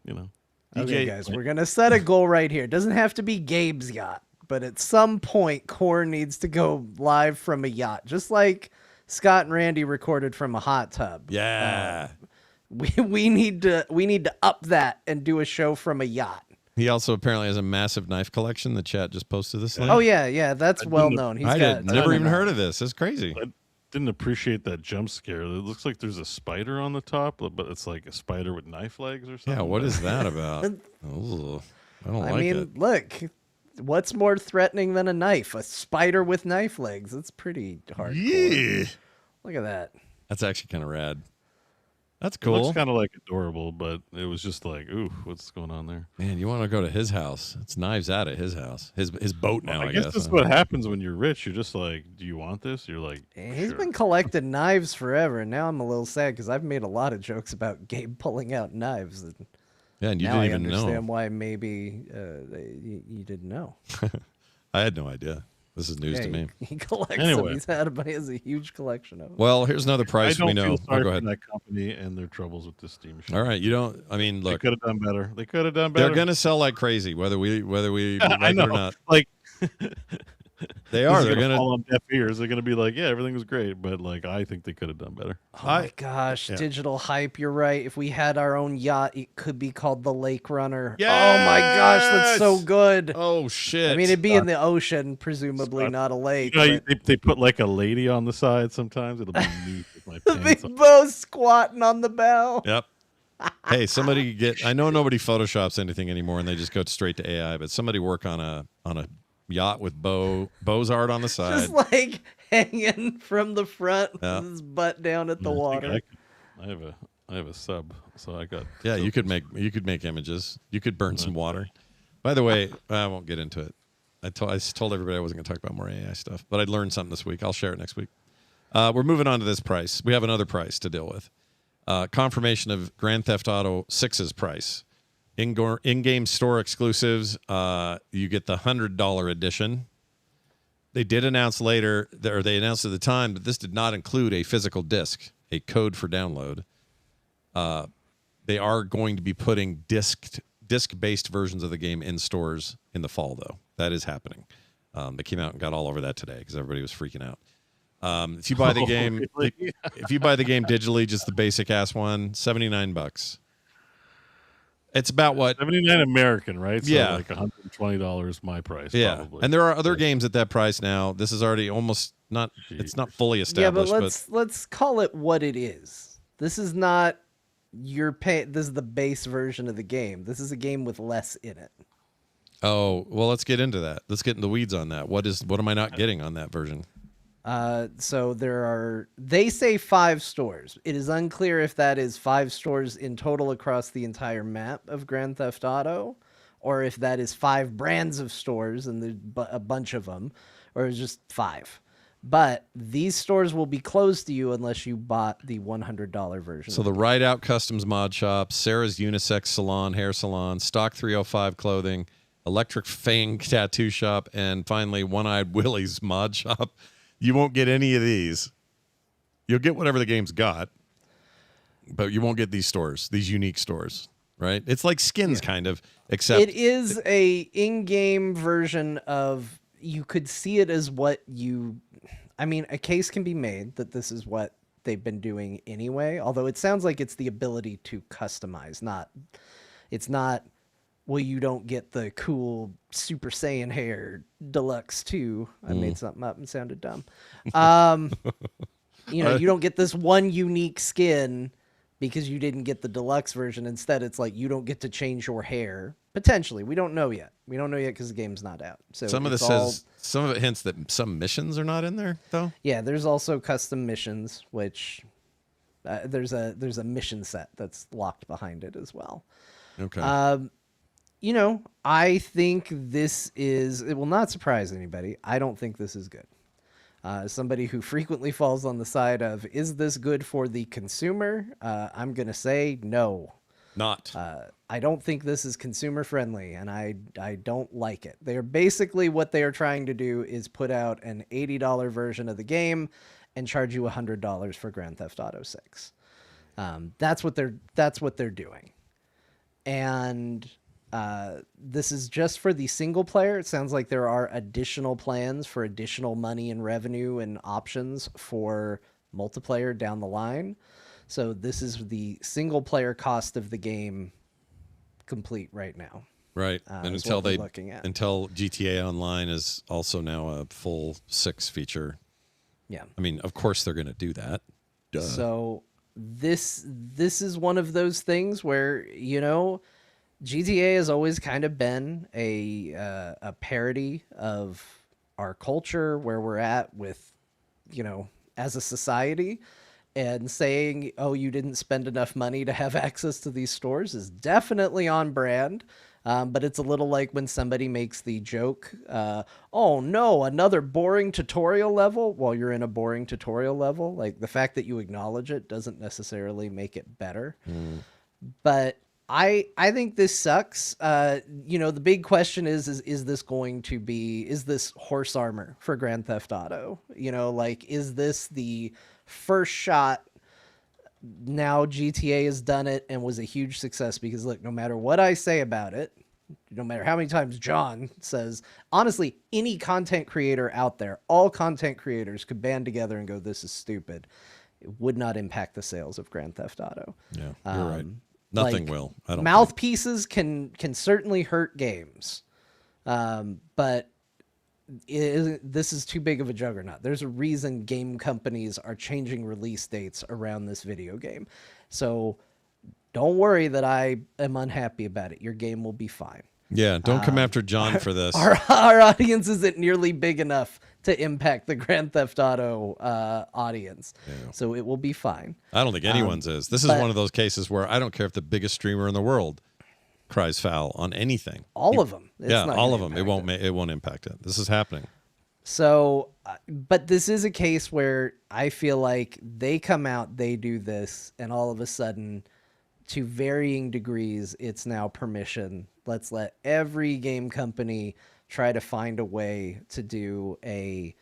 Okay, guys, we're gonna set a goal right here. It doesn't have to be Gabe's yacht, but at some point, Core needs to go live from a yacht, just like Scott and Randy recorded from a hot tub. Yeah. We need to up that and do a show from a yacht. He also apparently has a massive knife collection. The chat just posted this link. Oh yeah, that's well known. He's I got did never even heard of this. It's crazy. I didn't appreciate that jump scare. It looks like there's a spider on the top, but it's like a spider with knife legs or something. Yeah, what is that about? Ooh, I don't I like mean, it. look, what's more threatening than a knife? A spider with knife legs. It's pretty hardcore. Yeah. Look at that. That's actually kind of rad. That's It cool. looks kind of like adorable, but it was just like, ooh, what's going on there? Man, you want to go to his house? It's knives out at his house. His boat now, I guess. this is what happens when you're rich. You're just like, do you want this? You're like, He's sure. been collecting knives forever, and now I'm a little sad because I've made a lot of jokes about Gabe pulling out knives. And Yeah, and you now didn't I even understand know. why maybe you didn't know. I had no idea. This is news Yeah, to me. He collects Anyway. them. He has a huge collection of them. Well, here's another I price don't we know. feel Oh, sorry go for ahead. that company and their troubles with this Steam shit. All right, you don't. I mean, They look, could have done better. They could have done better. they're gonna sell like crazy, whether we like I know. it or not. Like They are. this is They're gonna. fall on deaf ears. They're gonna be like, yeah, everything was great, but like, I think they could have done better. Oh my gosh, yeah. digital hype. You're right. If we had our own yacht, it could be called the Lake Runner. Oh my gosh, that's so Yes! good. Oh shit! I mean, it'd be in the ocean, presumably Scott. not a lake. You know, but they put like a lady on the side sometimes. It'll be neat with my the pants big on. bow squatting on the bow. Yep. Hey, somebody get. I know nobody photoshops anything anymore, and they just go straight to AI. But somebody work on a yacht with Bo's art on the side. Just like hanging from the front Yeah. with his butt down at the I think water. I have a sub, so I got. Yeah, you could make images. You could burn some water. By the way, I won't get into it. I told everybody I wasn't going to talk about more AI stuff, but I learned something this week. I'll share it next week. We're moving on to this price. We have another price to deal with. Confirmation of Grand Theft Auto 6's price. In-game store exclusives, you get the $100 edition. They did announce later, or they announced at the time, that this did not include a physical disc, a code for download. They are going to be putting disc-based versions of the game in stores in the fall, though. That is happening. They came out and got all over that today because everybody was freaking out. If you buy the game, really? if you buy the game digitally, just the basic ass one, $79. It's about what 79 American, right? So Yeah. like $120 my price. Yeah, probably. and there are other games at that price now. This is already almost not. It's not fully Yeah, but established. let's call it what it is. This is not your pay. This is the base version of the game. This is a game with less in it. Oh well, let's get into that. Let's get in the weeds on that. What am I not getting on that version? So they say 5 stores. It is unclear if that is 5 stores in total across the entire map of Grand Theft Auto, or if that is 5 brands of stores and there's a bunch of them, or it's just 5. But these stores will be closed to you unless you bought the $100 version. So the Ride Out Customs Mod Shop, Sarah's Unisex Salon, Hair Salon, Stock 305 Clothing, Electric Fang Tattoo Shop, and finally One-Eyed Willie's Mod Shop. You won't get any of these. You'll get whatever the game's got, but you won't get these stores, these unique stores, right? It's like skins, kind of, except it is a in-game version of. You could see it as what you. I mean, a case can be made that this is what they've been doing anyway. Although it sounds like it's the ability to customize, not. It's not. Well, you don't get the cool Super Saiyan hair deluxe 2. I made something up and sounded dumb. You don't get this one unique skin because you didn't get the deluxe version. Instead, it's like you don't get to change your hair. Potentially. We don't know yet. We don't know yet because the game's not out. So some of this says, some of it hints that some missions are not in there, though. Yeah, there's also custom missions, which there's a mission set that's locked behind it as well. Okay. I think it will not surprise anybody. I don't think this is good. As somebody who frequently falls on the side of, is this good for the consumer? I'm going to say no. Not. I don't think this is consumer friendly, and I don't like it. They're basically what they are trying to do is put out an $80 version of the game and charge you $100 for Grand Theft Auto 6. That's what they're doing. And this is just for the single player. It sounds like there are additional plans for additional money and revenue and options for multiplayer down the line. So this is the single player cost of the game complete right now. Right. And is until what we're looking at. until GTA Online is also now a full 6 feature. Yeah. I mean, of course they're going to do that. Duh. So this is one of those things where, GTA has always kind of been a parody of our culture, where we're at with, as a society, and saying, oh, you didn't spend enough money to have access to these stores is definitely on brand. But it's a little like when somebody makes the joke, oh no, another boring tutorial level while you're in a boring tutorial level. Like, the fact that you acknowledge it doesn't necessarily make it better. But I think this sucks. The big question is this horse armor for Grand Theft Auto? Is this the first shot? Now GTA has done it and was a huge success, because look, no matter what I say about it, no matter how many times John says, honestly, any content creator out there, all content creators could band together and go, this is stupid. It would not impact the sales of Grand Theft Auto. Yeah, you're right. Nothing Like, will. I don't think. Mouthpieces can certainly hurt games, but this is too big of a juggernaut. There's a reason game companies are changing release dates around this video game. So don't worry that I am unhappy about it. Your game will be fine. Yeah, don't come after John for this. Our audience isn't nearly big enough to impact the Grand Theft Auto audience. Yeah. So it will be fine. I don't think anyone's is. This is but- one of those cases where I don't care if the biggest streamer in the world cries foul on anything. All of them. It's Yeah, not all gonna of them. impact It won't impact it. This is happening. So, but this is a case where I feel like they come out, they do this, and all of a sudden, to varying degrees, it's now permission. Let's let every game company try to find a way to do a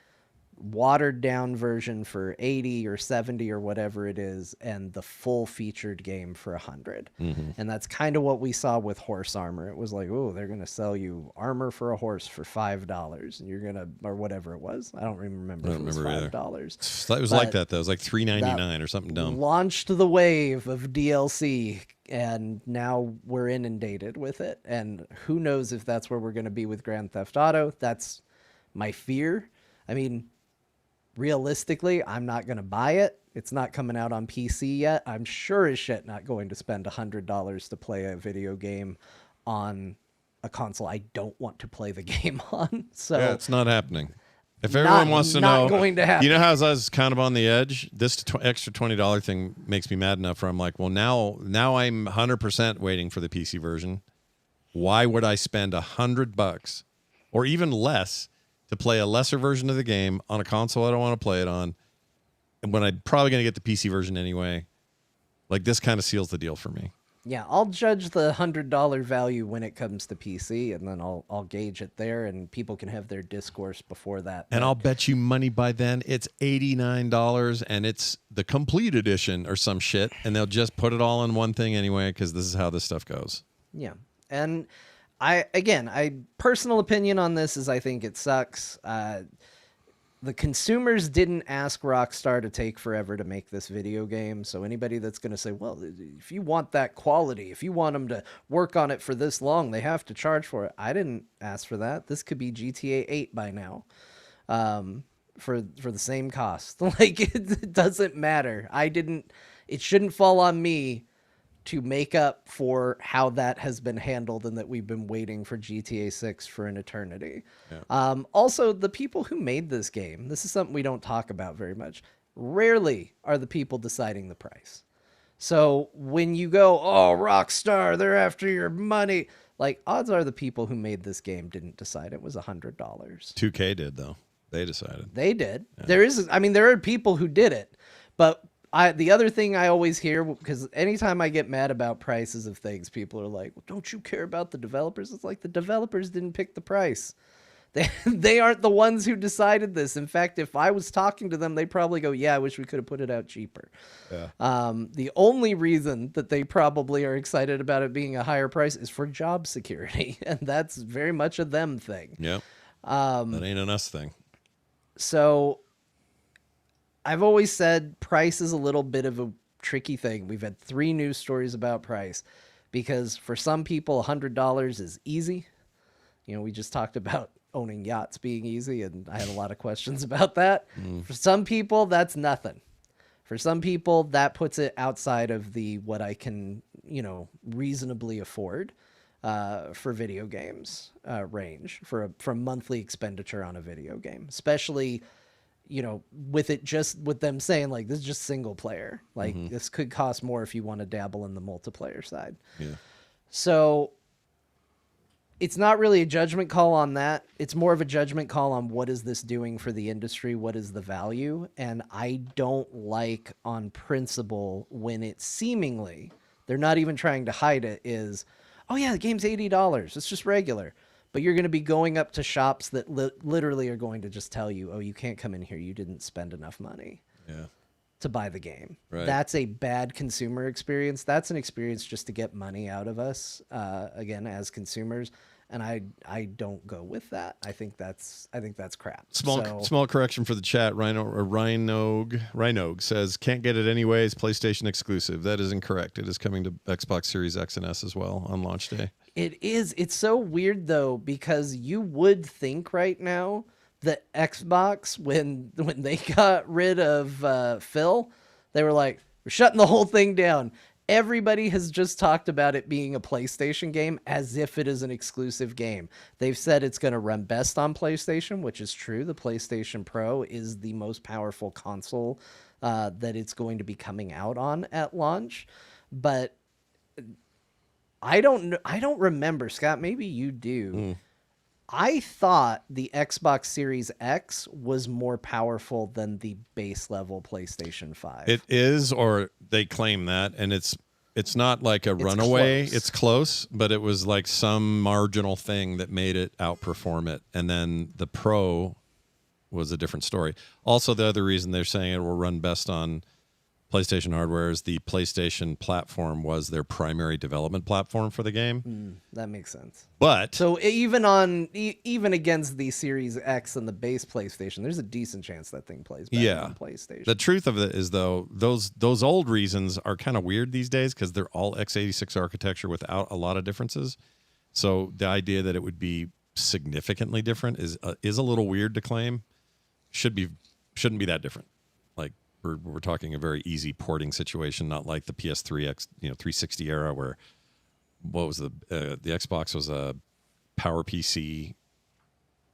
watered down version for 80 or 70 or whatever it is, and the full featured game for 100. And that's kind of what we saw with horse armor. It was like, oh, they're going to sell you armor for a horse for $5, and you're going to, or whatever it was. I don't even remember if it was $5. It was like that, though. It was like $3.99 or something dumb. Launched the wave of DLC, and now we're inundated with it. And who knows if that's where we're going to be with Grand Theft Auto. That's my fear. I mean, realistically, I'm not going to buy it. It's not coming out on PC yet. I'm sure as shit not going to spend $100 to play a video game on a console I don't want to play the game on. So yeah, it's not happening. If everyone wants to know, going to happen. You know how I was kind of on the edge? This extra $20 thing makes me mad enough where I'm like, well, now I'm 100% waiting for the PC version. Why would I spend $100 or even less to play a lesser version of the game on a console I don't want to play it on, and when I'm probably going to get the PC version anyway? Like, this kind of seals the deal for me. Yeah, I'll judge the $100 value when it comes to PC, and then I'll gauge it there, and people can have their discourse before that. And I'll bet you money by then it's $89 and it's the complete edition or some shit, and they'll just put it all in one thing anyway, because this is how this stuff goes. Yeah, and I personal opinion on this is I think it sucks. The consumers didn't ask Rockstar to take forever to make this video game. So anybody that's going to say, well, if you want that quality, if you want them to work on it for this long, they have to charge for it. I didn't ask for that. This could be GTA 8 by now, for the same cost. Like, it doesn't matter. It shouldn't fall on me to make up for how that has been handled and that we've been waiting for GTA 6 for an eternity. Yeah. Also, the people who made this game, this is something we don't talk about very much, rarely are the people deciding the price. So when you go, oh, Rockstar, they're after your money, like, odds are the people who made this game didn't decide it was $100. 2K did, though. They decided. They did. Yeah. There are people who did it, but the other thing I always hear, because anytime I get mad about prices of things, people are like, well, don't you care about the developers? It's like, the developers didn't pick the price. They aren't the ones who decided this. In fact, if I was talking to them, they'd probably go, yeah, I wish we could have put it out cheaper. Yeah. The only reason that they probably are excited about it being a higher price is for job security. And that's very much a them thing. Yep. That ain't an us thing. So I've always said price is a little bit of a tricky thing. We've had 3 news stories about price because for some people, $100 is easy. You know, we just talked about owning yachts being easy, and I had a lot of questions about that. For some people, that's nothing. For some people, that puts it outside of the what I can, reasonably afford for video games range for monthly expenditure on a video game, especially with them saying like, this is just single player. Like this could cost more if you want to dabble in the multiplayer side. Yeah. So it's not really a judgment call on that. It's more of a judgment call on what is this doing for the industry? What is the value? And I don't like on principle when it's seemingly, they're not even trying to hide it, is, oh yeah, the game's $80. It's just regular. But you're going to be going up to shops that literally are going to just tell you, oh, you can't come in here. You didn't spend enough money to buy the game. Right. That's a bad consumer experience. That's an experience just to get money out of us, again, as consumers. And I don't go with that. I think that's crap. Small correction for the chat. Rhinog says can't get it anyways. PlayStation exclusive. That is incorrect. It is coming to Xbox Series X and S as well on launch day. It is. It's so weird though, because you would think right now that Xbox, when they got rid of Phil, they were like, we're shutting the whole thing down. Everybody has just talked about it being a PlayStation game as if it is an exclusive game. They've said it's going to run best on PlayStation, which is true. The PlayStation Pro is the most powerful console that it's going to be coming out on at launch. But I don't remember, Scott, maybe you do. I thought the Xbox Series X was more powerful than the base level PlayStation 5. It is, or they claim that, and it's not like a runaway. Close. It's close, but it was like some marginal thing that made it outperform it. And then the Pro was a different story. Also, the other reason they're saying it will run best on PlayStation hardware is the PlayStation platform was their primary development platform for the game. That makes sense. But So even against the Series X and the base PlayStation, there's a decent chance that thing plays better on PlayStation. the truth of it is, though, those old reasons are kind of weird these days because they're all x86 architecture without a lot of differences. So the idea that it would be significantly different is a little weird to claim. Shouldn't be that different. Like we're talking a very easy porting situation, not like the PS3 360 era where what was the Xbox was a PowerPC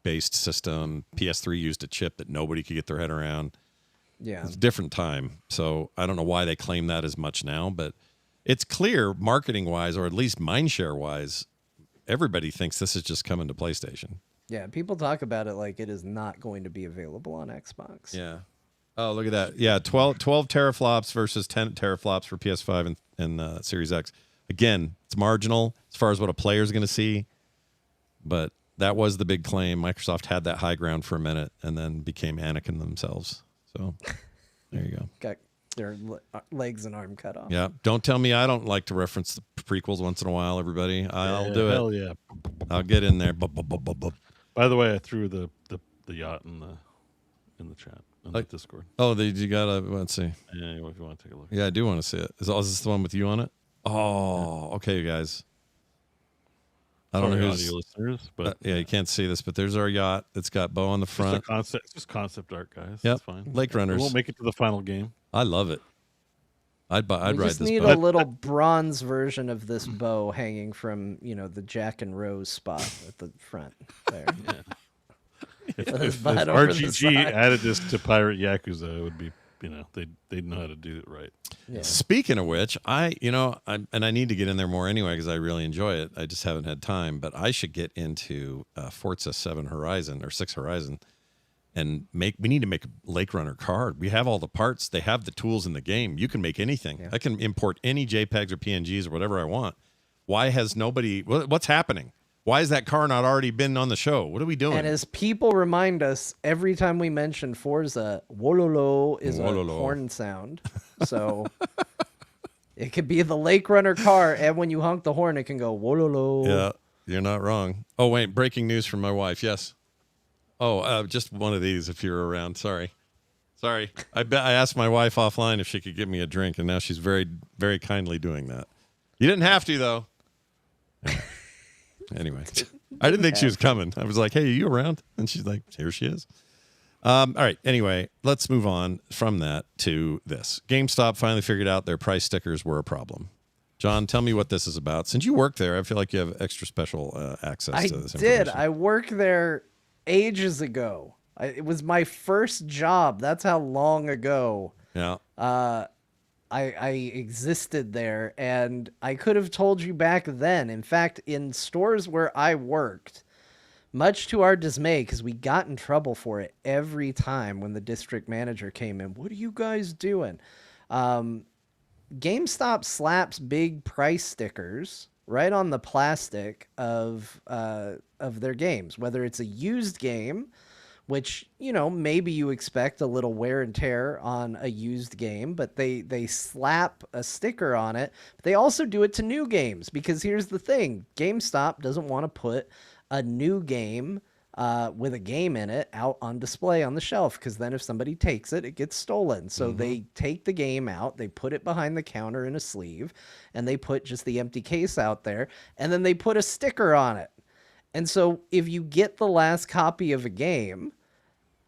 based system. PS3 used a chip that nobody could get their head around. Yeah. It's a different time. So I don't know why they claim that as much now, but it's clear marketing wise, or at least mindshare wise, everybody thinks this is just coming to PlayStation. Yeah, people talk about it like it is not going to be available on Xbox. Yeah. Oh, look at that. Yeah, 12 teraflops versus 10 teraflops for PS5 and Series X. Again, it's marginal as far as what a player is going to see, but that was the big claim. Microsoft had that high ground for a minute and then became Anakin themselves. So there you go. Got their legs and arm cut off. Yeah. Don't tell me I don't like to reference the prequels once in a while, everybody. I'll do it. Hell yeah. I'll get in there. By the way, I threw the yacht in the chat in the Discord. Oh, you gotta let's see. Yeah, if you want to take a look. Yeah, I do want to see it. Is this the one with you on it? Oh, okay, you guys. I don't know who's audio listeners, but yeah, you can't see this, but there's our yacht. It's got Bo on the front. it's just concept art, guys. Yep. It's fine. Lake We Runners. won't make it to the final game. I love it. I'd We ride just this need boat. a little bronze version of this bow hanging from, the Jack and Rose spot at the front there. With his If butt over the RGG side. added this to Pirate Yakuza, it would be, they'd know how to do it right. Yeah. Speaking of which, I need to get in there more anyway because I really enjoy it. I just haven't had time, but I should get into Forza 7 Horizon or 6 Horizon and we need to make a Lake Runner card. We have all the parts. They have the tools in the game. You can make anything. Yeah. I can import any JPEGs or PNGs or whatever I want. Why has nobody, what's happening? Why has that car not already been on the show? What are we doing? And as people remind us every time we mention Forza, wololo is Wololo. a horn sound. So it could be the Lake Runner car, and when you honk the horn, it can go wololo. Yeah, you're not wrong. Oh, wait, breaking news from my wife. Yes. Oh, just one of these if you're around. Sorry. I asked my wife offline if she could get me a drink, and now she's very, very kindly doing that. You didn't have to, though. Anyway, I didn't think she was coming. I was like, hey, are you around? And she's like, here she is. All right. Anyway, let's move on from that to this. GameStop finally figured out their price stickers were a problem. John, tell me what this is about. Since you work there, I feel like you have extra special access to this information. I did. I worked there ages ago. It was my first job. That's how long ago Yeah. I existed there, and I could have told you back then. In fact, in stores where I worked, much to our dismay, because we got in trouble for it every time when the district manager came in. What are you guys doing? GameStop slaps big price stickers right on the plastic of their games, whether it's a used game, which, maybe you expect a little wear and tear on a used game, but they slap a sticker on it. But they also do it to new games, because here's the thing. GameStop doesn't want to put a new game with a game in it out on display on the shelf, because then if somebody takes it, it gets stolen. So they take the game out, they put it behind the counter in a sleeve, and they put just the empty case out there, and then they put a sticker on it. And so if you get the last copy of a game,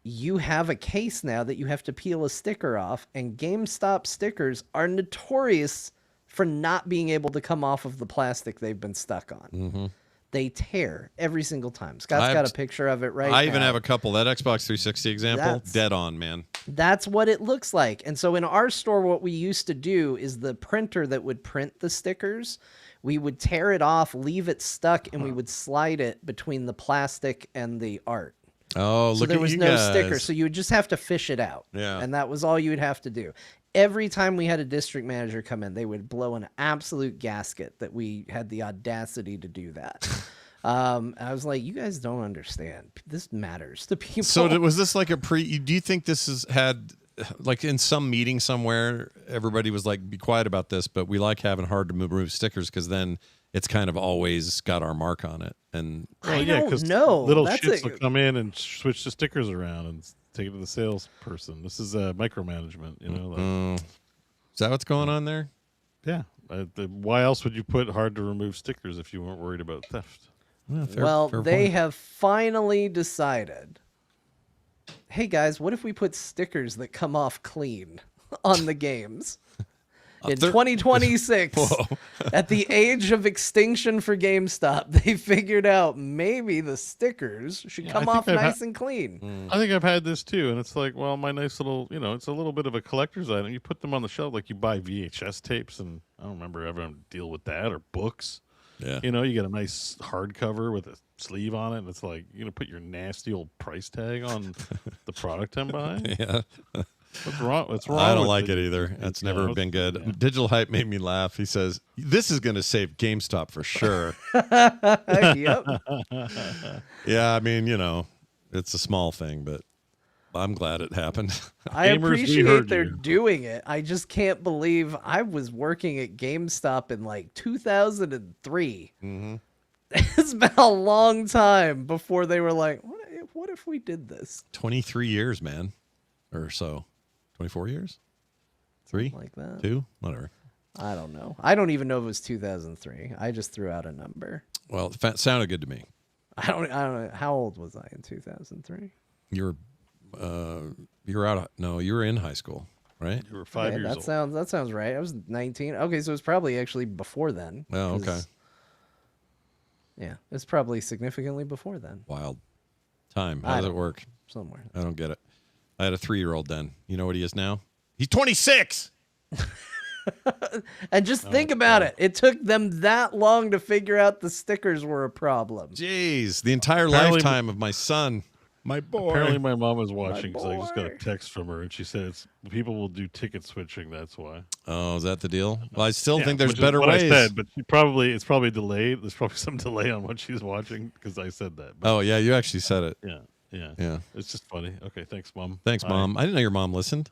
you have a case now that you have to peel a sticker off, and GameStop stickers are notorious for not being able to come off of the plastic they've been stuck on. Mm-hmm. They tear every single time. Scott's got a picture of it right now. I even have a couple. That Xbox 360 example, That's- dead on, man. That's what it looks like. And so in our store, what we used to do is the printer that would print the stickers we would tear it off, leave it stuck, and we would slide it between the plastic and the art. Oh, So look there at was you no guys. sticker, so you would just have to fish it out. Yeah. And that was all you would have to do. Every time we had a district manager come in, they would blow an absolute gasket that we had the audacity to do that. I was like, you guys don't understand. This matters to people. So was this like a pre? Do you think this has had like in some meeting somewhere, everybody was like, "Be quiet about this," but we like having hard to remove stickers because then it's kind of always got our mark on it. And I yeah, don't 'cause know. Little That's shits a- will come in and switch the stickers around and take it to the salesperson. This is micromanagement, you know. Like, is that what's going on there? yeah. Why else would you put hard to remove stickers if you weren't worried about theft? Well, fair they point. have finally decided, hey guys, what if we put stickers that come off clean on the games? In they're- 2026, Whoa. at the age of extinction for GameStop, they figured out maybe the stickers should come I think off I've nice and clean. Mm. I think I've had this too, and it's like, well, my nice little, it's a little bit of a collector's item. You put them on the shelf like you buy VHS tapes, and I don't remember ever having to deal with that, or books. Yeah. You get a nice hardcover with a sleeve on it, and it's like you're gonna put your nasty old price tag on the product I'm buying. Yeah. What's wrong? What's wrong? I don't with like it either. That's never it's- been good. yeah. Digital Hype made me laugh. He says, "This is going to save GameStop for sure." Yep. Yeah, I mean, it's a small thing, but I'm glad it happened. I Gamers, we appreciate heard they're you. doing it. I just can't believe I was working at GameStop in like 2003. Mm-hmm. It's been a long time before they were like, what if we did this? 23 years, man, or so. 24 years? 3? Like that? 2? Whatever. I don't know. I don't even know if it was 2003. I just threw out a number. Well, it sounded good to me. I don't know. How old was I in 2003? You were you were in high school, right? You were 5 years old. That sounds right. I was 19. Okay, so it's probably actually before then. Oh, okay. 'cause- Yeah, it's probably significantly before then. Wild time. I How does it don't- work? Somewhere. I don't get it. I had a 3-year-old then. You know what he is now? He's 26. And just think about it. It took them that long to figure out the stickers were a problem. Jeez, the entire Apparently- lifetime of my son. My boy. Apparently, my mom was watching because I just got a boy. text from her, and she said people will do ticket switching. That's why. Oh, is that the deal? Well, I still Yeah, think there's which is better what ways. I said, but it's probably delayed. There's probably some delay on what she's watching because I said that. But Oh, yeah, you actually said it. yeah. Yeah. It's just funny. Okay, thanks, Mom. Thanks, Bye. Mom. I didn't know your mom listened.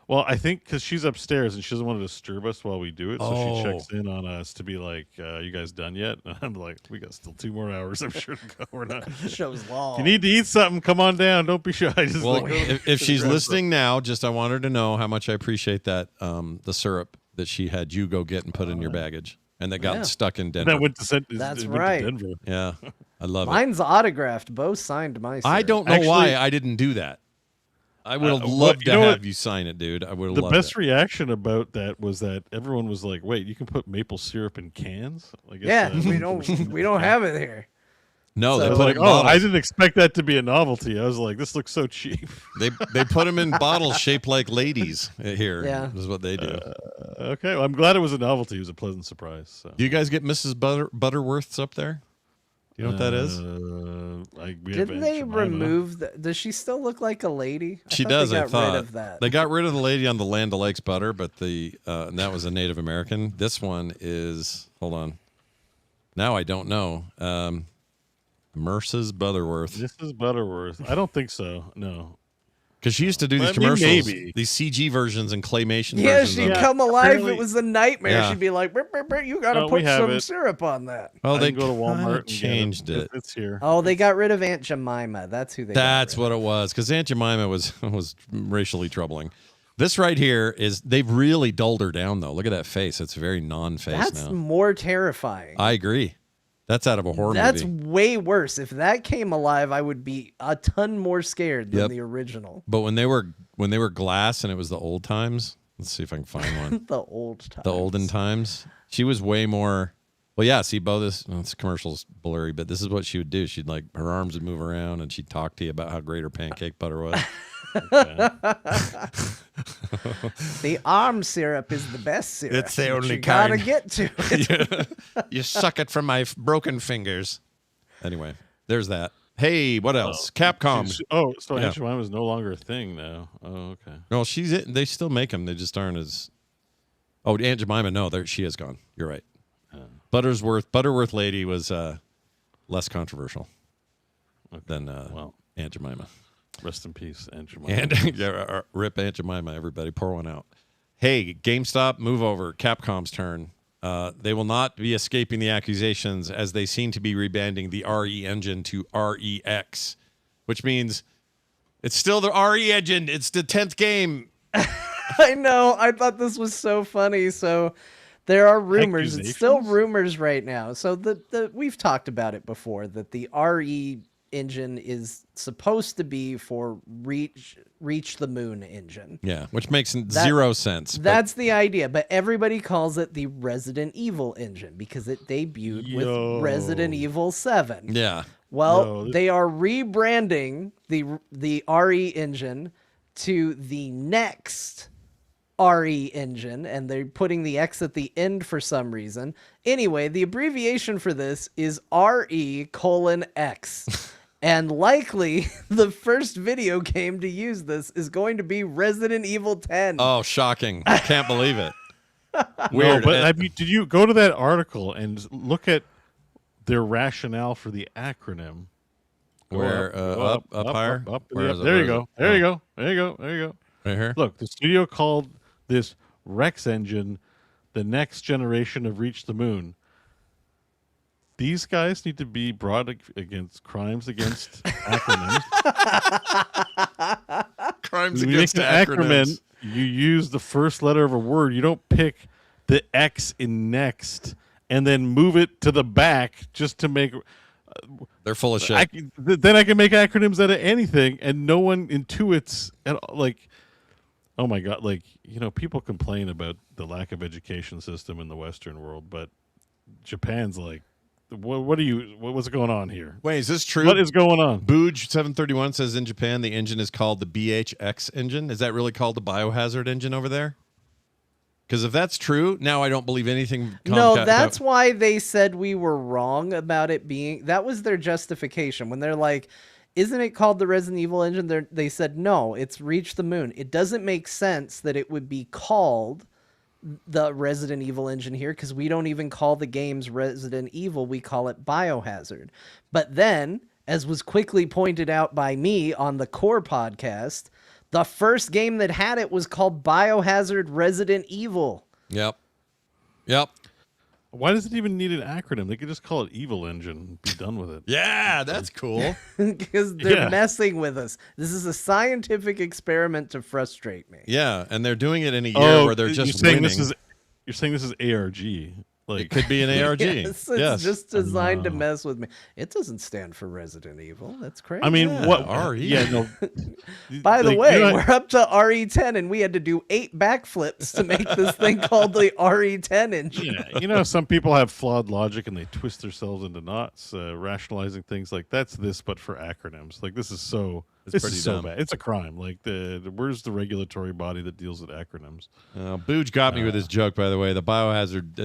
Well, I think because she's upstairs and she doesn't want to disturb us while we do it, so Oh. she checks in on us to be like, "You guys done yet?" And I'm like, "We got still 2 more hours. I'm sure to go. We're not. The show's long. If you need to eat something, come on down. Don't be shy. Just Well, like, if she's grab listening now, I want her to know how much I appreciate that the syrup that she had you go get and put in your baggage and that got Yeah. stuck in And Denver. that went to That's it went to right. Denver. Yeah, I love it. Mine's autographed. Bo signed my I syrup. don't know Actually- why I didn't do that. I would have what- loved you to know have what? you sign it, dude. I would have The loved best it. reaction about that was that everyone was like, "Wait, you can put maple syrup in cans?" I guess, Yeah, we don't have it here. No, So- they I was put like, it in "Oh, bottles. I didn't expect that to be a novelty." I was like, "This looks so cheap." They put them in bottles shaped like ladies here. Yeah. Is what they do. Okay, well, I'm glad it was a novelty. It was a pleasant surprise. So. Do you guys get Mrs. Butterworths up there? Do you know what that is? Didn't they remove? Does she still look like a lady? She thought does. They I got thought rid of that. they got rid of the lady on the Land O'Lakes butter, but and that was a Native American. This one is. Hold on. Now I don't know. Mrs. Butterworth, This is Butterworth. I don't think so. No. because she used to do these I mean, commercials, maybe. these CG versions and claymation Yeah, versions. she'd of it. come alive. Apparently- It was a nightmare. Yeah. She'd be like, "Brr, brr, brr, "You got to No, we put have some it. syrup on that." Well, I they can go to Walmart kinda and get changed it. It's here. Oh, they got rid of Aunt Jemima. That's who they. That's got rid what it was. Because Aunt Jemima was racially troubling. This right here is they've really dulled her down though. Look at that face. It's very non-face That's now. more terrifying. I agree. That's out of a horror That's movie. way worse. If that came alive, I would be a ton more scared than Yep. the original. But when they were glass and it was the old times. Let's see if I can find one. The old times. The olden times. She was way more. Well, yeah. See, Bo, this commercial's blurry, but this is what she would do. She'd her arms would move around and she'd talk to you about how great her pancake butter was. The arm syrup is the best syrup. It's the but only you gotta kind. get to it. You suck it from my broken fingers. Anyway, there's that. Hey, what else? Capcom. So Yeah. Aunt Jemima is no longer a thing now. Oh, okay. No, they still make them. They just aren't as. Oh, Aunt Jemima. No, she is gone. You're right. Butterworth Lady was less controversial than Aunt Jemima. Rest in peace, Aunt Jemima. And rip Aunt Jemima, everybody. Pour one out. Hey, GameStop, move over. Capcom's turn. They will not be escaping the accusations as they seem to be rebranding the RE engine to REX, which means it's still the RE engine. It's the 10th game. I know. I thought this was so funny. So there are rumors. It's still rumors right now. So we've talked about it before that the RE engine is supposed to be for reach the moon engine. Yeah, which makes zero sense. That's the idea, but everybody calls it the Resident Evil engine because it debuted with Resident Evil 7. Yeah. Well, they are rebranding the RE engine to the next RE engine, and they're putting the X at the end for some reason. Anyway, the abbreviation for this is RE:X. And likely the first video game to use this is going to be Resident Evil 10. Oh, shocking. I can't believe it. Weird. Weird. No, but did you go to that article and look at their rationale for the acronym? Where up higher? Where is it? There you Where go. is it? There you go. There you go. There you go. Right here? Look, the studio called this Rex engine the next generation of Reach the Moon. These guys need to be brought against crimes against acronyms. Crimes You against make an acronyms. acronym, you use the first letter of a word. You don't pick the X in next and then move it to the back just to make. They're full of shit. Then I can make acronyms out of anything, and no one intuits like. Oh my God! Like, people complain about the lack of education system in the Western world, but Japan's like, what's going on here? Wait, is this true? What is going on? Booge 731 says in Japan the engine is called the BHX engine. Is that really called the Biohazard engine over there? Because if that's true, now I don't believe anything. No, that's why they said we were wrong about it being. That was their justification when they're like, isn't it called the Resident Evil engine? They said, no, it's Reach the Moon. It doesn't make sense that it would be called the Resident Evil engine here because we don't even call the games Resident Evil. We call it Biohazard. But then, as was quickly pointed out by me on the Core podcast, the first game that had it was called Biohazard Resident Evil. Yep. Why does it even need an acronym? They could just call it Evil Engine and be done with it. Yeah, that's cool. Because they're messing with us. This is a scientific experiment to frustrate me. Yeah, and they're doing it in a year where they're just winning. You're saying this is ARG. Like, it could be an ARG. Yes, it's just designed to mess with me. It doesn't stand for Resident Evil. That's crazy. I mean, Yeah, what? RE. Yeah, no. By the like, way, you know, we're up to RE10, and we had to do 8 backflips to make this thing called the RE10 engine. yeah, some people have flawed logic and they twist themselves into knots, rationalizing things like that's this, but for acronyms. Like this is so pretty dumb. bad. It's a crime. Like where's the regulatory body that deals with acronyms? Booge got me with his joke, by the way. The Biohazard,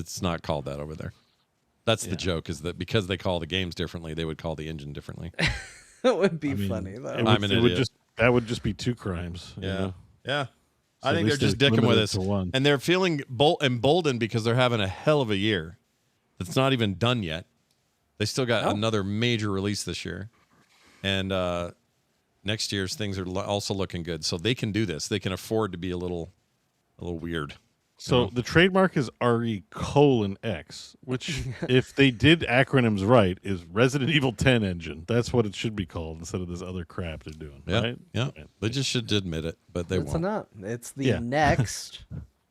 it's not called that over there. That's the joke, is that because they call the games differently, they would call the engine differently. It would be funny, though. I'm an idiot. That would just be 2 crimes. you know? Yeah. So I at think they're least just they dicking with limited us. it to 1. And they're feeling emboldened because they're having a hell of a year. It's not even done yet. They still got another major release this year. And next year's things are also looking good. So they can do this. They can afford to be a little weird. So the trademark is RE:X, which, if they did acronyms right, is Resident Evil 10 engine. That's what it should be called instead of this other crap they're doing. Yeah, Right? yeah. They just should admit it, but they It's won't. not. It's the next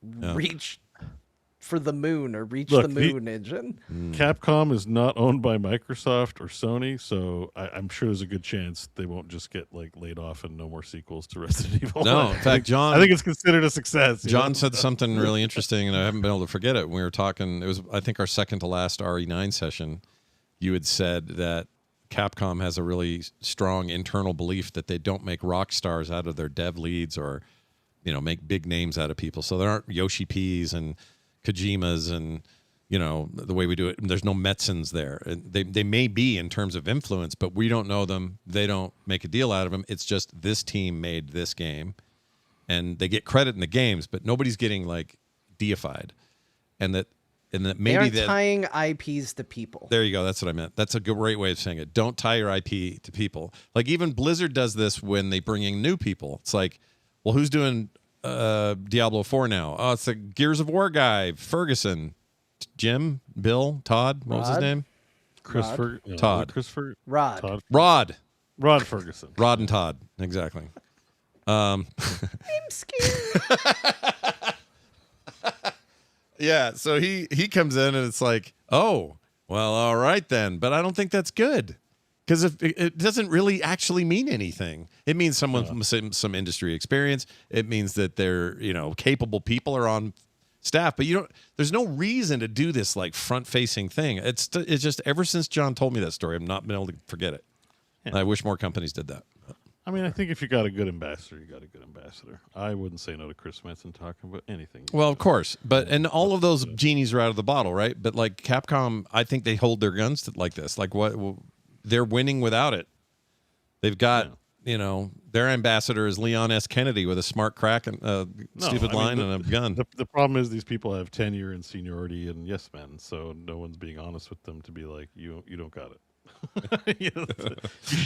reach for the moon or reach Look, the moon engine. Capcom is not owned by Microsoft or Sony, so I'm sure there's a good chance they won't just get laid off and no more sequels to Resident Evil. No, in fact, John. I think it's considered a success. John said something really interesting, and I haven't been able to forget it. When we were talking, it was, I think, our second to last RE9 session. You had said that Capcom has a really strong internal belief that they don't make rock stars out of their dev leads or make big names out of people. So there aren't Yoshi P's and Kojimas and the way we do it. There's no Metsons there. They may be in terms of influence, but we don't know them. They don't make a deal out of them. It's just this team made this game, and they get credit in the games, but nobody's getting like deified, and that maybe They're tying IPs to people. There you go. That's what I meant. That's a great way of saying it. Don't tie your IP to people. Like even Blizzard does this when they bring in new people. It's like, well, who's doing Diablo 4 now? Oh, it's the Gears of War guy, Ferguson. Jim, Bill, Todd, what was his name? Christopher, Todd. Christopher, Rod. Todd, Rod Ferguson. Rod and Todd, exactly. I'm scared. Yeah, so he comes in and it's like, oh, well, all right then, but I don't think that's good because it doesn't really actually mean anything. It means someone from some industry experience. It means that they're capable people are on staff, but there's no reason to do this like front-facing thing. It's just ever since John told me that story, I've not been able to forget it. Yeah. I wish more companies did that. I mean, I think if you got a good ambassador, you got a good ambassador. I wouldn't say no to Chris Metzen talking about anything. Well, of course, and all of those genies are out of the bottle, right? But like Capcom, I think they hold their guns like this. Like what they're winning without it. They've got their ambassador is Leon S. Kennedy with a smart crack and stupid line and a gun. The problem is these people have tenure and seniority and yes men, so no one's being honest with them to be like, you don't got it.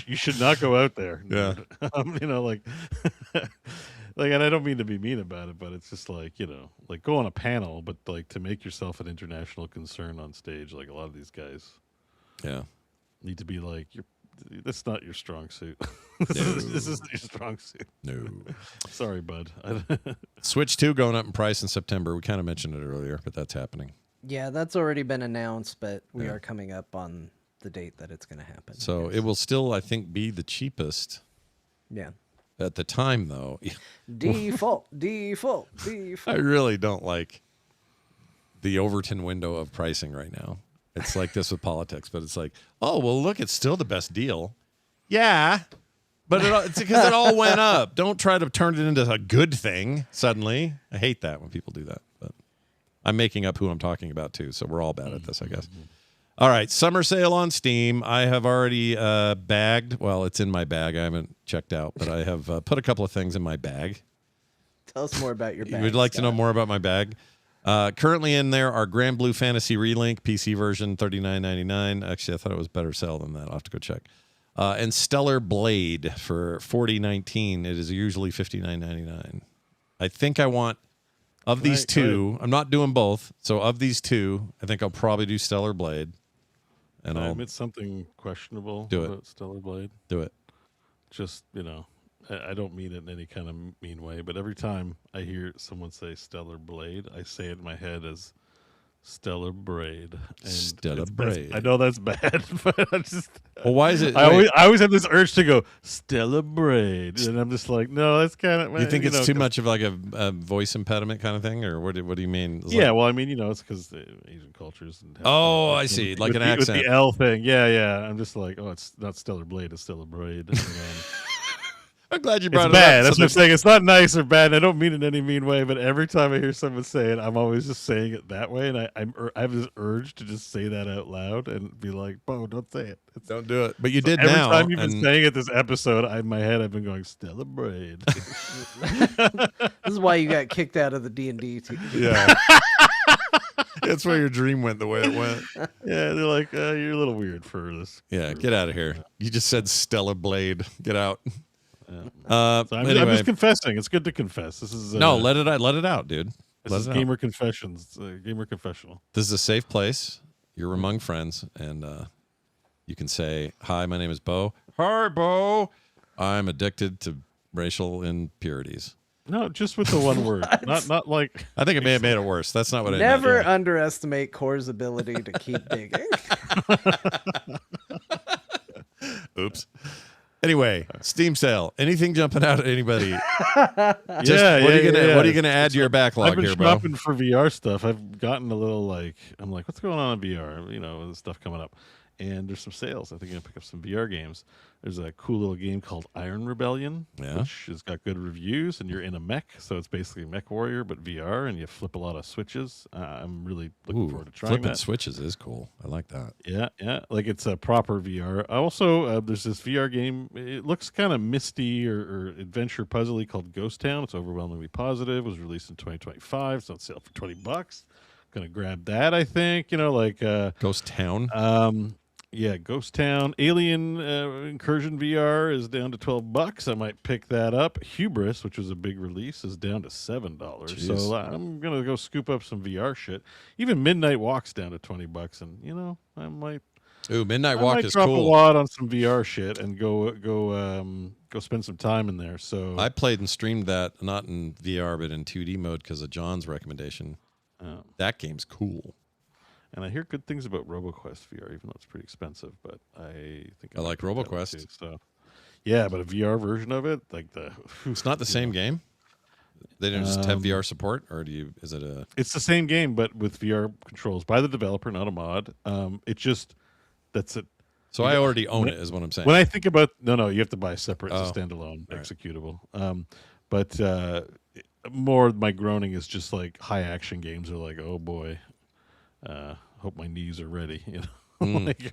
You should not go out there. Yeah. Like, and I don't mean to be mean about it, but it's just like, like go on a panel, but like to make yourself an international concern on stage, like a lot of these guys need to be like, that's not your strong suit. This isn't your strong suit. No. Sorry, bud. Switch 2 going up in price in September. We kind of mentioned it earlier, but that's happening. Yeah, that's already been announced, but we are coming up on the date that it's going to happen. So it will still, I think, be the cheapest. Yeah. At the time, though. Default. I really don't like the Overton window of pricing right now. It's like this with politics, but it's like, oh, well, look, it's still the best deal. Yeah, but it's because it all went up. Don't try to turn it into a good thing suddenly. I hate that when people do that. But I'm making up who I'm talking about, too, so we're all bad at this, I guess. All right, summer sale on Steam. I have already bagged. Well, it's in my bag. I haven't checked out, but I have put a couple of things in my bag. Tell us more about your bag. You would like to know more about my bag? Currently in there are Grand Blue Fantasy Relink, PC version, $39.99. Actually, I thought it was better sell than that. I'll have to go check. And Stellar Blade for $40.19. It is usually $59.99. I think I want, of these two, I'm not doing both. So of these two, I think I'll probably do Stellar Blade. And I'll admit something questionable about Stellar Blade. Do it. Just, I don't mean it in any kind of mean way, but every time I hear someone say Stellar Blade, I say it in my head as Stellar Braid. And Stellar Braid. I know that's bad, but I just... Well, why is it... I always have this urge to go, Stellar Braid. And I'm just like, no, that's kind of... You think it's too much of like a voice impediment kind of thing? Or what do you mean? Yeah, well, I mean, it's because the Asian cultures... I see. Like an accent. With the L thing. Yeah. I'm just like, oh, it's not Stellar Blade, it's Stellar Braid. I'm glad you brought it's it bad. up. That's what I'm saying. It's not nice or bad. I don't mean it in any mean way, but every time I hear someone say it, I'm always just saying it that way, and I have this urge to just say that out loud and be like, "Bo, don't say it. Don't do it." But you did every now. Every time you've been saying it this episode, in my head, I've been going, Stellar Braid. This is why you got kicked out of the D&D team. Yeah. That's why your dream went the way it went. Yeah, they're like, you're a little weird for this. Yeah, get out of here. You just said Stellar Blade. Get out. Yeah. So I'm just confessing. It's good to confess. This is no, let it out, dude. This is Gamer Confessions. Gamer Confessional. This is a safe place. You're among friends, and you can say, "Hi, my name is Bo." Hi, Bo. I'm addicted to racial impurities. No, just with the one word. not like. I think it may have made it worse. That's not what I never meant. underestimate Core's ability to keep digging. Oops. Anyway, Steam sale. Anything jumping out at anybody? What are you gonna add to your backlog I've been here, shopping for VR stuff. I've gotten a little I'm like, what's going on in VR? Stuff coming up. and there's some sales. I think I'm gonna pick up some VR games. There's a cool little game called Iron Rebellion, Yeah. which has got good reviews, and you're in a mech, so it's basically Mech Warrior but VR, and you flip a lot of switches. I'm really looking forward to trying flipping that. switches is cool. I like that. Yeah, like it's a proper VR. Also, there's this VR game. It looks kind of misty or adventure puzzly called Ghost Town. It's overwhelmingly positive. It was released in 2025. It's on sale for $20. Gonna grab that. I think Ghost Town. yeah, Ghost Town. Alien Incursion VR is down to $12. I might pick that up. Hubris, which was a big release, is down to $7. Jeez. So I'm gonna go scoop up some VR shit. Even Midnight Walk's down to $20, and I might. Ooh, Midnight I Walk might is drop cool. a wad on some VR shit and go spend some time in there. So I played and streamed that, not in VR, but in 2D mode because of John's recommendation. That game's cool. and I hear good things about RoboQuest VR, even though it's pretty expensive. But I think I like might pick that one RoboQuest. too, so yeah, but a VR version of it, like It's not the same game. They didn't just have VR support, or is it a? It's the same game, but with VR controls by the developer, not a mod. It just that's it. So I already own it, is what I'm saying. When I think about no, you have to buy a separate, it's a Oh. standalone All right. executable. But more of my groaning is just like high action games are like, oh boy, hope my knees are ready, like,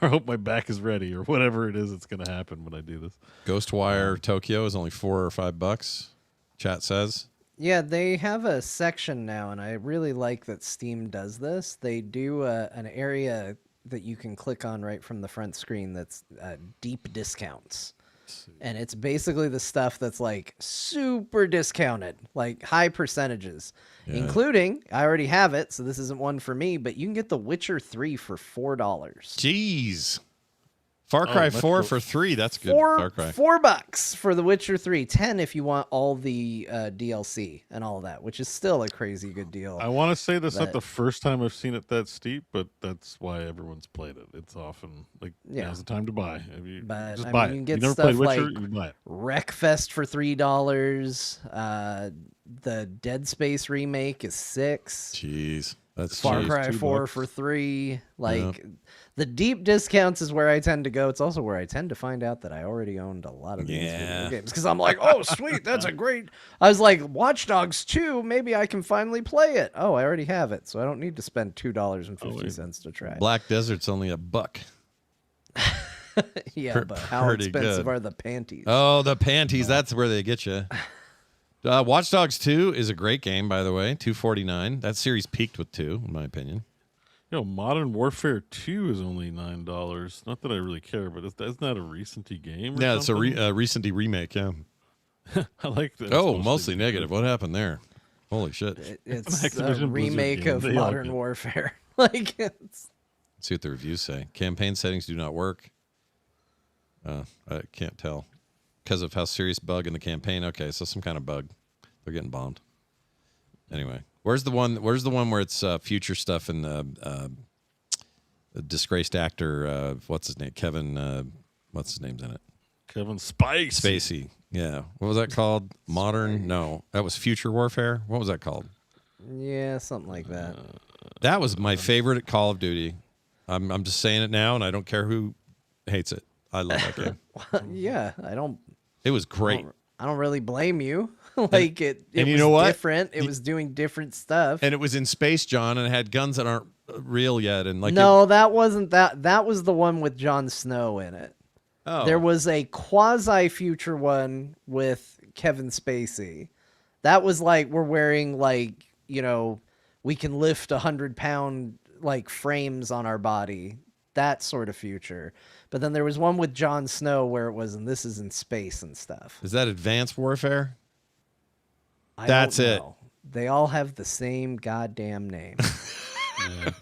or hope my back is ready, or whatever it is that's going to happen when I do this. Ghostwire Tokyo is only $4 or $5. Chat says. Yeah, they have a section now, and I really like that Steam does this. They do an area that you can click on right from the front screen that's deep discounts. And it's basically the stuff that's like super discounted, like high percentages, including, I already have it, so this isn't one for me, but you can get The Witcher 3 for $4. Jeez. Far Cry let's 4 go. for 3. That's good. Far Cry. $4 for The Witcher 3, 10 if you want all the DLC and all of that, which is still a crazy good deal. I want to say that's not That- the first time I've seen it that steep, but that's why everyone's played it. It's often like now's the time to buy. If you But, just I buy mean, it. you can get never stuff played Witcher, like you buy it. Wreckfest for $3. The Dead Space remake is $6. Jeez. That's Far cheap. Cry 4 for $3. Like the deep discounts is where I tend to go. It's also where I tend to find out that I already owned a lot of these video games because I'm like, oh sweet, that's a great. I was like, Watch Dogs 2, maybe I can finally play it. Oh, I already have it, so I don't need to spend $2.50 to try. Black Desert's only $1. Yeah, but how pretty expensive good. are the panties? Oh, the panties. That's where they get you. Watch Dogs 2 is a great game, by the way. $2.49. That series peaked with 2, in my opinion. Modern Warfare 2 is only $9. Not that I really care, but isn't that a recenty game? Or It's a something? recenty remake. Yeah. I like that. Oh, mostly negative. What happened there? Holy shit. It's Activision a Blizzard remake game. of They all Modern do. Warfare. Like it's. Let's see what the reviews say. Campaign settings do not work. I can't tell because of how serious bug in the campaign. Okay, so some kind of bug. They're getting bombed. Anyway, where's the one where it's future stuff and the disgraced actor? What's his name? Kevin. What's his name's in it? Kevin Spacey. Spacey. Yeah. What was that called? Modern? No, that was Future Warfare. What was that called? Yeah, something like that. That was my favorite Call of Duty. I'm just saying it now, and I don't care who hates it. I love that game. Yeah, I don't It was great. really blame you. Like it and you was know what? different. It was doing different stuff. And it was in space, John, and it had guns that aren't real yet. And like, No, that wasn't that. That was the one with Jon Snow in it. oh, There was a quasi future one with Kevin Spacey. That was like we're wearing like we can lift 100-pound like frames on our body. That sort of future. But then there was one with Jon Snow where it was, and this is in space and stuff. is that Advanced Warfare? I That's don't it. know. They all have the same goddamn name.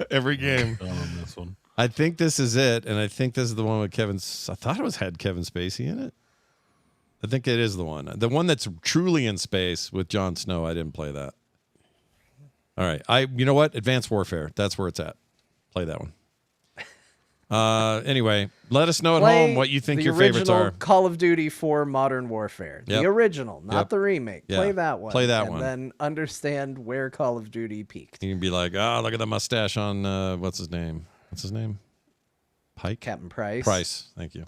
Every game. On this one. I think this is it, and I think this is the one with Kevin. I thought it had Kevin Spacey in it. I think it is the one that's truly in space with Jon Snow. I didn't play that. All right, you know what? Advanced Warfare. That's where it's at. Play that one. Anyway, let us know at Play home what you think the your favorites original are. Call of Duty 4 Modern Warfare. Yep. The original, not Yep. the remake. Yeah. Play that one. Play that and one. then understand where Call of Duty peaked. You can be like, look at the mustache on what's his name? What's his name? Pike? Captain Price. Price. Thank you.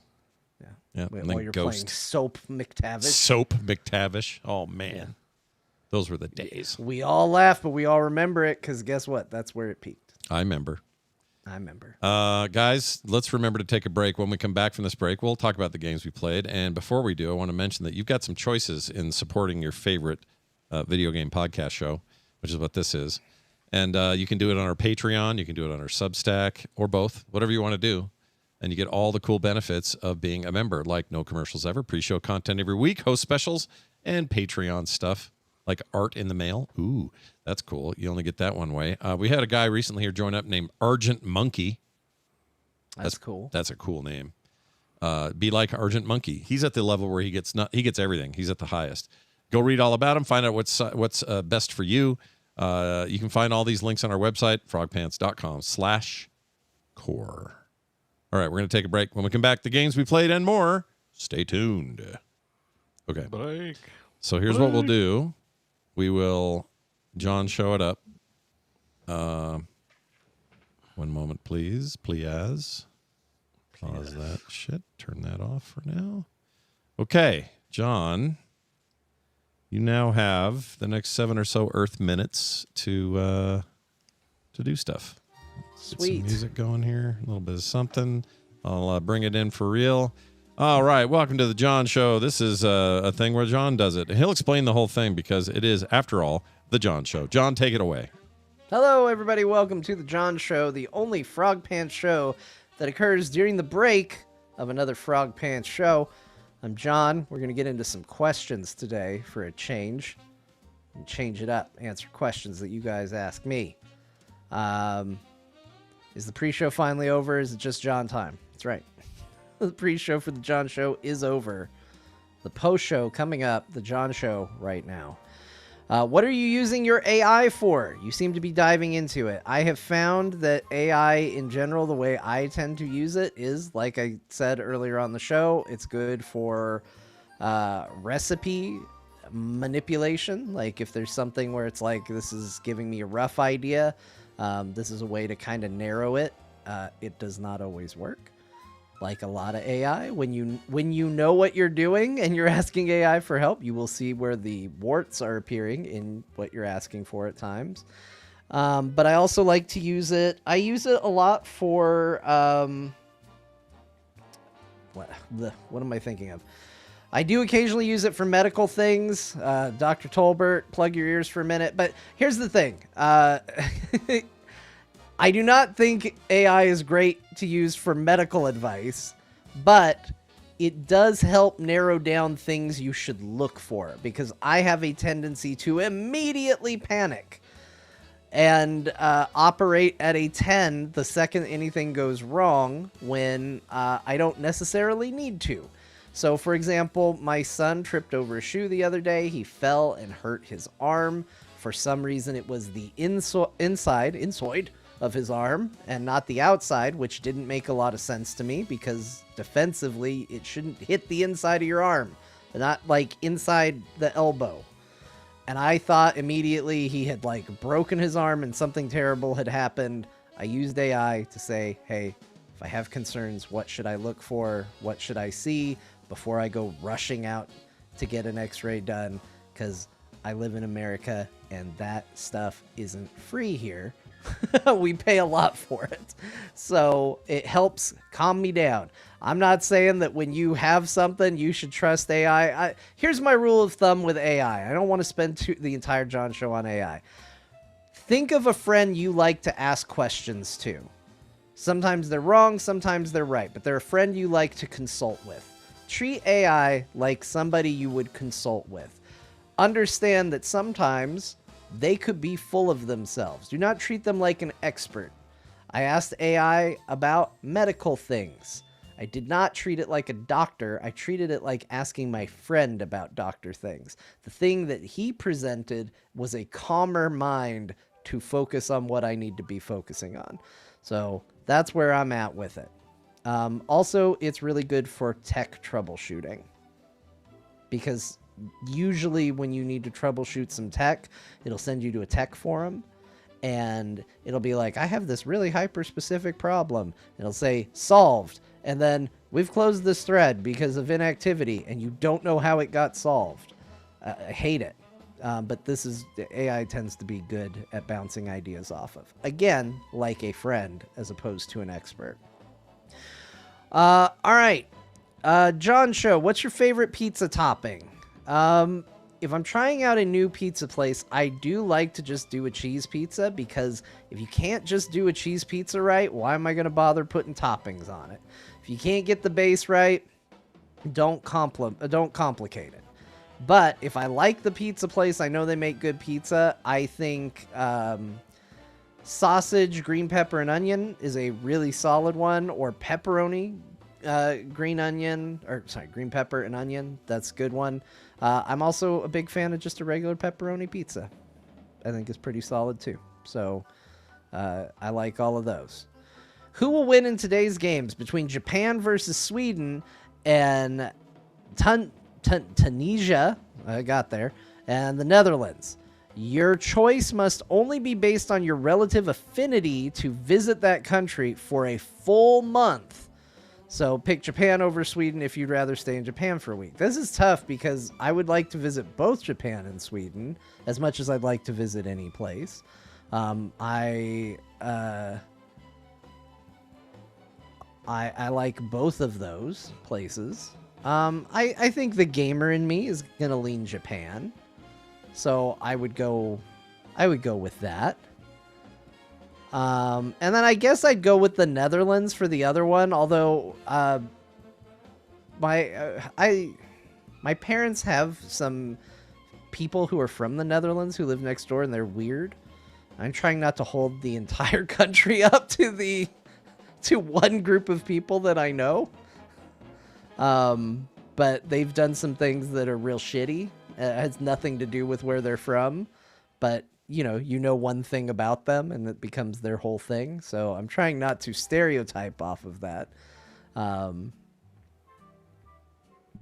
Yeah. Yeah. While And then you're playing Ghost. Soap McTavish. Soap McTavish. Oh, man. Yeah. Those were the days. We all laugh, but we all remember it because guess what? That's where it peaked. I remember. Guys, let's remember to take a break. When we come back from this break, we'll talk about the games we played. And before we do, I want to mention that you've got some choices in supporting your favorite video game podcast show, which is what this is. And you can do it on our Patreon. You can do it on our Substack or both, whatever you want to do. And you get all the cool benefits of being a member, like no commercials ever, pre-show content every week, host specials, and Patreon stuff, like art in the mail. Ooh, that's cool. You only get that one way. We had a guy recently here join up named Argent Monkey. That's cool. That's a cool name. Be like Argent Monkey. He's at the level where he gets everything. He's at the highest. Go read all about him. Find out what's best for you. You can find all these links on our website, frogpants.com/core. All right, we're going to take a break. When we come back, the games we played and more. Stay tuned. Okay. Break. So here's what we'll do. We will, John, show it up. 1 moment, please. Please. Pause that shit. Turn that off for now. Okay, John, you now have the next 7 or so Earth minutes to do stuff. Get some Sweet. music going here. A little bit of something. I'll bring it in for real. All right. Welcome to the John Show. This is a thing where John does it. He'll explain the whole thing because it is, after all, the John Show. John, take it away. Hello, everybody. Welcome to the John Show, the only Frog Pants show that occurs during the break of another Frog Pants show. I'm John. We're going to get into some questions today for a change. And change it up. Answer questions that you guys ask me. Is the pre-show finally over? Is it just John time? That's right. The pre-show for the John Show is over. The post-show coming up, the John Show right now. What are you using your AI for? You seem to be diving into it. I have found that AI in general, the way I tend to use it is, like I said earlier on the show, it's good for recipe manipulation. Like if there's something where it's like, this is giving me a rough idea, this is a way to kind of narrow it. It does not always work. Like a lot of AI, when you know what you're doing and you're asking AI for help, you will see where the warts are appearing in what you're asking for at times. But I also like to use it. I use it a lot for what am I thinking of? I do occasionally use it for medical things. Dr. Tolbert, plug your ears for a minute. But here's the thing. I do not think AI is great to use for medical advice, but it does help narrow down things you should look for, because I have a tendency to immediately panic and operate at a 10 the second anything goes wrong when I don't necessarily need to. So, for example, my son tripped over a shoe the other day. He fell and hurt his arm. For some reason, it was the inside of his arm and not the outside, which didn't make a lot of sense to me because defensively it shouldn't hit the inside of your arm, not like inside the elbow. And I thought immediately he had like broken his arm and something terrible had happened. I used AI to say, hey, if I have concerns, what should I look for? What should I see before I go rushing out to get an x-ray done? Because I live in America and that stuff isn't free here. We pay a lot for it. So it helps calm me down. I'm not saying that when you have something, you should trust AI. Here's my rule of thumb with AI. I don't want to spend the entire John Show on AI. Think of a friend you like to ask questions to. Sometimes they're wrong, sometimes they're right, but they're a friend you like to consult with. Treat AI like somebody you would consult with. Understand that sometimes they could be full of themselves. Do not treat them like an expert. I asked AI about medical things. I did not treat it like a doctor. I treated it like asking my friend about doctor things. The thing that he presented was a calmer mind to focus on what I need to be focusing on. So that's where I'm at with it. Also, it's really good for tech troubleshooting, because usually when you need to troubleshoot some tech, it'll send you to a tech forum. and it'll be like, I have this really hyper specific problem. It'll say solved, and then we've closed this thread because of inactivity, and you don't know how it got solved. I hate it. But AI tends to be good at bouncing ideas off of. Again, like a friend as opposed to an expert. All right. John Show, what's your favorite pizza topping? If I'm trying out a new pizza place, I do like to just do a cheese pizza, because if you can't just do a cheese pizza right, why am I going to bother putting toppings on it? If you can't get the base right, don't complicate it. But if I like the pizza place, I know they make good pizza, I think sausage, green pepper, and onion is a really solid one, or pepperoni, green pepper and onion. That's a good one. I'm also a big fan of just a regular pepperoni pizza. I think it's pretty solid too. So I like all of those. Who will win in today's games between Japan versus Sweden and Tunisia? I got there. And the Netherlands. Your choice must only be based on your relative affinity to visit that country for a full month. So pick Japan over Sweden if you'd rather stay in Japan for a week. This is tough because I would like to visit both Japan and Sweden as much as I'd like to visit any place. I like both of those places. I think the gamer in me is gonna lean Japan, so I would go with that. And then I guess I'd go with the Netherlands for the other one, although my parents have some people who are from the Netherlands who live next door, and they're weird. I'm trying not to hold the entire country up to one group of people that I know. But they've done some things that are real shitty. It has nothing to do with where they're from, but you know one thing about them, and it becomes their whole thing. So I'm trying not to stereotype off of that. But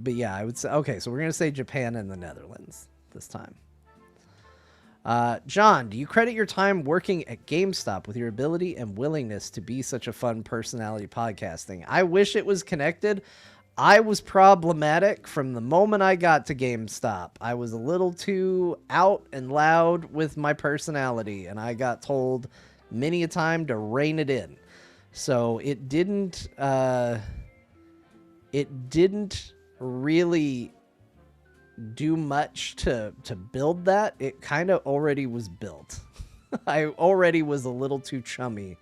yeah, I would say, okay, so we're going to say Japan and the Netherlands this time. John, do you credit your time working at GameStop with your ability and willingness to be such a fun personality podcasting? I wish it was connected. I was problematic from the moment I got to GameStop. I was a little too out and loud with my personality, and I got told many a time to rein it in. So it didn't really do much to build that. It kind of already was built. I already was a little too chummy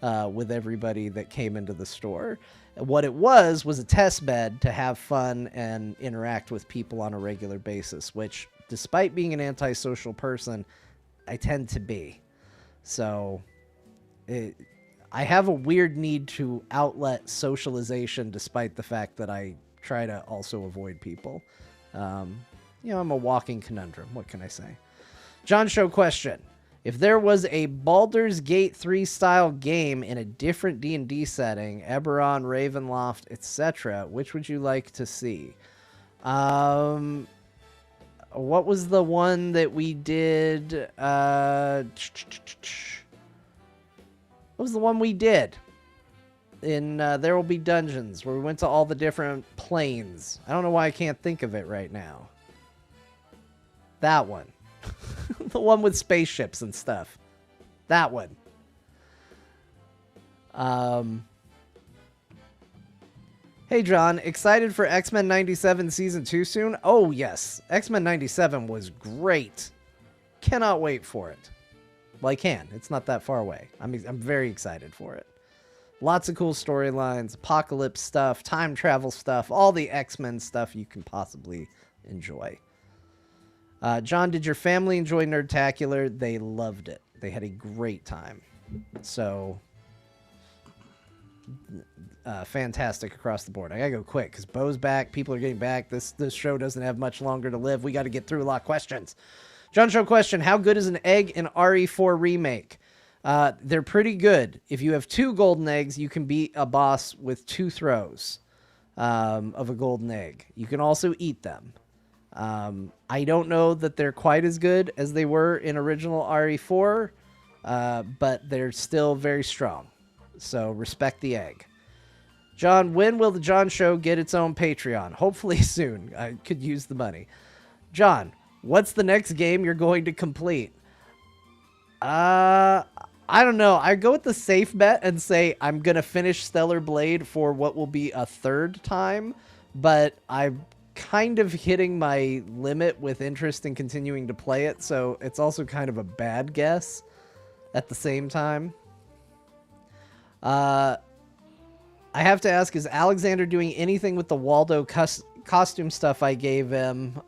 with everybody that came into the store. What it was a test bed to have fun and interact with people on a regular basis, which, despite being an antisocial person, I tend to be. So I have a weird need to outlet socialization, despite the fact that I try to also avoid people. I'm a walking conundrum. What can I say? John Show question. If there was a Baldur's Gate 3 style game in a different D&D setting, Eberron, Ravenloft, etc., which would you like to see? What was the one that we did? What was the one we did in There Will Be Dungeons, where we went to all the different planes? I don't know why I can't think of it right now. That one. The one with spaceships and stuff. That one. Hey, John. Excited for X-Men 97 Season 2 soon? Oh, yes. X-Men 97 was great. Cannot wait for it. Well, I can. It's not that far away. I'm very excited for it. Lots of cool storylines, apocalypse stuff, time travel stuff, all the X-Men stuff you can possibly enjoy. John, did your family enjoy Nerdtacular? They loved it. They had a great time. So, fantastic across the board. I gotta go quick because Bo's back. People are getting back. This show doesn't have much longer to live. We got to get through a lot of questions. John Show question: how good is an egg in RE4 remake? They're pretty good. If you have 2 golden eggs, you can beat a boss with 2 throws of a golden egg. You can also eat them. I don't know that they're quite as good as they were in original RE4, but they're still very strong. So respect the egg. John, when will the John Show get its own Patreon? Hopefully soon. I could use the money. John, what's the next game you're going to complete? I don't know. I go with the safe bet and say I'm going to finish Stellar Blade for what will be a third time, but I'm kind of hitting my limit with interest in continuing to play it, so it's also kind of a bad guess at the same time. I have to ask, is Alexander doing anything with the Waldo costume stuff I gave him?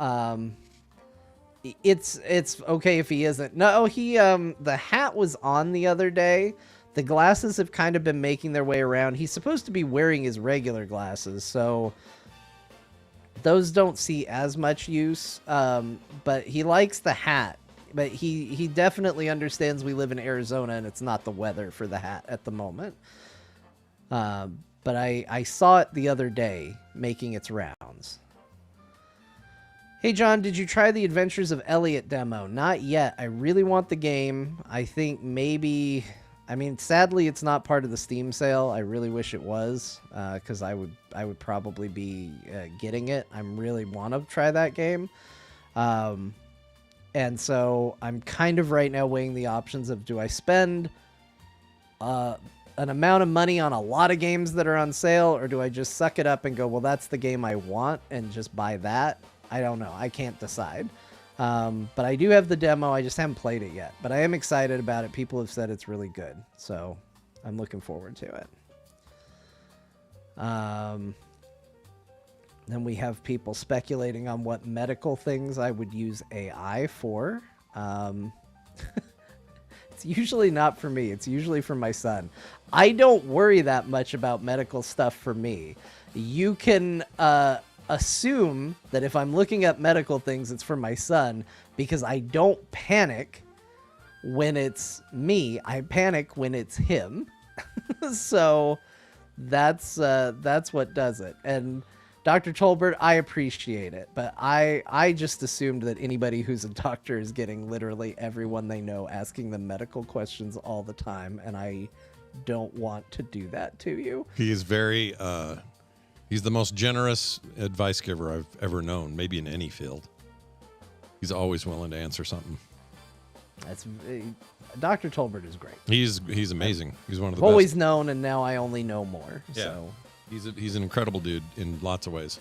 It's okay if he isn't. No, he the hat was on the other day. The glasses have kind of been making their way around. He's supposed to be wearing his regular glasses, so those don't see as much use. But he likes the hat. But he definitely understands we live in Arizona and it's not the weather for the hat at the moment. But I saw it the other day making its rounds. Hey, John, did you try the Adventures of Elliot demo? Not yet. I really want the game. I think maybe... I mean, sadly, it's not part of the Steam sale. I really wish it was, because I would probably be getting it. I really want to try that game. And so I'm kind of right now weighing the options of, do I spend an amount of money on a lot of games that are on sale, or do I just suck it up and go, well, that's the game I want, and just buy that? I don't know. I can't decide. But I do have the demo. I just haven't played it yet. But I am excited about it. People have said it's really good. So I'm looking forward to it. Then we have people speculating on what medical things I would use AI for. It's usually not for me. It's usually for my son. I don't worry that much about medical stuff for me. You can assume that if I'm looking at medical things, it's for my son, because I don't panic when it's me. I panic when it's him. So that's what does it. And Dr. Tolbert, I appreciate it, but I just assumed that anybody who's a doctor is getting literally everyone they know asking them medical questions all the time, and I don't want to do that to you. He is very, he's the most generous advice giver I've ever known, maybe in any field. He's always willing to answer something. That's Dr. Tolbert is great. He's amazing. He's one of the Always best. known, and now I only know more. Yeah. So. He's an incredible dude in lots of ways.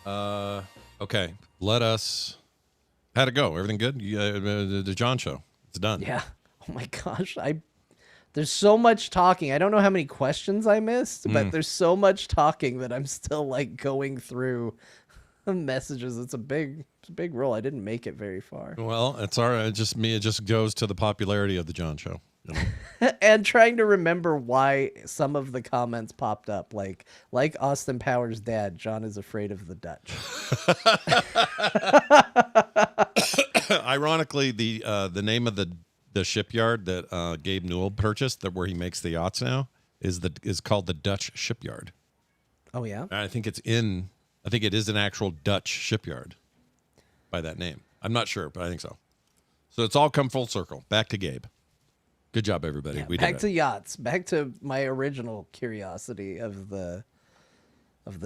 Okay, let us. How'd it go? Everything good? The John Show. It's done. Yeah. Oh my gosh. There's so much talking. I don't know how many questions I missed, but there's so much talking that I'm still like going through messages. It's a big role. I didn't make it very far. Well, it's all right. It just goes to the popularity of the John Show. You know? And trying to remember why some of the comments popped up, like Austin Powers' dad, John is afraid of the Dutch. Ironically, the name of the shipyard that Gabe Newell purchased, where he makes the yachts now, is called the Dutch Shipyard. Oh yeah, I think it is an actual Dutch shipyard by that name. I'm not sure, but I think so. So it's all come full circle. Back to Gabe. Good job, everybody. yeah, We back did to it. yachts. Back to my original curiosity of the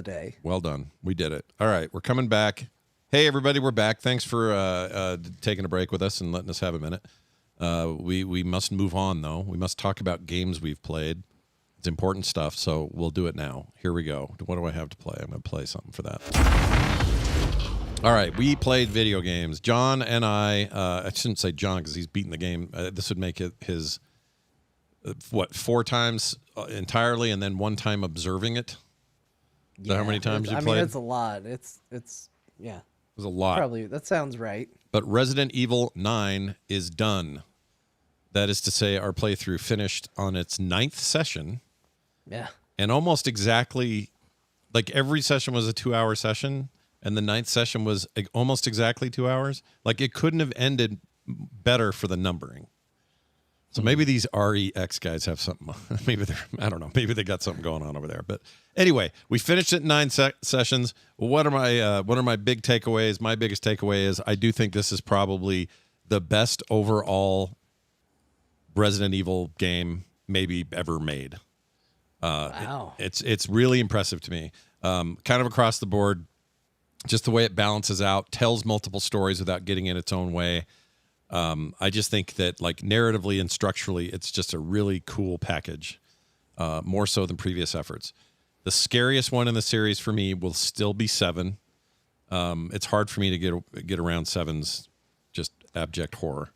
day. Well done. We did it. All right, we're coming back. Hey, everybody, we're back. Thanks for taking a break with us and letting us have a minute. We must move on, though. We must talk about games we've played. It's important stuff, so we'll do it now. Here we go. What do I have to play? I'm going to play something for that. All right, we played video games. John and I shouldn't say John because he's beaten the game. This would make it his, 4 times entirely and then 1 time observing it? Is that how many times you played? I mean, it's a lot. It's yeah. It was a lot. Probably that sounds right. But Resident Evil 9 is done. That is to say, our playthrough finished on its 9th session. Yeah. And almost exactly, like every session was a 2-hour session, and the 9th session was almost exactly 2 hours. Like it couldn't have ended better for the numbering. So maybe these REX guys have something. I don't know. Maybe they got something going on over there. But anyway, we finished it in 9 sessions. What are my big takeaways? My biggest takeaway is I do think this is probably the best overall Resident Evil game maybe ever made. Wow. It's really impressive to me. Kind of across the board, just the way it balances out, tells multiple stories without getting in its own way. I just think that like narratively and structurally, it's just a really cool package, more so than previous efforts. The scariest one in the series for me will still be 7. It's hard for me to get around 7's just abject horror.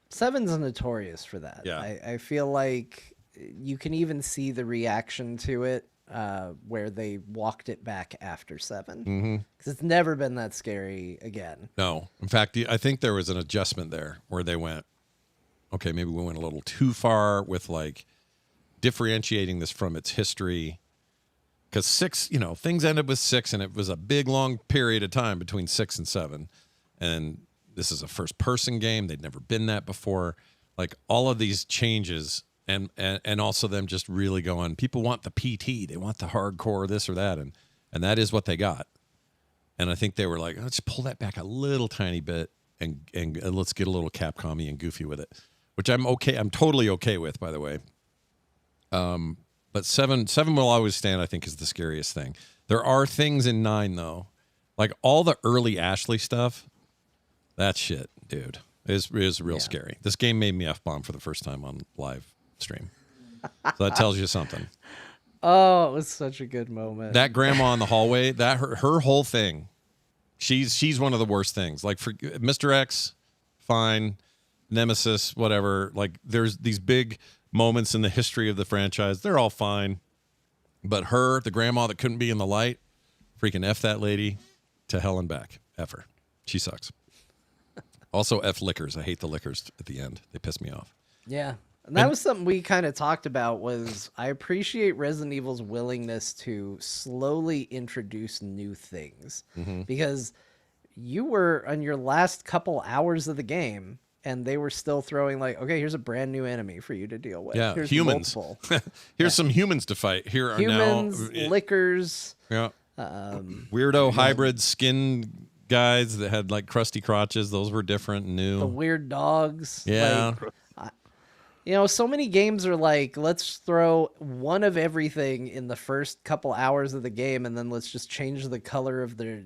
7's notorious for that. Yeah. I feel like you can even see the reaction to it where they walked it back after 7. Because it's never been that scary again. No. In fact, I think there was an adjustment there where they went, okay, maybe we went a little too far with like differentiating this from its history. Because 6, things ended with 6, and it was a big, long period of time between 6 and 7. And this is a first-person game. They'd never been that before. Like, all of these changes, and also them just really going, people want the PT. They want the hardcore this or that, and that is what they got. And I think they were like, let's pull that back a little tiny bit, and let's get a little Capcom-y and goofy with it, which I'm totally okay with, by the way. But 7 will always stand, I think, as the scariest thing. There are things in 9, though. Like, all the early Ashley stuff, that shit, dude, is real scary. This game made me F-bomb for the first time on live stream. So that tells you something. Oh, it was such a good moment. That grandma in the hallway, that her whole thing, she's one of the worst things. Like, for Mr. X, fine. Nemesis, whatever. Like, there's these big moments in the history of the franchise. They're all fine. But her, the grandma that couldn't be in the light, freaking F that lady to hell and back. F her. She sucks. Also, F liquors. I hate the liquors at the end. They piss me off. Yeah. And that was something we kind of talked about was I appreciate Resident Evil's willingness to slowly introduce new things. Because you were on your last couple hours of the game, and they were still throwing like, okay, here's a brand new enemy for you to deal with. Yeah, here's humans. multiple. Here's some humans to fight. Here are Humans, now liquors. yeah, weirdo hybrid skin guys that had like crusty crotches. Those were different and new. The weird dogs. Yeah. So many games are like, let's throw one of everything in the first couple hours of the game, and then let's just change the color of the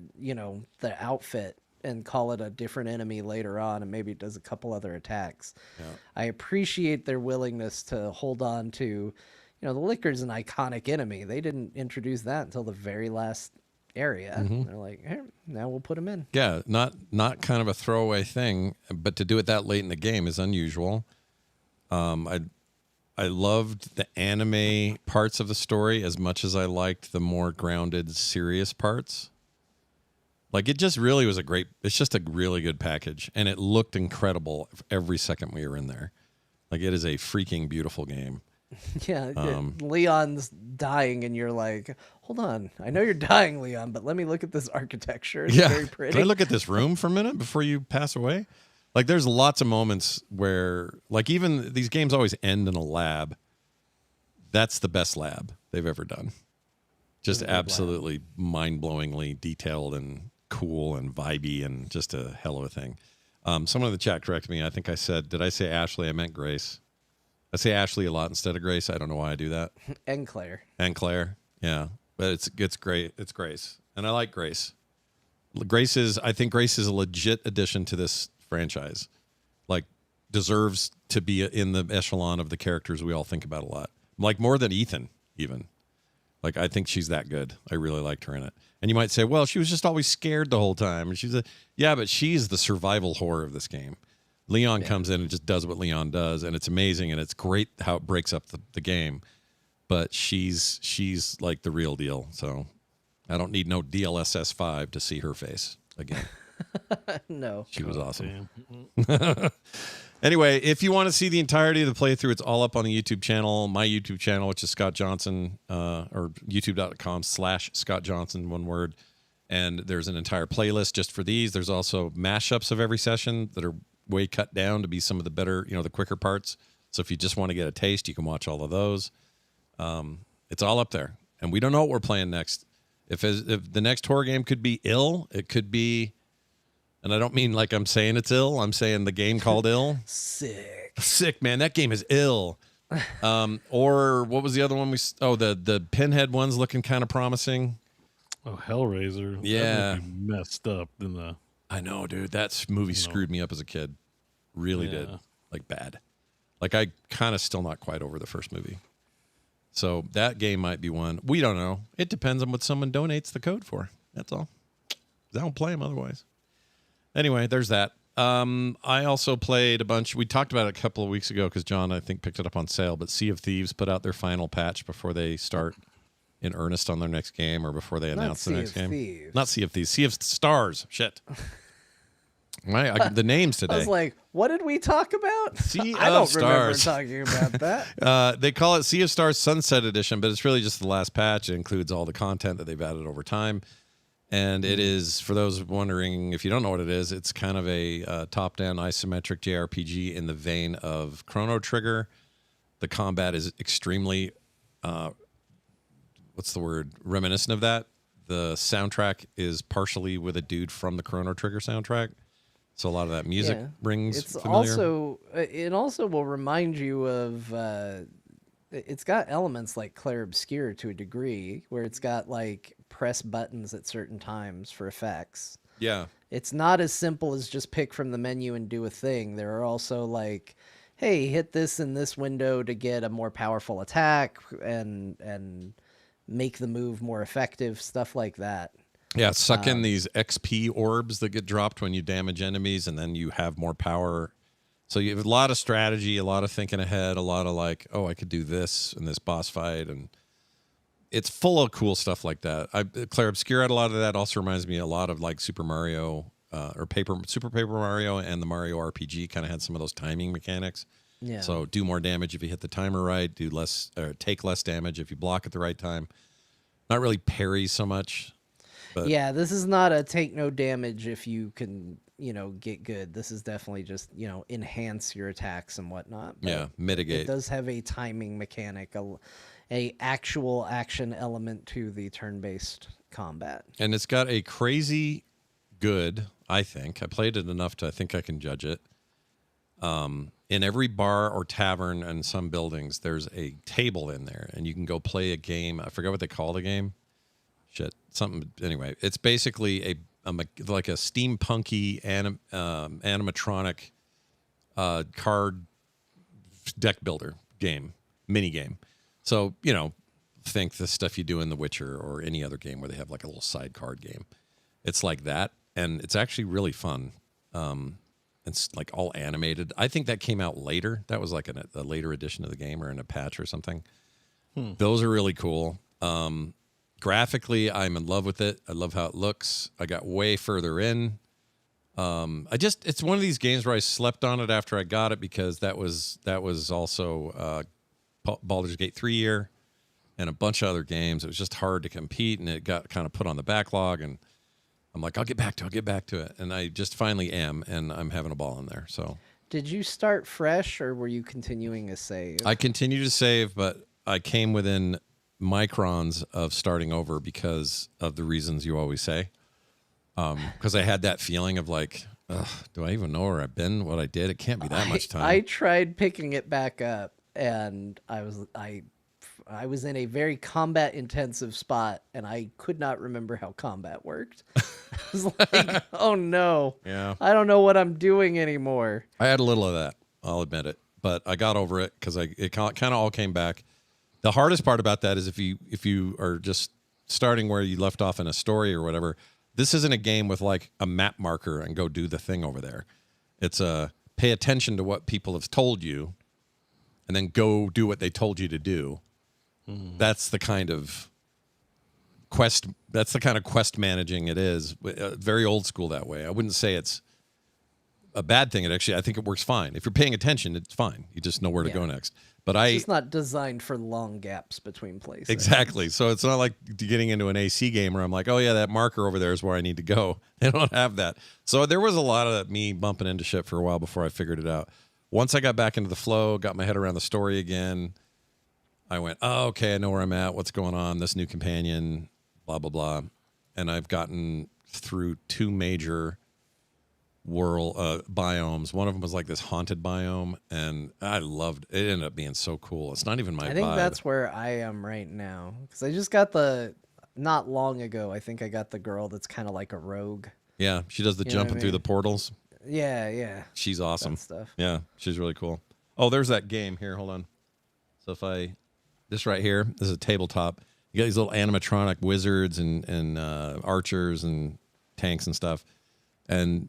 outfit and call it a different enemy later on, and maybe it does a couple other attacks. Yeah. I appreciate their willingness to hold on to, the liquor's an iconic enemy. They didn't introduce that until the very last area. They're like, hey, now we'll put them in. Yeah, not kind of a throwaway thing, but to do it that late in the game is unusual. I loved the anime parts of the story as much as I liked the more grounded, serious parts. Like, it just really was it's just a really good package, and it looked incredible every second we were in there. Like, it is a freaking beautiful game. Yeah, Leon's dying, and you're like, hold on, I know you're dying, Leon, but let me look at this architecture. It's very pretty. Can I look at this room for a minute before you pass away? Like, there's lots of moments where, like, even these games always end in a lab. That's the best lab they've ever done. Just absolutely mind-blowingly detailed and cool and vibey and just a hell of a thing. Someone in the chat corrected me. I think did I say Ashley? I meant Grace. I say Ashley a lot instead of Grace. I don't know why I do that. And Claire. Yeah. But it's great. It's Grace. And I like Grace. I think Grace is a legit addition to this franchise. Like, deserves to be in the echelon of the characters we all think about a lot. Like, more than Ethan, even. Like, I think she's that good. I really liked her in it. And you might say, well, she was just always scared the whole time. And but she's the survival horror of this game. Leon comes in and just does what Leon does, and it's amazing, and it's great how it breaks up the game. But she's like the real deal. So I don't need no DLSS 5 to see her face again. No. She was awesome. Anyway, if you want to see the entirety of the playthrough, it's all up on the YouTube channel, my YouTube channel, which is Scott Johnson, or youtube.com/Scott Johnson, one word. And there's an entire playlist just for these. There's also mashups of every session that are way cut down to be some of the better, the quicker parts. So if you just want to get a taste, you can watch all of those. It's all up there. And we don't know what we're playing next. If the next horror game could be ill, it could be... And I don't mean like I'm saying it's ill. I'm saying the game called ill. Sick. Sick, man. That game is ill. Or what was the other one? The Pinhead one's looking kind of promising. Oh, Hellraiser. Yeah. That movie messed up in the. I know, dude. That movie screwed me up as a kid. Really did. Like bad. Like I kind of still not quite over the first movie. So that game might be one. We don't know. It depends on what someone donates the code for. That's all. I don't play them otherwise. Anyway, there's that. I also played a bunch. We talked about it a couple of weeks ago because John, I think, picked it up on sale. But Sea of Thieves put out their final patch before they start in earnest on their next game, or before they announce the next game. Thieves. Not Sea of Thieves. Sea of Stars. Shit. The names today. I was like, what did we talk about? Sea I of don't Stars. remember talking about that. They call it Sea of Stars Sunset Edition, but it's really just the last patch. It includes all the content that they've added over time. And it is, for those wondering, if you don't know what it is, it's kind of a top-down isometric JRPG in the vein of Chrono Trigger. The combat is extremely, reminiscent of that. The soundtrack is partially with a dude from the Chrono Trigger soundtrack. So a lot of that music rings familiar. It also will remind you of, it's got elements like Clair Obscur to a degree, where it's got like press buttons at certain times for effects. Yeah. It's not as simple as just pick from the menu and do a thing. There are also like, hey, hit this in this window to get a more powerful attack and make the move more effective, stuff like that. Yeah, suck in these XP orbs that get dropped when you damage enemies, and then you have more power. So you have a lot of strategy, a lot of thinking ahead, a lot of like, oh, I could do this in this boss fight, and it's full of cool stuff like that. Clair Obscur had a lot of that. Also reminds me a lot of like Super Mario Super Paper Mario, and the Mario RPG kind of had some of those timing mechanics. Yeah. So do more damage if you hit the timer right. Do less, or take less damage if you block at the right time. Not really parry so much. But yeah, this is not a take no damage if you can, get good. This is definitely just, enhance your attacks and whatnot. But yeah, mitigate. it does have a timing mechanic, a actual action element to the turn-based combat. And it's got a crazy good, I think. I played it enough to I think I can judge it. In every bar or tavern and some buildings, there's a table in there, and you can go play a game. I forget what they call the game. Anyway, it's basically like a steampunky animatronic card deck builder game, mini game. So, think the stuff you do in The Witcher or any other game where they have like a little side card game. It's like that, and it's actually really fun. It's like all animated. I think that came out later. That was like a later edition of the game, or in a patch or something. Those are really cool. Graphically, I'm in love with it. I love how it looks. I got way further in. It's one of these games where I slept on it after I got it, because that was also Baldur's Gate 3 year and a bunch of other games. It was just hard to compete, and it got kind of put on the backlog, and I'm like, I'll get back to it. And I just finally am, and I'm having a ball in there. So Did you start fresh, or were you continuing a save? I continue to save, but I came within microns of starting over because of the reasons you always say. Because I had that feeling of like, do I even know where I've been, what I did? It can't be that much time. I tried picking it back up, and I was in a very combat intensive spot, and I could not remember how combat worked. I was like, oh no, Yeah. I don't know what I'm doing anymore. I had a little of that, I'll admit it, but I got over it because it kind of all came back. The hardest part about that is if you are just starting where you left off in a story or whatever. This isn't a game with like a map marker and go do the thing over there. It's pay attention to what people have told you, and then go do what they told you to do. That's the kind of quest. That's the kind of quest managing it is. Very old school that way. I wouldn't say it's a bad thing. I think it works fine. If you're paying attention, it's fine. You just know where to go next. But It's not designed for long gaps between places. Exactly. So it's not like getting into an AC game where I'm like, oh yeah, that marker over there is where I need to go. They don't have that. So there was a lot of me bumping into shit for a while before I figured it out. Once I got back into the flow, got my head around the story again, I went, oh, okay, I know where I'm at. What's going on? This new companion, blah, blah, blah. And I've gotten through two major world biomes. One of them was like this haunted biome, and I loved it. It ended up being so cool. It's not even my I think vibe. that's where I am right now because I just got not long ago. I think I got the girl that's kind of like a rogue. Yeah, she does the You know what jumping I through the mean? portals. Yeah. She's awesome. That stuff. Yeah, she's really cool. Oh, there's that game here. Hold on. So this right here, this is a tabletop. You got these little animatronic wizards and archers and tanks and stuff. And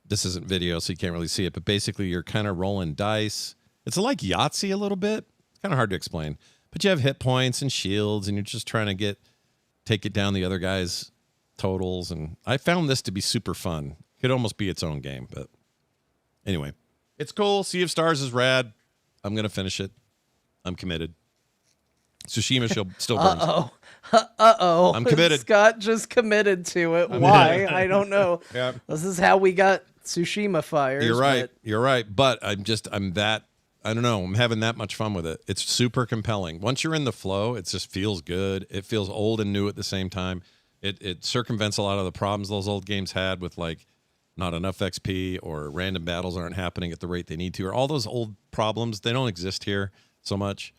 this isn't video, so you can't really see it. But basically, you're kind of rolling dice. It's like Yahtzee a little bit. It's kind of hard to explain. But you have hit points and shields, and you're just trying to take it down the other guy's totals. And I found this to be super fun. Could almost be its own game. But anyway, it's cool. Sea of Stars is rad. I'm going to finish it. I'm committed. Tsushima still burns. Uh-oh. I'm committed. Scott just committed to it. Why? I don't know. Yeah. This is how we got Tsushima fires. You're right. but- You're right. But I don't know. I'm having that much fun with it. It's super compelling. Once you're in the flow, it just feels good. It feels old and new at the same time. It circumvents a lot of the problems those old games had with like not enough XP or random battles aren't happening at the rate they need to, or all those old problems. They don't exist here so much.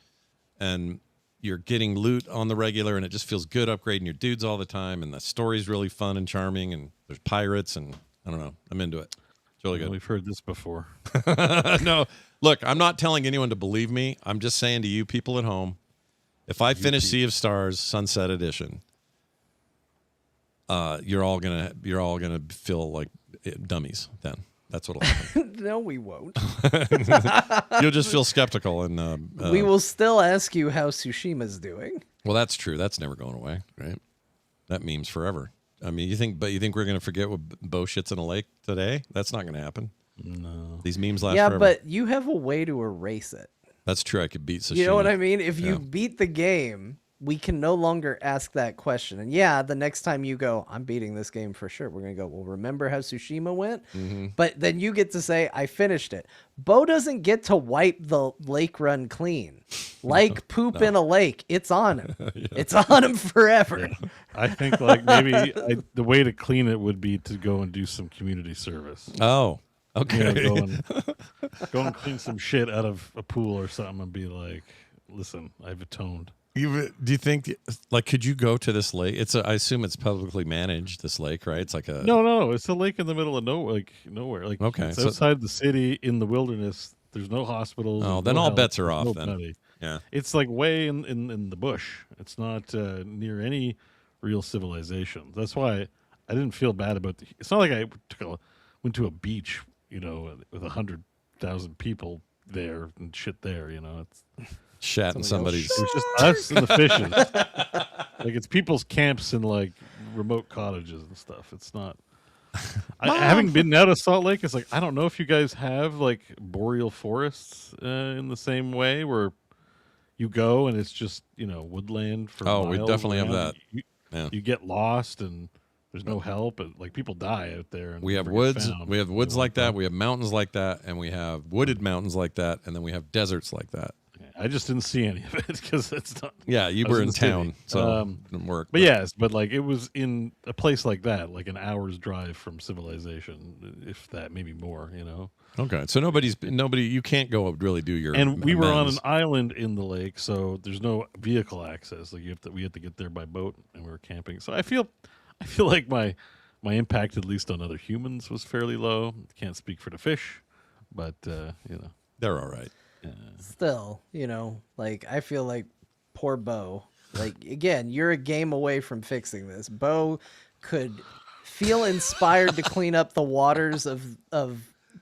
And you're getting loot on the regular, and it just feels good upgrading your dudes all the time. And the story's really fun and charming, and there's pirates, and I don't know. I'm into it. It's really good. We've heard this before. No, look, I'm not telling anyone to believe me. I'm just saying to you people at home, if I finish Sea of Stars Sunset Edition, you're all gonna feel like dummies then. That's what'll happen. No, we won't. You'll just feel skeptical, and We will still ask you how Tsushima's doing. well, that's true. That's never going away, right? That meme's forever. I mean, you think we're gonna forget what Bo shits in a lake today? That's not gonna happen. No. These memes last Yeah, forever. but you have a way to erase it. That's true. I could beat Tsushima. You know what I mean? If you Yeah. beat the game, we can no longer ask that question. And yeah, the next time you go, I'm beating this game for sure. We're going to go, well, remember how Tsushima went? Mm-hmm. But then you get to say, I finished it. Bo doesn't get to wipe the lake run clean. Like poop in a lake. It's on him. It's on him forever. I think like maybe the way to clean it would be to go and do some community service. Oh, You okay. know, go and clean some shit out of a pool or something and be like, listen, I've atoned. Do you think, like, could you go to this lake? I assume it's publicly managed, this lake, right? It's like a... No, it's a lake in the middle of nowhere. Like, Okay, it's so- outside the city in the wilderness. There's no hospitals. Oh, there's then no all health, bets are there's off no then. money. Yeah. It's like way in the bush. It's not near any real civilization. That's why I didn't feel bad about it's not like I went to a beach, you know, with 100,000 people there and shit there, you know. It's Shat in somebody's... it's just us and the fishes. Like it's people's camps in like remote cottages and stuff. It's not. Having been out of Salt Lake, it's like I don't know if you guys have like boreal forests in the same way where you go and it's just woodland for. Oh, we miles definitely have around. that. Yeah. You get lost and there's no help and like people die out there. And We have never get woods. found. We have woods They like walk that. up. We have mountains like that, and we have wooded mountains like that, and then we have deserts like that. I just didn't see any of it because it's not. Yeah, you I was were in in the city. town, so it didn't work. But yes, but like it was in a place like that, like an hour's drive from civilization, if that, maybe more, you know. Okay, so nobody. You can't go really do your. And we were on an amends. island in the lake, so there's no vehicle access. Like we had to get there by boat, and we were camping. So I feel like my impact, at least on other humans, was fairly low. Can't speak for the fish, but They're all right. Still, like I feel like poor Bo. Like again, you're a game away from fixing this. Bo could feel inspired to clean up the waters of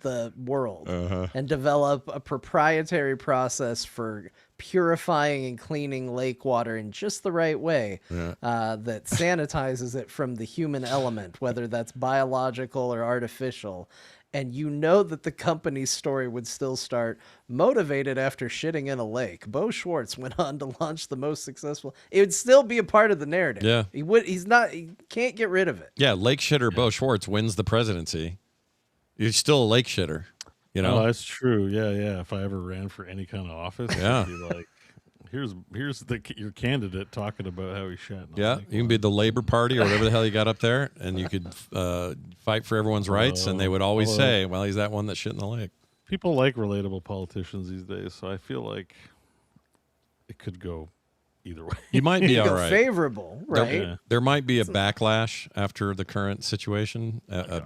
the world and develop a proprietary process for purifying and cleaning lake water in just the right way that sanitizes it from the human element, whether that's biological or artificial. And you know that the company's story would still start motivated after shitting in a lake. Bo Schwartz went on to launch the most successful. It would still be a part of the narrative. Yeah. He can't get rid of it. Yeah, lake shitter Bo Schwartz wins the presidency. You're still a lake shitter, you know. Oh, that's true. Yeah. If I ever ran for any kind of office, Yeah. I'd be like, here's your candidate talking about how he shot. Yeah, you can be the Labor Party or whatever the hell you got up there, and you could fight for everyone's rights, and they would always say, well, he's that one that shit in the lake. People like relatable politicians these days, so I feel like it could go either way. You might be all Go right. favorable, right? Yeah. There might be a backlash after the current situation.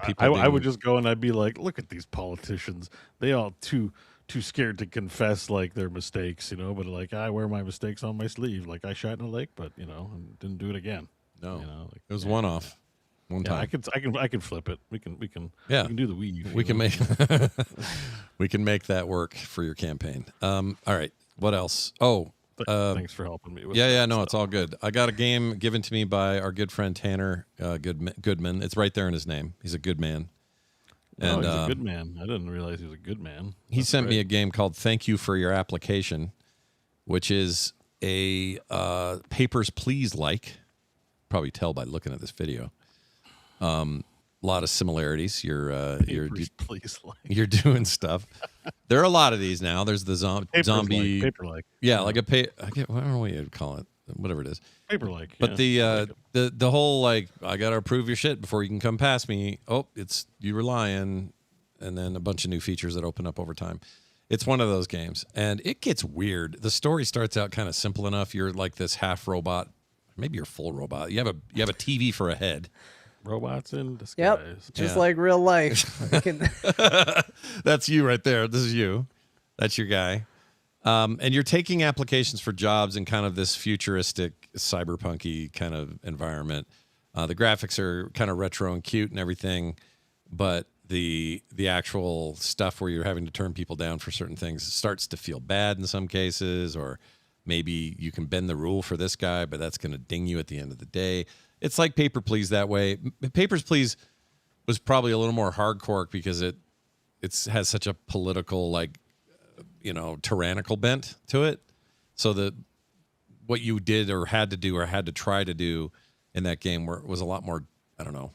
People I would just go and I'd be like, look at these politicians. They all too scared to confess like their mistakes, but like I wear my mistakes on my sleeve. Like I shot in a lake, but and didn't do it again. No, like, it was one-off. One yeah, time. I can flip it. We can Yeah. we can do the weave. We can make we can make that work for your campaign. All right. What else? Oh, Thanks for helping me with yeah, that no, stuff. it's all good. I got a game given to me by our good friend Tanner Goodman. It's right there in his name. He's a good man. Oh, And he's a good man. I didn't realize he was a good man. he sent me a game called Thank You for Your Application, which is a Papers, Please like. Probably tell by looking at this video. A lot of similarities. Please like You're doing stuff. There are a lot of these now. There's the zombie. paper-like. Yeah, like a I don't know what you'd call it. Whatever it is. Paper-like. But yeah. the whole like I gotta approve your shit before you can come past me. Oh, it's you were lying, and then a bunch of new features that open up over time. It's one of those games, and it gets weird. The story starts out kind of simple enough. You're like this half robot, maybe you're full robot. You have a TV for a head. Robots in disguise. Yep, just Yeah. like real life. I can- That's you right there. This is you. That's your guy. And you're taking applications for jobs in kind of this futuristic, cyberpunky kind of environment. The graphics are kind of retro and cute and everything, but the actual stuff where you're having to turn people down for certain things starts to feel bad in some cases, or maybe you can bend the rule for this guy, but that's going to ding you at the end of the day. It's like Paper Please that way. Papers, Please was probably a little more hardcore because it has such a political, like, tyrannical bent to it. So that what you did or had to do or had to try to do in that game was a lot more, I don't know,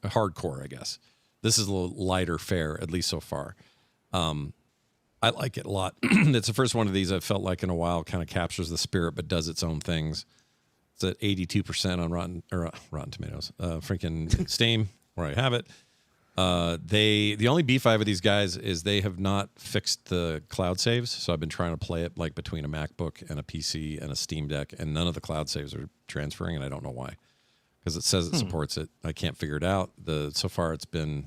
hardcore, I guess. This is a little lighter fare, at least so far. I like it a lot. It's the first one of these I've felt like in a while, kind of captures the spirit but does its own things. It's at 82% on Rotten Tomatoes. Freaking Steam, where I have it. The only beef I have with these guys is they have not fixed the cloud saves. So I've been trying to play it like between a MacBook and a PC and a Steam Deck, and none of the cloud saves are transferring, and I don't know why. Because it says it supports it. I can't figure it out. So far it's been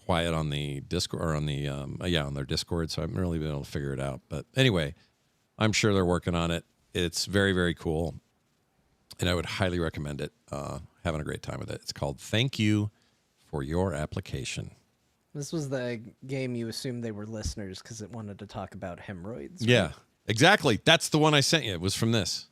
quiet on the Discord or on the on their Discord, so I haven't really been able to figure it out. But anyway, I'm sure they're working on it. It's very, very cool. And I would highly recommend it. Having a great time with it. It's called Thank You for Your Application. This was the game you assumed they were listeners because it wanted to talk about hemorrhoids. Right? Yeah, exactly. That's the one I sent you. It was from this.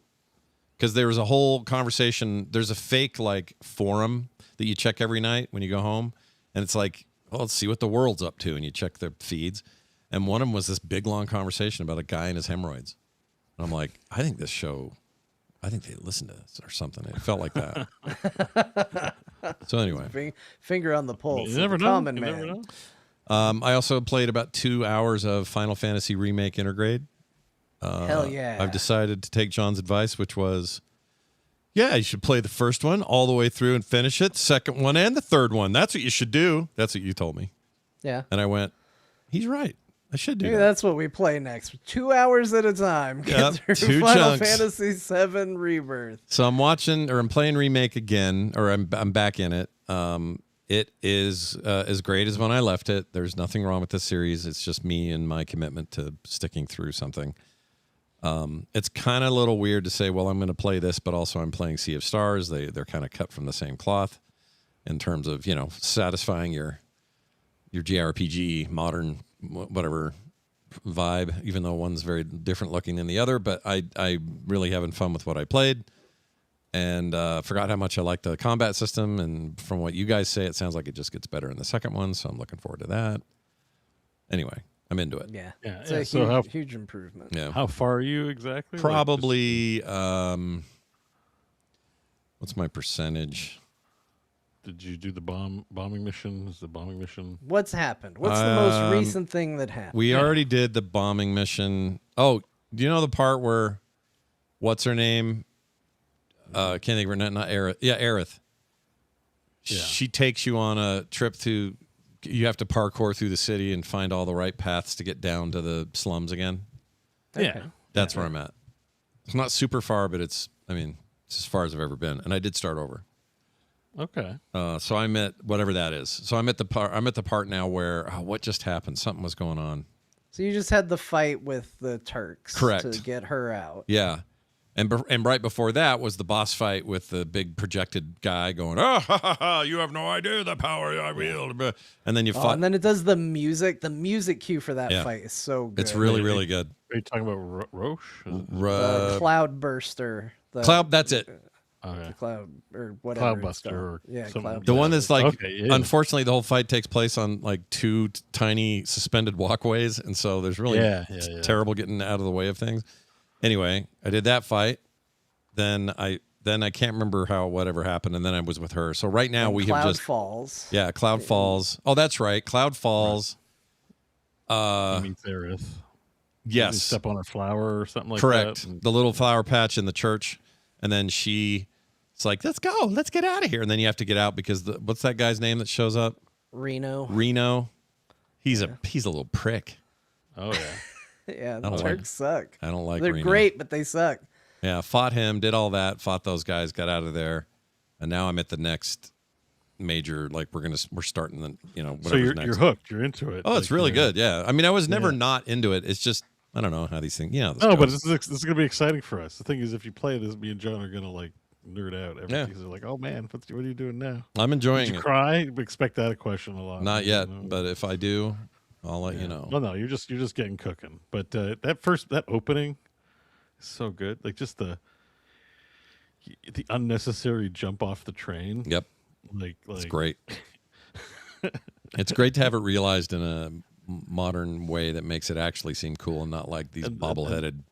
Because there was a whole conversation. There's a fake like forum that you check every night when you go home. And it's like, well, let's see what the world's up to. And you check their feeds. And one of them was this big, long conversation about a guy and his hemorrhoids. And I'm like, I think they listened to this or something. It felt like that. So anyway. Finger on the pulse. You never of the know. common You man. never know. I also played about 2 hours of Final Fantasy Remake Intergrade. Hell yeah. I've decided to take John's advice, which was, yeah, you should play the first one all the way through and finish it, second one and the third one. That's what you should do. That's what you told me. Yeah. And I went, he's right. I should do Maybe that. that's what we play next. 2 hours at a time. Get Yep, through 2 Final chunks. Fantasy VII Rebirth. So I'm playing Remake again, or I'm back in it. It is as great as when I left it. There's nothing wrong with the series. It's just me and my commitment to sticking through something. It's kind of a little weird to say, well, I'm going to play this, but also I'm playing Sea of Stars. They're kind of cut from the same cloth in terms of, satisfying your JRPG, modern, whatever vibe, even though one's very different looking than the other. But I really having fun with what I played. And forgot how much I liked the combat system. And from what you guys say, it sounds like it just gets better in the second one. So I'm looking forward to that. Anyway, I'm into it. Yeah. Yeah, It's yeah. a So huge, how- huge improvement. Yeah. How far are you exactly? Like, Probably, what's my percentage? Did you do the bombing mission? Is the bombing mission? What's happened? What's the most recent thing that happened? We already did the bombing mission. Oh, do you know the part where what's her name? Can't think of her name. Not Aerith. Yeah, Aerith. Yeah. She takes you on a trip to. You have to parkour through the city and find all the right paths to get down to the slums again. Yeah. That's where I'm at. It's not super far, but it's as far as I've ever been. And I did start over. Okay. So I'm at whatever that is. So I'm at the part now where what just happened? Something was going on. So you just had the fight with the Turks, Correct. to get her out. Yeah. And right before that was the boss fight with the big projected guy going, oh, ha, ha, ha, you have no idea the power I wield. And then you fought. And then it does the music. The music cue for that Yeah. fight is so good. It's really, really good. Are you talking about Roche? Cloud Burster. Cloud, that's it. Okay. Cloud or whatever. it's Cloudbuster called. or Yeah, something. Cloud. The one that's like, Okay, yeah. unfortunately, the whole fight takes place on like two tiny suspended walkways. And so there's really it's terrible getting out of the way of things. Anyway, I did that fight. Then I can't remember whatever happened. And then I was with her. So right now we have just. Falls. Yeah, Cloud Falls. Oh, that's right. Cloud Falls. Meets Aerith. Yes. You step on a flower or something like Correct. that. The little flower patch in the church. And then it's like, let's go. Let's get out of here. And then you have to get out because what's that guy's name that shows up? Reno. He's a little prick. Oh, yeah. Yeah, the don't Turks suck. I don't like They're Reno. great, but they suck. Yeah, fought him, did all that, fought those guys, got out of there. And now I'm at the next major, like we're starting the, whatever's So you're next. hooked. You're into it. Oh, it's Like, really good. Yeah. I mean, I was never not into it. It's just, I don't know how these things, No, but this is going to be exciting for us. The thing is, if you play this, me and John are going to like nerd out. Because they're like, oh man, what are you doing now? I'm enjoying Did you it. cry? We expect that question a lot. Not yet, You know? but if I do, I'll let you know. Well, no, you're just getting cooking. But that opening is so good. Like just the unnecessary jump off the train. Yep. Like It's great. It's great to have it realized in a modern way that makes it actually seem cool and not like these bobble-headed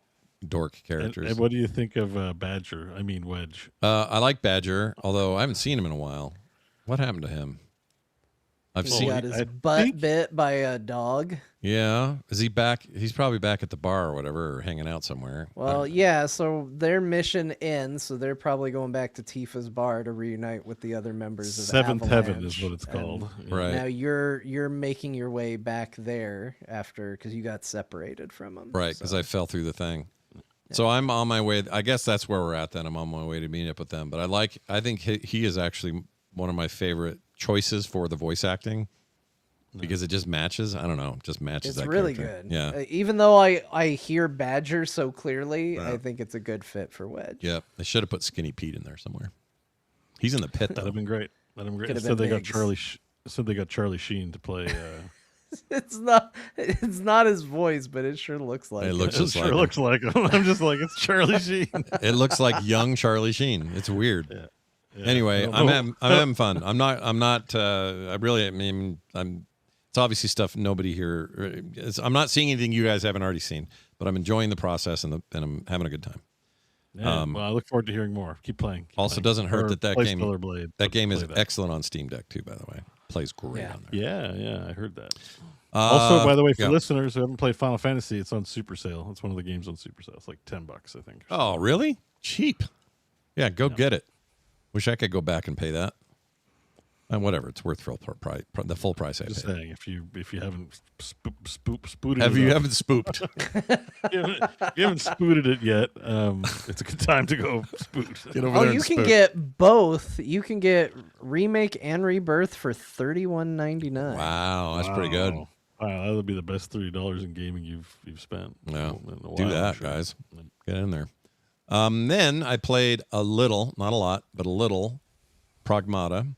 dork characters. And what do you think of Badger? I mean Wedge. I like Badger, although I haven't seen him in a while. What happened to him? I've He seen. got his I butt think- bit by a dog. Yeah, is he back? He's probably back at the bar or whatever, or hanging out somewhere. Well, yeah, so their mission ends, so they're probably going back to Tifa's bar to reunite with the other members of Seventh Avalanche. Heaven is what it's And called. Right. Now you're making your way back there after because you got separated from them. Right, because I fell through the thing. So I'm on my way. I guess that's where we're at. Then I'm on my way to meet up with them. But I think he is actually one of my favorite choices for the voice acting. Because it just matches. I don't know. Just matches. It's that really character. good. Yeah. Even though I hear Badger so clearly, I think it's a good fit for Wedge. Yeah. They should have put Skinny Pete in there somewhere. He's in the pit That'd though. have been great. Could've So been they got Biggs. They got Charlie Sheen to play. It's not his voice, but it sure looks like It looks It just sure like him. looks like him. I'm just like it's Charlie Sheen. It looks like young Charlie Sheen. It's weird. Yeah. Anyway, No, I'm having fun. I'm not. I mean, it's obviously stuff nobody here. I'm not seeing anything you guys haven't already seen, but I'm enjoying the process and I'm having a good time. Yeah, well, I look forward to hearing more. Keep playing. Also, doesn't hurt Or that play game. Stellar Blade. That game is Play that. excellent on Steam Deck too. By the way, plays great Yeah. on there. Yeah, I heard that. Also, by the way, for yeah. listeners who haven't played Final Fantasy, it's on Super Sale. It's one of the games on Super Sale. It's like $10, I think. Oh, really? Cheap. Yeah, go get it. Wish I could go back and pay that. And whatever, it's worth the full price I Just paid. saying, if you haven't spooted Have it you up- haven't spooped? if you haven't spooted it yet, it's a good time to go spoot. Get over Oh, there you and can spook. get both. You can get remake and rebirth for $31.99. Wow, that's pretty good. Wow, that'll be the best $30 in gaming you've spent. Yeah, in a do while, I'm that, sure. guys. Get in there. Then I played a little, not a lot, but a little Pragmata.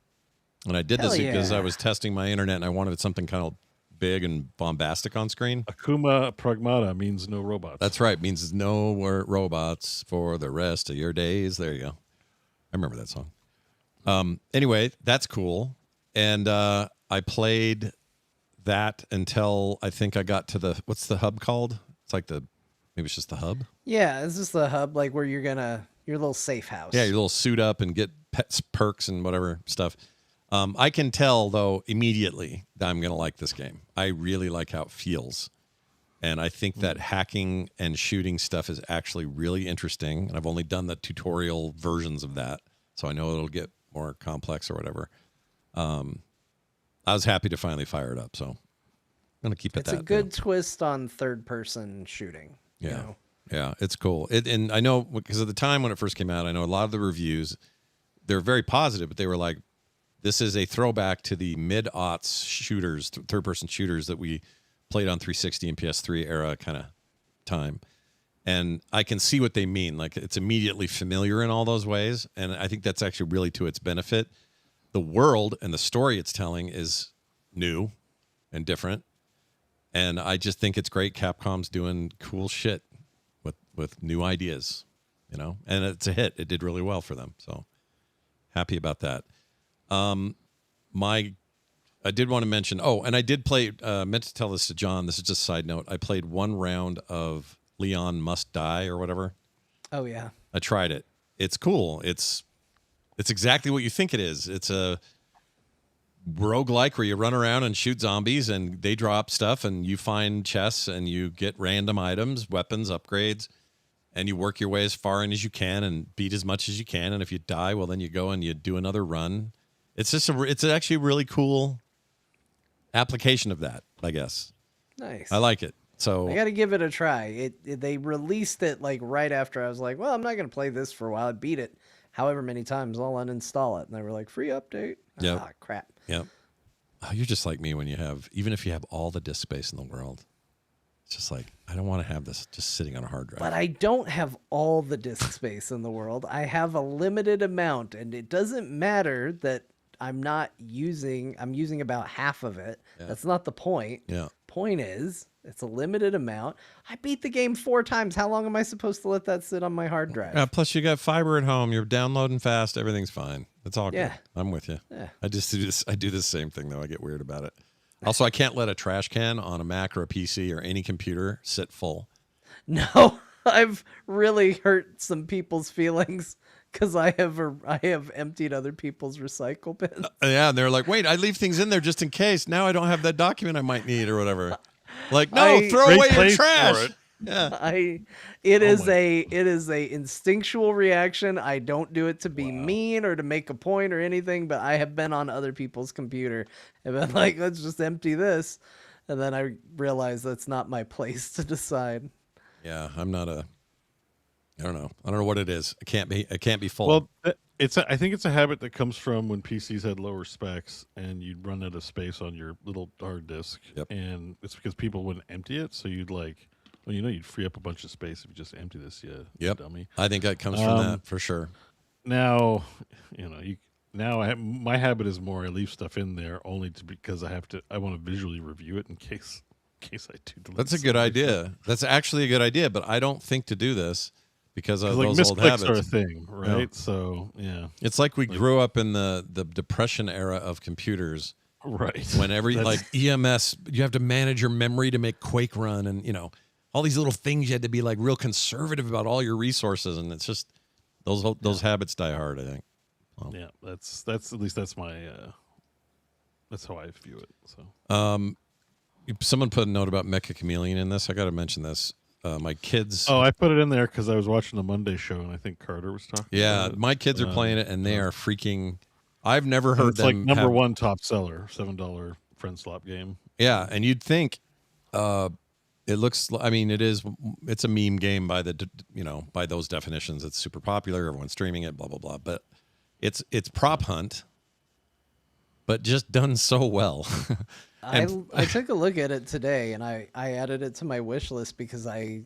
And I did this Hell because yeah. I was testing my internet and I wanted something kind of big and bombastic on screen. Akuma Pragmata means no robots. That's right. Means no more robots for the rest of your days. There you go. I remember that song. Anyway, that's cool. And I played that until I think I got to what's the hub called? It's like maybe it's just the hub. Yeah, it's just the hub, like where your little safe house. Yeah, your little suit up and get pets, perks and whatever stuff. I can tell, though, immediately that I'm going to like this game. I really like how it feels. And I think that hacking and shooting stuff is actually really interesting. And I've only done the tutorial versions of that, so I know it'll get more complex or whatever. I was happy to finally fire it up, so I'm going to keep it It's that. a good twist on third-person shooting. Yeah. You know? Yeah, it's cool. And I know because at the time when it first came out, I know a lot of the reviews, they're very positive, but they were like, this is a throwback to the mid-aughts shooters, third-person shooters that we played on 360 and PS3 era kind of time. And I can see what they mean. Like, it's immediately familiar in all those ways. And I think that's actually really to its benefit. The world and the story it's telling is new and different. And I just think it's great. Capcom's doing cool shit with new ideas, you know, and it's a hit. It did really well for them. So happy about that. I did want to mention, and I did play, meant to tell this to John. This is just a side note. I played one round of Leon Must Die or whatever. Oh, yeah. I tried it. It's cool. It's exactly what you think it is. It's a roguelike where you run around and shoot zombies and they drop stuff and you find chests and you get random items, weapons, upgrades, and you work your way as far in as you can and beat as much as you can. And if you die, well, then you go and you do another run. It's actually a really cool application of that, I guess. Nice. I like it. So I got to give it a try. They released it like right after I was like, well, I'm not going to play this for a while. I beat it however many times. I'll uninstall it. And they were like, free update. Yep. Ah, crap. yeah. Oh, you're just like me when even if you have all the disk space in the world, it's just like, I don't want to have this just sitting on a hard drive. But I don't have all the disk space in the world. I have a limited amount, and it doesn't matter that I'm using about half of it. Yeah. That's not the point. Yeah. Point is, it's a limited amount. I beat the game 4 times. How long am I supposed to let that sit on my hard drive? Yeah, plus you got fiber at home. You're downloading fast. Everything's fine. It's all Yeah. good. I'm with you. Yeah. I do the same thing though. I get weird about it. Also, I can't let a trash can on a Mac or a PC or any computer sit full. No, I've really hurt some people's feelings because I have emptied other people's recycle bins. Yeah, and they're like, "Wait, I leave things in there just in case. Now I don't have that document I might need or whatever." Like, no, throw Great away your place for trash. it. Yeah. It is a instinctual reaction. I don't do it to be mean or to make a point or anything, but I have been on other people's computer and been like, let's just empty this. And then I realized that's not my place to decide. Yeah, I don't know. I don't know what it is. It can't be full. Well, I think it's a habit that comes from when PCs had lower specs and you'd run out of space on your little hard disk. Yep. And it's because people wouldn't empty it. So you'd you'd free up a bunch of space if you just empty this, Yep. dummy. I think that comes from that for sure. Now, my habit is more I leave stuff in there only because I want to visually review it in case I do delete That's a good idea. That's actually a good idea, but I don't think to do this because of those old misclicks habits. are a thing, right? Yeah. So yeah, It's like we grew up in the depression era of computers. right. Whenever EMS, you have to manage your memory to make Quake run, and all these little things you had to be like real conservative about all your resources, and it's just those habits die hard, I think. Yeah, that's at least that's my that's how I view it. So Someone put a note about Mecha Chameleon in this. I got to mention this. My kids. I put it in there because I was watching the Monday show and I think Carter was talking. Yeah, about it. my kids are playing it and they are freaking. I've never heard It's them like number have- one top seller, $7 friend slot game. Yeah, and you'd think it looks. I mean, it is. It's a meme game by by those definitions. It's super popular. Everyone's streaming it. Blah blah blah. But it's Prop Hunt, but just done so well. I took a look at it today and I added it to my wish list because I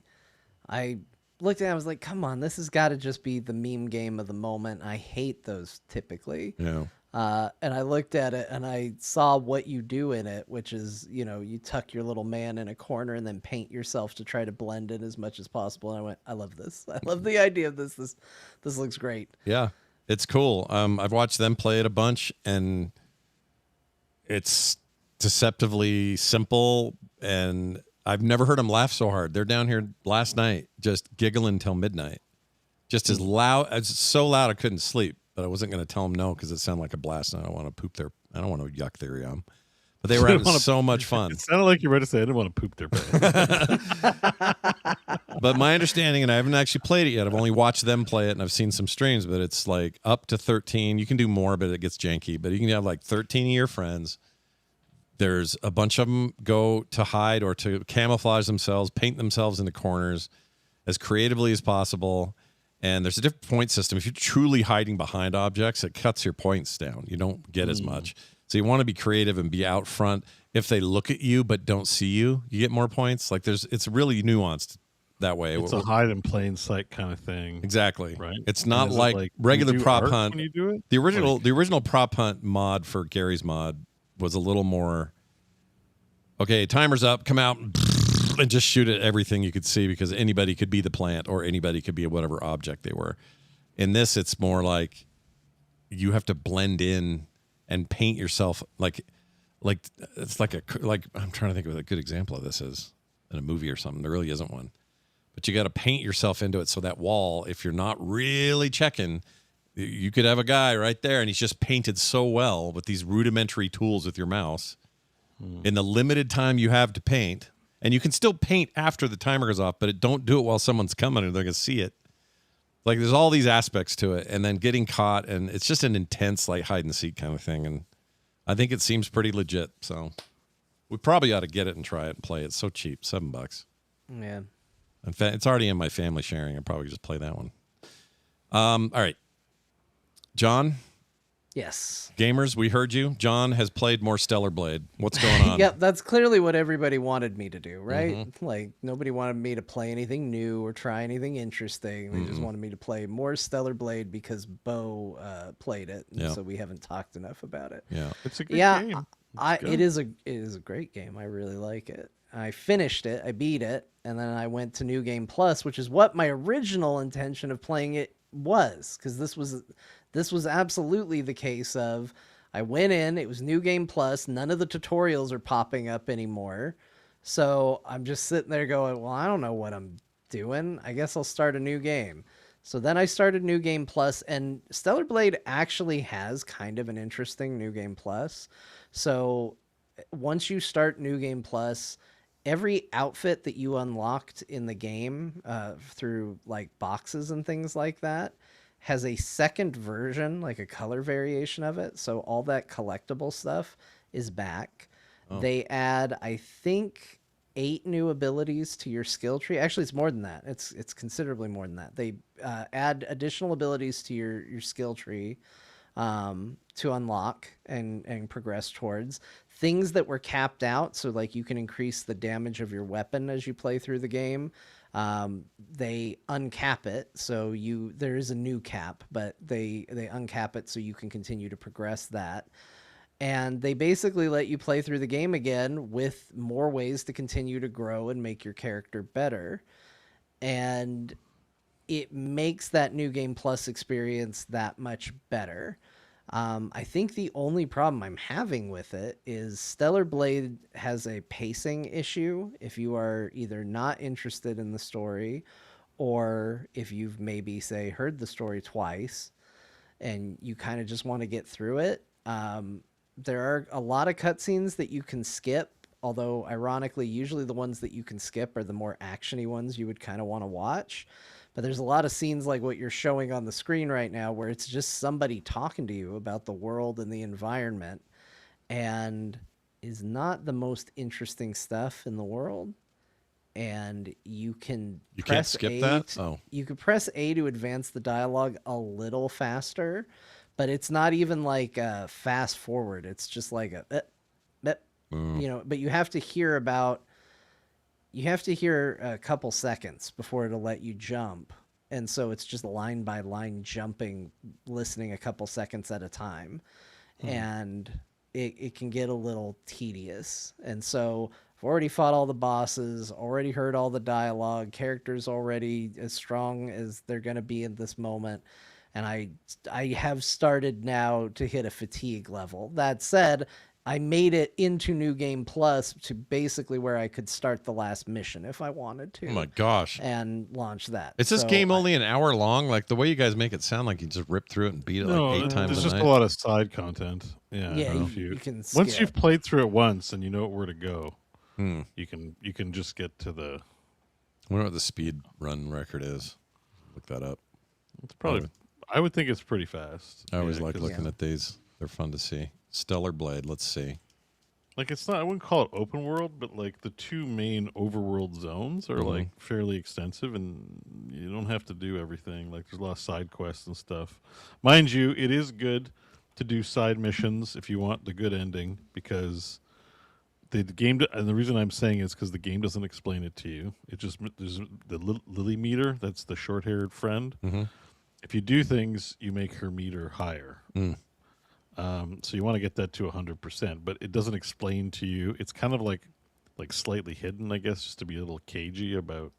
looked at it, I was like, come on, this has got to just be the meme game of the moment. I hate those typically. Yeah. And I looked at it and I saw what you do in it, which is, you tuck your little man in a corner and then paint yourself to try to blend in as much as possible. And I went, I love this. I love the idea of this. This looks great. Yeah, it's cool. I've watched them play it a bunch, and it's deceptively simple, and I've never heard them laugh so hard. They're down here last night just giggling till midnight, just as loud, as so loud I couldn't sleep. but I wasn't going to tell them no because it sounded like a blast, and I don't want to yuck their yum. But they were having so much fun. It sounded like you were ready to say I didn't want to poop their pants. But my understanding, and I haven't actually played it yet, I've only watched them play it, and I've seen some streams, but it's like up to 13. You can do more, but it gets janky. But you can have like 13 of your friends. There's a bunch of them go to hide or to camouflage themselves, paint themselves in the corners as creatively as possible. And there's a different point system. If you're truly hiding behind objects, it cuts your points down. You don't get as much. So you want to be creative and be out front. If they look at you but don't see you, you get more points. Like it's really nuanced that way. It's a hide in plain sight kind of thing. Exactly. Right. It's not like regular prop hunt. When you do it? The original prop hunt mod for Gary's mod was a little more, okay, timer's up, come out and just shoot at everything you could see, because anybody could be the plant or anybody could be whatever object they were. In this, it's more like you have to blend in and paint yourself like it's like I'm trying to think of what a good example of this is in a movie or something. There really isn't one. But you got to paint yourself into it, so that wall, if you're not really checking, you could have a guy right there and he's just painted so well with these rudimentary tools with your mouse in the limited time you have to paint. And you can still paint after the timer goes off, but don't do it while someone's coming or they're going to see it. Like, there's all these aspects to it, and then getting caught, and it's just an intense, like, hide and seek kind of thing. And I think it seems pretty legit. So we probably ought to get it and try it and play it. It's so cheap, $7. Yeah. In fact, it's already in my family sharing. I'll probably just play that one. All right. John? Yes. Gamers, we heard you. John has played more Stellar Blade. What's going on? Yep, that's clearly what everybody wanted me to do, right? Like, nobody wanted me to play anything new or try anything interesting. They just wanted me to play more Stellar Blade because Bo played it, and so we haven't talked enough about it. Yeah. It's a good game. It is a great game. I really like it. I finished it, I beat it, and then I went to New Game Plus, which is what my original intention of playing it was, because this was absolutely the case of, I went in, it was New Game Plus, none of the tutorials are popping up anymore. So I'm just sitting there going, well, I don't know what I'm doing. I guess I'll start a new game. So then I started New Game Plus, and Stellar Blade actually has kind of an interesting New Game Plus. So once you start New Game Plus, every outfit that you unlocked in the game through like boxes and things like that has a second version, like a color variation of it. So all that collectible stuff is back. They add, I think, 8 new abilities to your skill tree. Actually, it's more than that. It's considerably more than that. They add additional abilities to your skill tree to unlock and progress towards things that were capped out. So like you can increase the damage of your weapon as you play through the game. They uncap it, so there is a new cap, but they uncap it so you can continue to progress that. And they basically let you play through the game again with more ways to continue to grow and make your character better. And it makes that New Game Plus experience that much better. I think the only problem I'm having with it is Stellar Blade has a pacing issue. If you are either not interested in the story, or if you've maybe, say, heard the story twice and you kind of just want to get through it, there are a lot of cutscenes that you can skip, although ironically, usually the ones that you can skip are the more action-y ones you would kind of want to watch. But there's a lot of scenes like what you're showing on the screen right now where it's just somebody talking to you about the world and the environment, and is not the most interesting stuff in the world. And you can can't skip that? Oh. You could press A to advance the dialogue a little faster, but it's not even like a fast forward. It's just like a but you have to hear a couple seconds before it'll let you jump. And so it's just line by line jumping, listening a couple seconds at a time. And it can get a little tedious. And so I've already fought all the bosses, already heard all the dialogue, characters already as strong as they're going to be in this moment. And I have started now to hit a fatigue level. That said, I made it into New Game Plus to basically where I could start the last mission if I wanted to. Oh my gosh. And launch that. Is this So game only an hour long? Like the way you guys make it sound like you just rip through it and beat it No, like 8 times there's a just night. a lot of side content. Yeah, Yeah, if you can once skip. you've played through it once and you know where to go, Hmm. you can just get to the. I wonder what the speed run record is. Look that up. It's probably. I would think it's pretty fast. I always Yeah, like 'cause, looking at these. They're fun to see. Stellar Blade. Let's see. like it's not. I wouldn't call it open world, but like the two main overworld zones are Mhm. like fairly extensive, and you don't have to do everything. Like there's a lot of side quests and stuff. Mind you, it is good to do side missions if you want the good ending because. The game, and the reason I'm saying is because the game doesn't explain it to you. It just there's the lily meter. That's the short-haired friend. Mm-hmm. If you do things, you make her meter higher. Mm. So you want to get that to 100%, but it doesn't explain to you. It's kind of like slightly hidden, I guess, just to be a little cagey about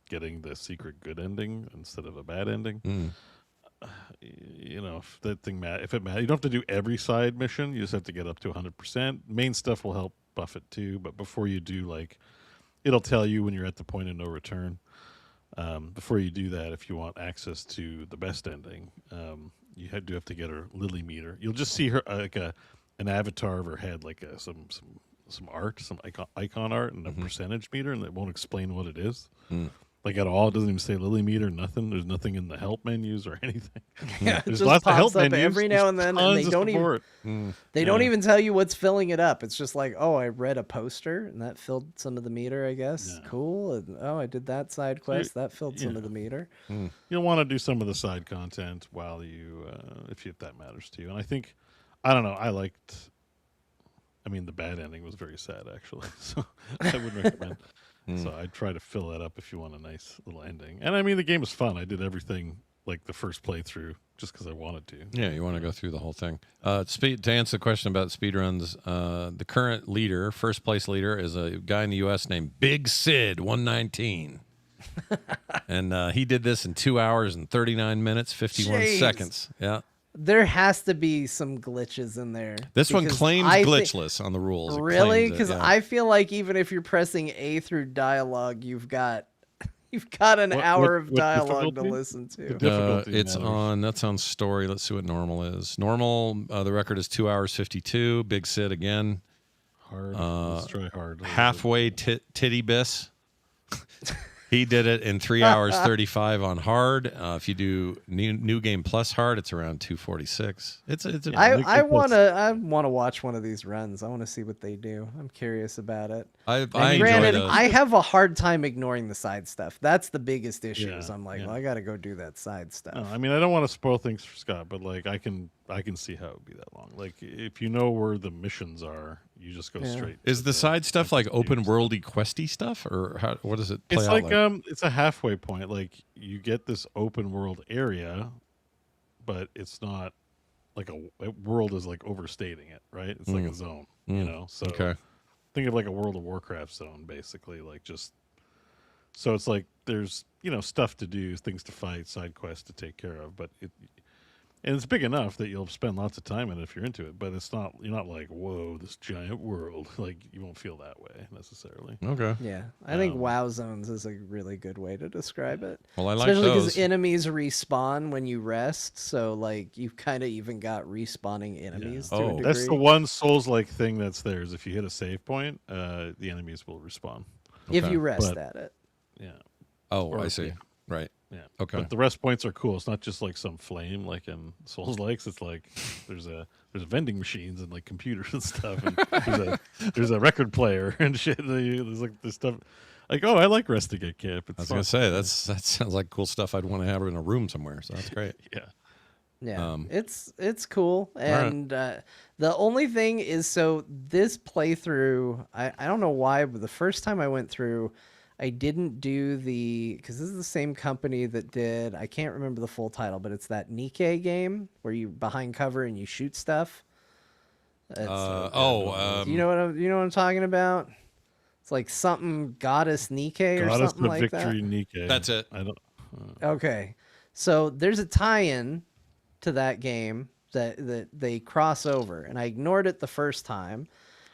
getting the secret good ending instead of a bad ending. Mm. You know, if that thing if it matters, you don't have to do every side mission. You just have to get up to 100%. Main stuff will help buff it too, but before you do, like, it'll tell you when you're at the point of no return. Before you do that, if you want access to the best ending, you do have to get her lily meter. You'll just see her like an avatar of her head, like some art, some icon art, and a percentage meter, and it won't explain what it is. Like at all. It doesn't even say lily meter, nothing. There's nothing in the help menus or anything. Yeah, There's it just lots of help pops up menus. every now and then, and Tons they of don't even support. they don't Yeah. even tell you what's filling it up. It's just like, oh, I read a poster and that filled some of the meter, I guess. Yeah. Cool. And, oh, I did that side quest, that filled some yeah. of the meter. You'll want to do some of the side content while you, if that matters to you. And I think, I don't know, I liked. I mean, the bad ending was very sad, actually. So I would recommend. So I'd try to fill that up if you want a nice little ending. And I mean, the game was fun. I did everything like the first playthrough just because I wanted to. Yeah, you want to go through the whole thing. To answer the question about speedruns, the current leader, first place leader, is a guy in the U.S. named Big Sid 119. And he did this in 2 hours and 39 minutes, 51 Jeez. seconds. Yeah. There has to be some glitches in there. This one because claims I thi- glitchless on the rules. It Really? claims it, Because yeah. I feel like even if you're pressing A through dialogue, you've got an hour of what dialogue to difficulty? listen to. Difficulty It's matters. that's on story. Let's see what normal is. Normal, the record is 2 hours 52. Big Sid again. Hard. Let's try hard. Halfway titty biss. He did it in 3 hours 35 on hard. If you do new game plus hard, it's around 246. It's I wanna watch one of these runs. I want to see what they do. I'm curious about it. I And enjoy granted, those. I have a hard time ignoring the side stuff. That's the biggest issue. Yeah, Is I'm like, yeah. well, I got to go do that side stuff. No, I mean, I don't want to spoil things for Scott, but like, I can see how it would be that long. Like, if you know where the missions are, you just go straight. Is to the side stuff like open games. worldy questy stuff, or what does it play It's out like it's a halfway point. Like you get this open world area, but it's not like a world is like overstating it, right? It's like a zone, you know. So Okay. think of like a World of Warcraft zone, basically. Like just so it's like there's stuff to do, things to fight, side quests to take care of, but and it's big enough that you'll spend lots of time in it if you're into it. But you're not like, whoa, this giant world. Like you won't feel that way necessarily. Okay. Yeah, I think WoW zones is a really good way to describe it. Well, I like Especially those. because enemies respawn when you rest, so like you've kind of even got respawning enemies to a Oh. degree. That's the one Souls-like thing that's there is if you hit a save point, the enemies will respawn. if Okay. you rest But- at it. Yeah, Oh, Or- I see. yeah. Right. yeah. Okay. But the rest points are cool. It's not just like some flame like in Souls-likes. It's like there's vending machines and like computers and stuff. And there's a record player and shit. There's like this stuff. Like, oh, I like resting at camp. It's I was fun. gonna say that sounds like cool stuff I'd want to have in a room somewhere. So that's great. Yeah. Yeah, it's cool, and the only thing is, so this playthrough, I don't know why, but the first time I went through, I didn't do because this is the same company that did, I can't remember the full title, but it's that Nikkei game where you behind cover and you shoot stuff. It's, You you know what I'm talking about? It's like something Goddess Nikkei or Goddess something of like Victory Nikkei. That's it. I don't. that. Okay, so there's a tie-in to that game that they cross over, and I ignored it the first time,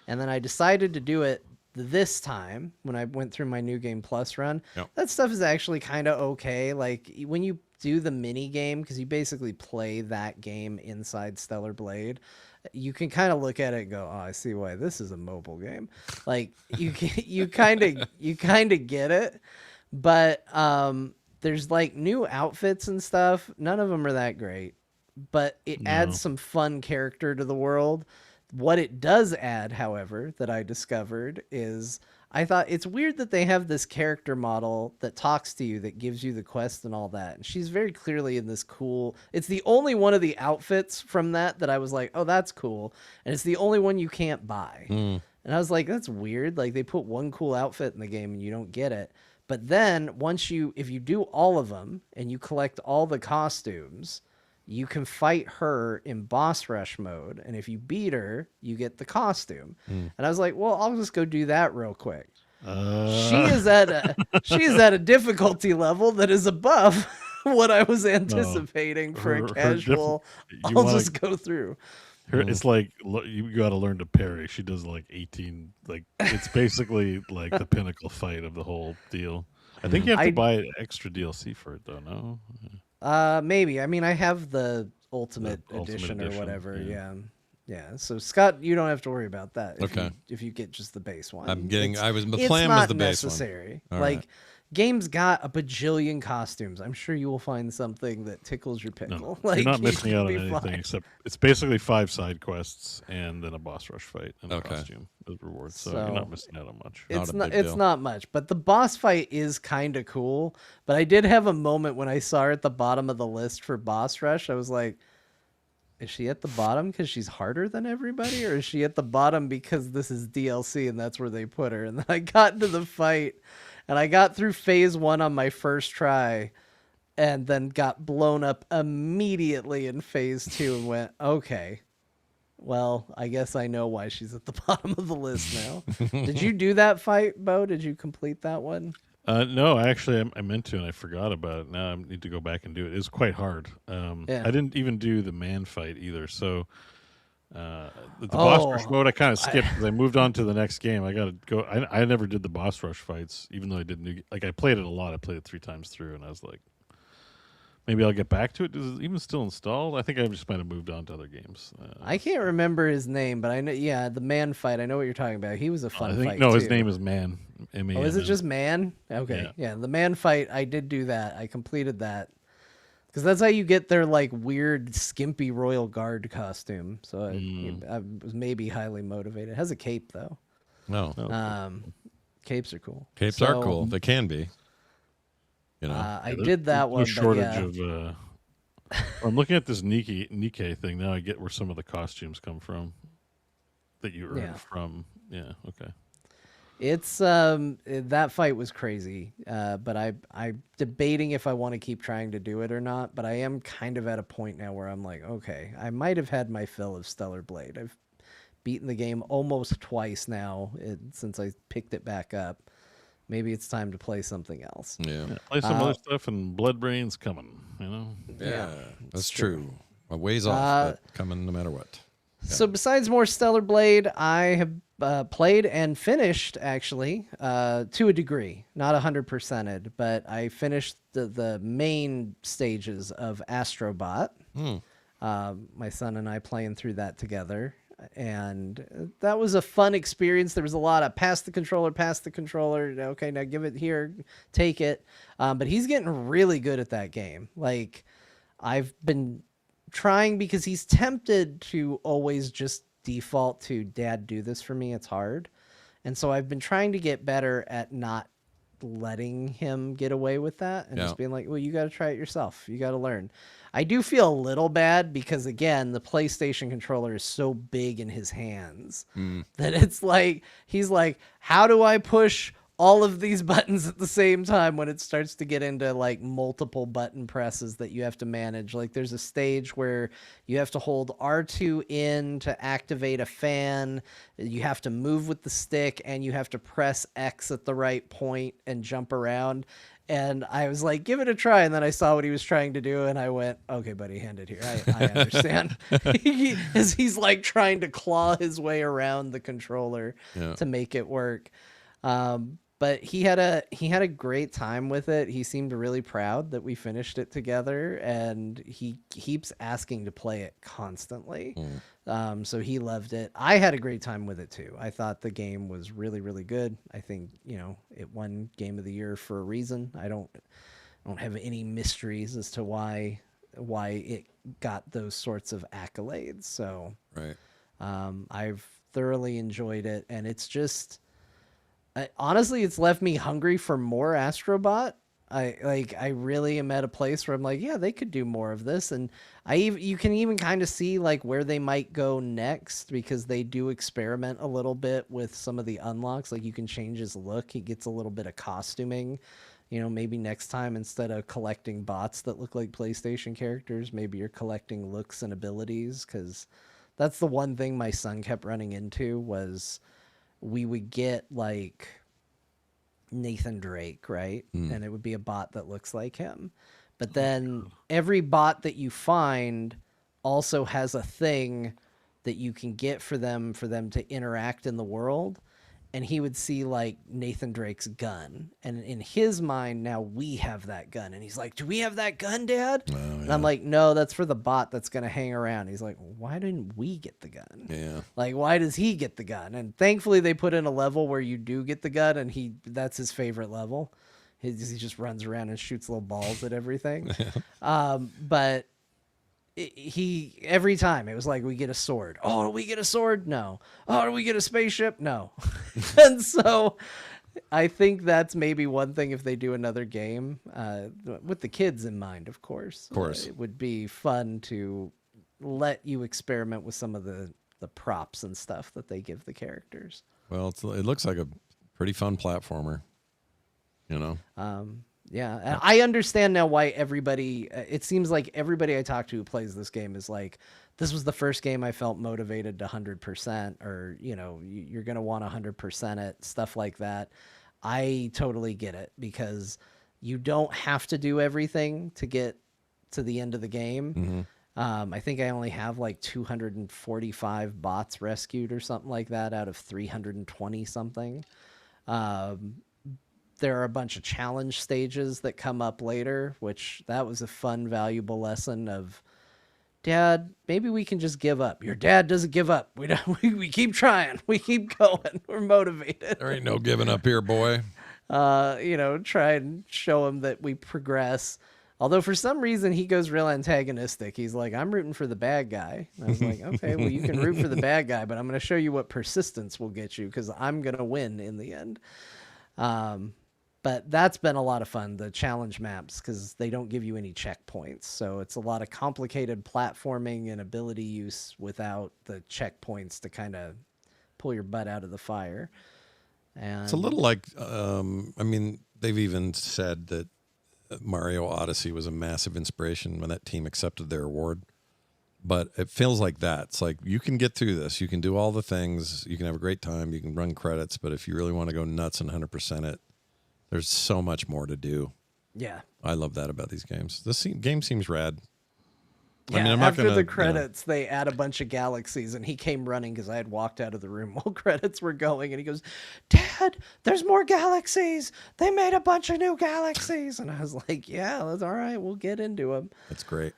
and then I decided to do it this time when I went through my New Game Plus run. Yep. That stuff is actually kind of okay. Like when you do the mini game, because you basically play that game inside Stellar Blade, you can kind of look at it and go, "Oh, I see why this is a mobile game." Like you kind of get it, but there's like new outfits and stuff. None of them are that great, but it adds some fun character to the world. What it does add, however, that I discovered is I thought it's weird that they have this character model that talks to you, that gives you the quest and all that. And she's very clearly in this cool, it's the only one of the outfits from that I was like, oh, that's cool. And it's the only one you can't buy. And I was like, that's weird. Like they put one cool outfit in the game and you don't get it. But then if you do all of them and you collect all the costumes, you can fight her in boss rush mode, and if you beat her, you get the costume. And I was like, well, I'll just go do that real quick. She is at a difficulty level that is above what I was anticipating for a casual. I'll just go through. It's like you got to learn to parry. She does like 18. Like it's basically like the pinnacle fight of the whole deal. I think you have to buy extra DLC for it though. No. Maybe. I mean, I have the Ultimate Edition or whatever. Yeah. So Scott, you don't have to worry about that. If you get just the base one. The plan was the base one. It's not necessary. Like game's got a bajillion costumes. I'm sure you will find something that tickles your pickle. No, you're not missing out on anything except it's basically 5 side quests and then a boss rush fight and a costume as rewards. So you're not missing out on much. It's not much, but the boss fight is kind of cool. But I did have a moment when I saw her at the bottom of the list for boss rush. I was like, is she at the bottom because she's harder than everybody, or is she at the bottom because this is DLC and that's where they put her? And then I got into the fight. And I got through phase 1 on my first try and then got blown up immediately in phase 2 and went, okay, well, I guess I know why she's at the bottom of the list now. Did you do that fight, Bo? Did you complete that one? No, actually, I meant to, and I forgot about it. Now I need to go back and do it. It was quite hard. I didn't even do the man fight either, so... the boss rush mode I kind of skipped because I moved on to the next game. I gotta go. I never did the boss rush fights, even though I did I played it a lot. I played it 3 times through, and I was like, maybe I'll get back to it. Is it even still installed? I think I just might have moved on to other games. I can't remember his name, but I know. Yeah, the man fight. I know what you're talking about. He was a fun fight. No, too. His name is Man. M-A-N-N. Oh, is it just Man? Okay, yeah, the man fight. I did do that. I completed that. Because that's how you get their like weird skimpy royal guard costume. So I was maybe highly motivated. It has a cape though. No. Capes are cool. Capes are cool. They can be. You know. I did that one. No shortage of. I'm looking at this Nikkei thing now. I get where some of the costumes come from. That you earn from. Yeah. Okay. It's that fight was crazy, but I'm debating if I want to keep trying to do it or not. But I am kind of at a point now where I'm like, okay, I might have had my fill of Stellar Blade. I've beaten the game almost twice now since I picked it back up. Maybe it's time to play something else. Yeah, play some other stuff, and Bloodbrain's coming. You know. Yeah, that's true. A ways off, but coming no matter what. Yeah. So besides more Stellar Blade, I have played and finished, actually, to a degree. Not 100%ed, but I finished the main stages of Astrobot. My son and I playing through that together. And that was a fun experience. There was a lot of pass the controller. Okay, now give it here, take it. But he's getting really good at that game. Like, I've been trying because he's tempted to always just default to dad do this for me. It's hard. And so I've been trying to get better at not letting him get away with that and just being like, well, you got to try it yourself. You got to learn. I do feel a little bad because, again, the PlayStation controller is so big in his hands that it's like, he's like, how do I push all of these buttons at the same time when it starts to get into like multiple button presses that you have to manage? Like there's a stage where you have to hold R2 in to activate a fan. You have to move with the stick and you have to press X at the right point and jump around. And I was like, give it a try. And then I saw what he was trying to do. And I went, okay, buddy, hand it here. I understand. As he's like trying to claw his way around the controller to make it work. But he had a great time with it. He seemed really proud that we finished it together, and he keeps asking to play it constantly. So he loved it. I had a great time with it too. I thought the game was really, really good. I think, it won Game of the Year for a reason. I don't have any mysteries as to why it got those sorts of accolades. So Right. I've thoroughly enjoyed it, and it's just honestly, it's left me hungry for more Astrobot. I really am at a place where I'm like, yeah, they could do more of this, and you can even kind of see like where they might go next, because they do experiment a little bit with some of the unlocks. Like you can change his look; he gets a little bit of costuming. Maybe next time, instead of collecting bots that look like PlayStation characters, maybe you're collecting looks and abilities, because that's the one thing my son kept running into was we would get like Nathan Drake, right? And it would be a bot that looks like him. But then every bot that you find also has a thing that you can get for them to interact in the world. And he would see like Nathan Drake's gun. And in his mind, now we have that gun. And he's like, do we have that gun, Dad? And I'm like, no, that's for the bot that's going to hang around. He's like, why didn't we get the gun? Yeah. Like, why does he get the gun? And thankfully they put in a level where you do get the gun, and that's his favorite level. He just runs around and shoots little balls at everything. But he every time it was like, we get a sword. Oh, do we get a sword? No. Oh, do we get a spaceship? No. And so I think that's maybe one thing if they do another game with the kids in mind, of course. It would be fun to let you experiment with some of the props and stuff that they give the characters. Well, it looks like a pretty fun platformer, Yeah, and I understand now why everybody, it seems like everybody I talk to who plays this game is like, this was the first game I felt motivated to 100%, or, you're going to want 100% it, stuff like that. I totally get it, because you don't have to do everything to get to the end of the game. I think I only have like 245 bots rescued or something like that out of 320 something. There are a bunch of challenge stages that come up later, which that was a fun, valuable lesson of, Dad, maybe we can just give up. Your dad doesn't give up. We keep trying. We keep going. We're motivated. There ain't no giving up here, boy. Try and show him that we progress. Although for some reason he goes real antagonistic. He's like, I'm rooting for the bad guy. And I was like, okay, well, you can root for the bad guy, but I'm going to show you what persistence will get you, because I'm going to win in the end. But that's been a lot of fun, the challenge maps, because they don't give you any checkpoints. So it's a lot of complicated platforming and ability use without the checkpoints to kind of pull your butt out of the fire. And it's a little like, they've even said that Mario Odyssey was a massive inspiration when that team accepted their award. But it feels like that. It's like, you can get through this. You can do all the things. You can have a great time. You can run credits. But if you really want to go nuts and 100% it, there's so much more to do. Yeah. I love that about these games. This game seems rad. Yeah, after the credits, they add a bunch of galaxies, and he came running because I had walked out of the room while credits were going, and he goes, Dad, there's more galaxies. They made a bunch of new galaxies. And I was like, yeah, that's all right. We'll get into them. That's great.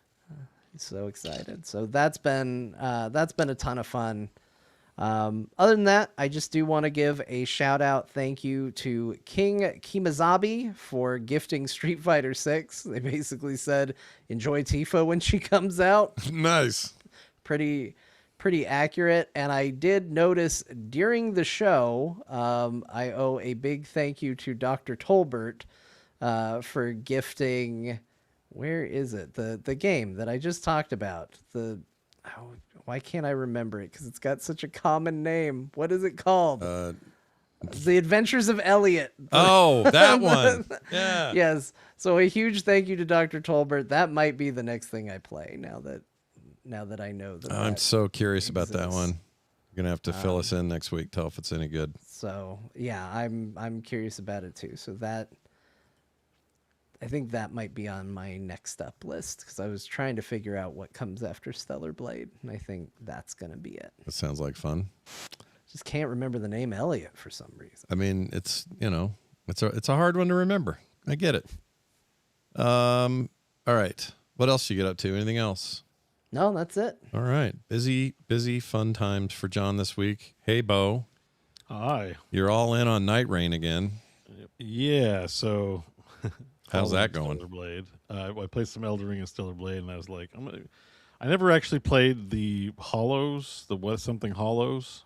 He's so excited. So that's been a ton of fun. Other than that, I just do want to give a shout out thank you to King Kimazabi for gifting Street Fighter 6. They basically said, enjoy Tifa when she comes out. Nice. Pretty accurate. And I did notice during the show, I owe a big thank you to Dr. Tolbert for gifting, where is it? The game that I just talked about. Why can't I remember it? Because it's got such a common name. What is it called? The Adventures of Elliot. Oh, that one. Yeah. Yes. So a huge thank you to Dr. Tolbert. That might be the next thing I play now that I know that. I'm so curious about that one. You're gonna have to fill us in next week. Tell if it's any good. So yeah, I'm curious about it too. So I think that might be on my next up list because I was trying to figure out what comes after Stellar Blade, and I think that's gonna be it. That sounds like fun. Just can't remember the name Elliot for some reason. I mean, it's it's a hard one to remember. I get it. All right. What else you get up to? Anything else? No, that's it. All right. Busy, fun times for John this week. Hey, Bo. Hi. You're all in on Night Rain again. Yeah, so How's that going? Stellar Blade. I played some Elden Ring and Stellar Blade, and I was like, I never actually played the Hollows, the what something Hollows,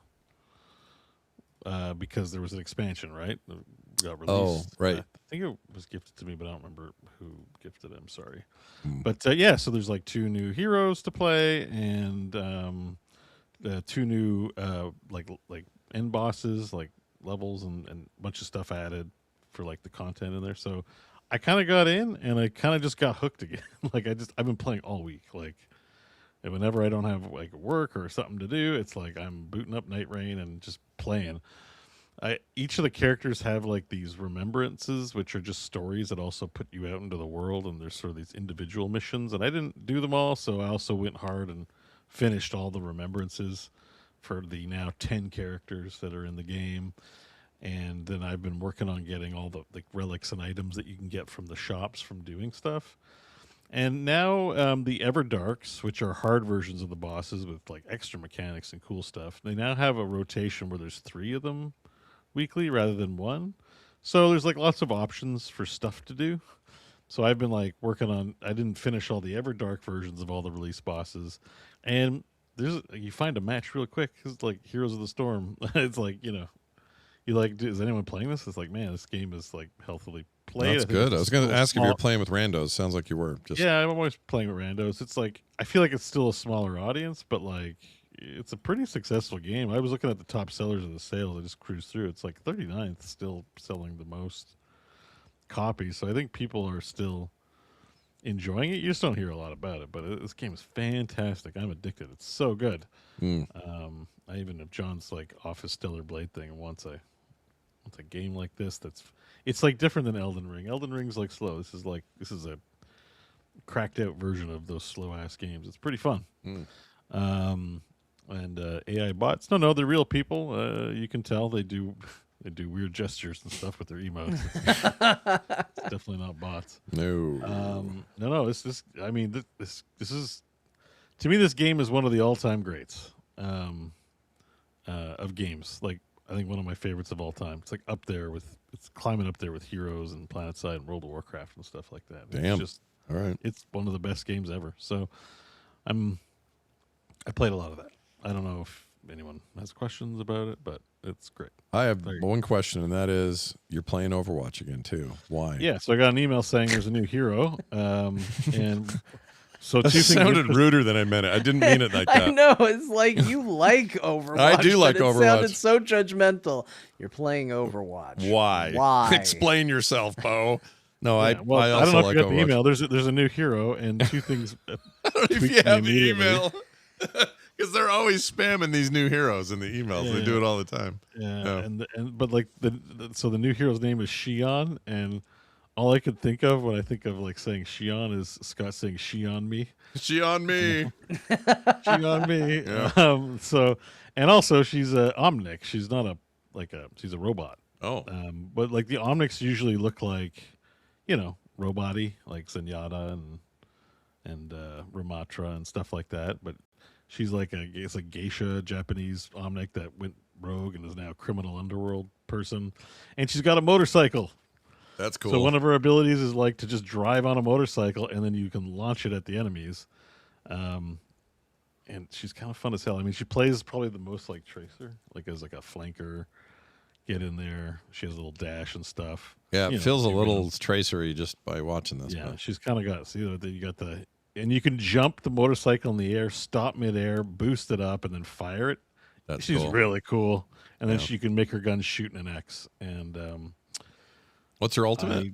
because there was an expansion, right? That got released. Oh, right. I think it was gifted to me, but I don't remember who gifted it. I'm sorry. But yeah, so there's like 2 new heroes to play, and 2 new like end bosses, like levels, and a bunch of stuff added for like the content in there. So I kind of got in, and I kind of just got hooked again. Like I've been playing all week. Like, and whenever I don't have like work or something to do, it's like I'm booting up Night Rain and just playing. Each of the characters have like these remembrances, which are just stories that also put you out into the world, and there's sort of these individual missions, and I didn't do them all, so I also went hard and finished all the remembrances for the now 10 characters that are in the game. And then I've been working on getting all the like relics and items that you can get from the shops from doing stuff. And now the Everdarks, which are hard versions of the bosses with like extra mechanics and cool stuff, they now have a rotation where there's 3 of them weekly rather than 1. So there's like lots of options for stuff to do. So I've been like working on, I didn't finish all the Everdark versions of all the release bosses. And you find a match real quick. It's like Heroes of the Storm. It's like, you like, is anyone playing this? It's like, man, this game is like healthily played. That's good. I was going to ask if you're playing with randos. Sounds like you were. Yeah, I'm always playing with randos. It's like, I feel like it's still a smaller audience, but like, it's a pretty successful game. I was looking at the top sellers of the sales. I just cruised through. It's like 39th still selling the most copies. So I think people are still enjoying it. You just don't hear a lot about it, but this game is fantastic. I'm addicted. It's so good. I even have John's like Office Stellar Blade thing, and once a game like this it's like different than Elden Ring. Elden Ring's like slow. This is a cracked out version of those slow ass games. It's pretty fun. And AI bots. No, they're real people. You can tell they do weird gestures and stuff with their emotes. It's definitely not bots. No. No. This is to me, this game is one of the all-time greats of games. Like, I think one of my favorites of all time. It's like it's climbing up there with Heroes and PlanetSide and World of Warcraft and stuff like that. Damn. It's All right. It's one of the best games ever. So I played a lot of that. I don't know if anyone has questions about it, but it's great. I have one question, and that is, you're playing Overwatch again too. Why? Yeah, so I got an email saying there's a new hero, and so That sounded ruder than I meant it. I didn't mean it like that. I know, it's like you like Overwatch. I do like but Overwatch. It sounded so judgmental. You're playing Overwatch. Why? Why? Explain yourself, Bo. No, Yeah, I also don't know if like you got Overwatch. the email. There's a new hero, and 2 things. If you have the email, because they're always spamming these new heroes in the emails. Yeah, they do it all the time. Yeah, but like so the new hero's name is Shion, and all I could think of when I think of like saying Shion is Scott saying she on me. She on me. She on me. Yeah. So, and also she's a Omnic. She's not she's a robot. Oh. But like the Omnics usually look like, robot-y, like Zenyatta and Ramatra and stuff like that. But she's like it's a geisha Japanese Omnic that went rogue and is now a criminal underworld person. And she's got a motorcycle. That's cool. So one of her abilities is like to just drive on a motorcycle, and then you can launch it at the enemies. And she's kind of fun as hell. I mean, she plays probably the most like Tracer, like as like a flanker. Get in there. She has a little dash and stuff. Yeah, it feels a little tracery just by watching this. Yeah, but she's kind of got. See, you got and you can jump the motorcycle in the air, stop midair, boost it up, and then fire it. She's cool. really cool. And then Yeah. she can make her gun shoot an X. And what's her ultimate?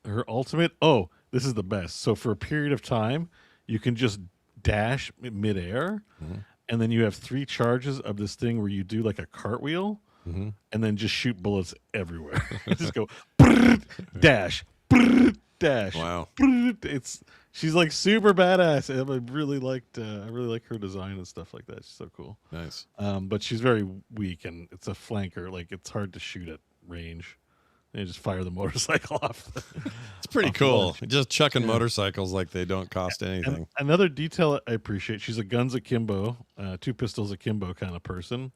Her ultimate? Oh, this is the best. So for a period of time, you can just dash midair, and then you have 3 charges of this thing where you do like a cartwheel, and then just shoot bullets everywhere. Just go dash, dash. Wow. She's like super badass. And I really like her design and stuff like that. She's so cool. Nice. But she's very weak, and it's a flanker. Like, it's hard to shoot at range. And you just fire the motorcycle off. It's pretty off the cool. ledge. Just chucking motorcycles like they don't cost And anything. another detail I appreciate, she's a guns akimbo, two pistols akimbo kind of person.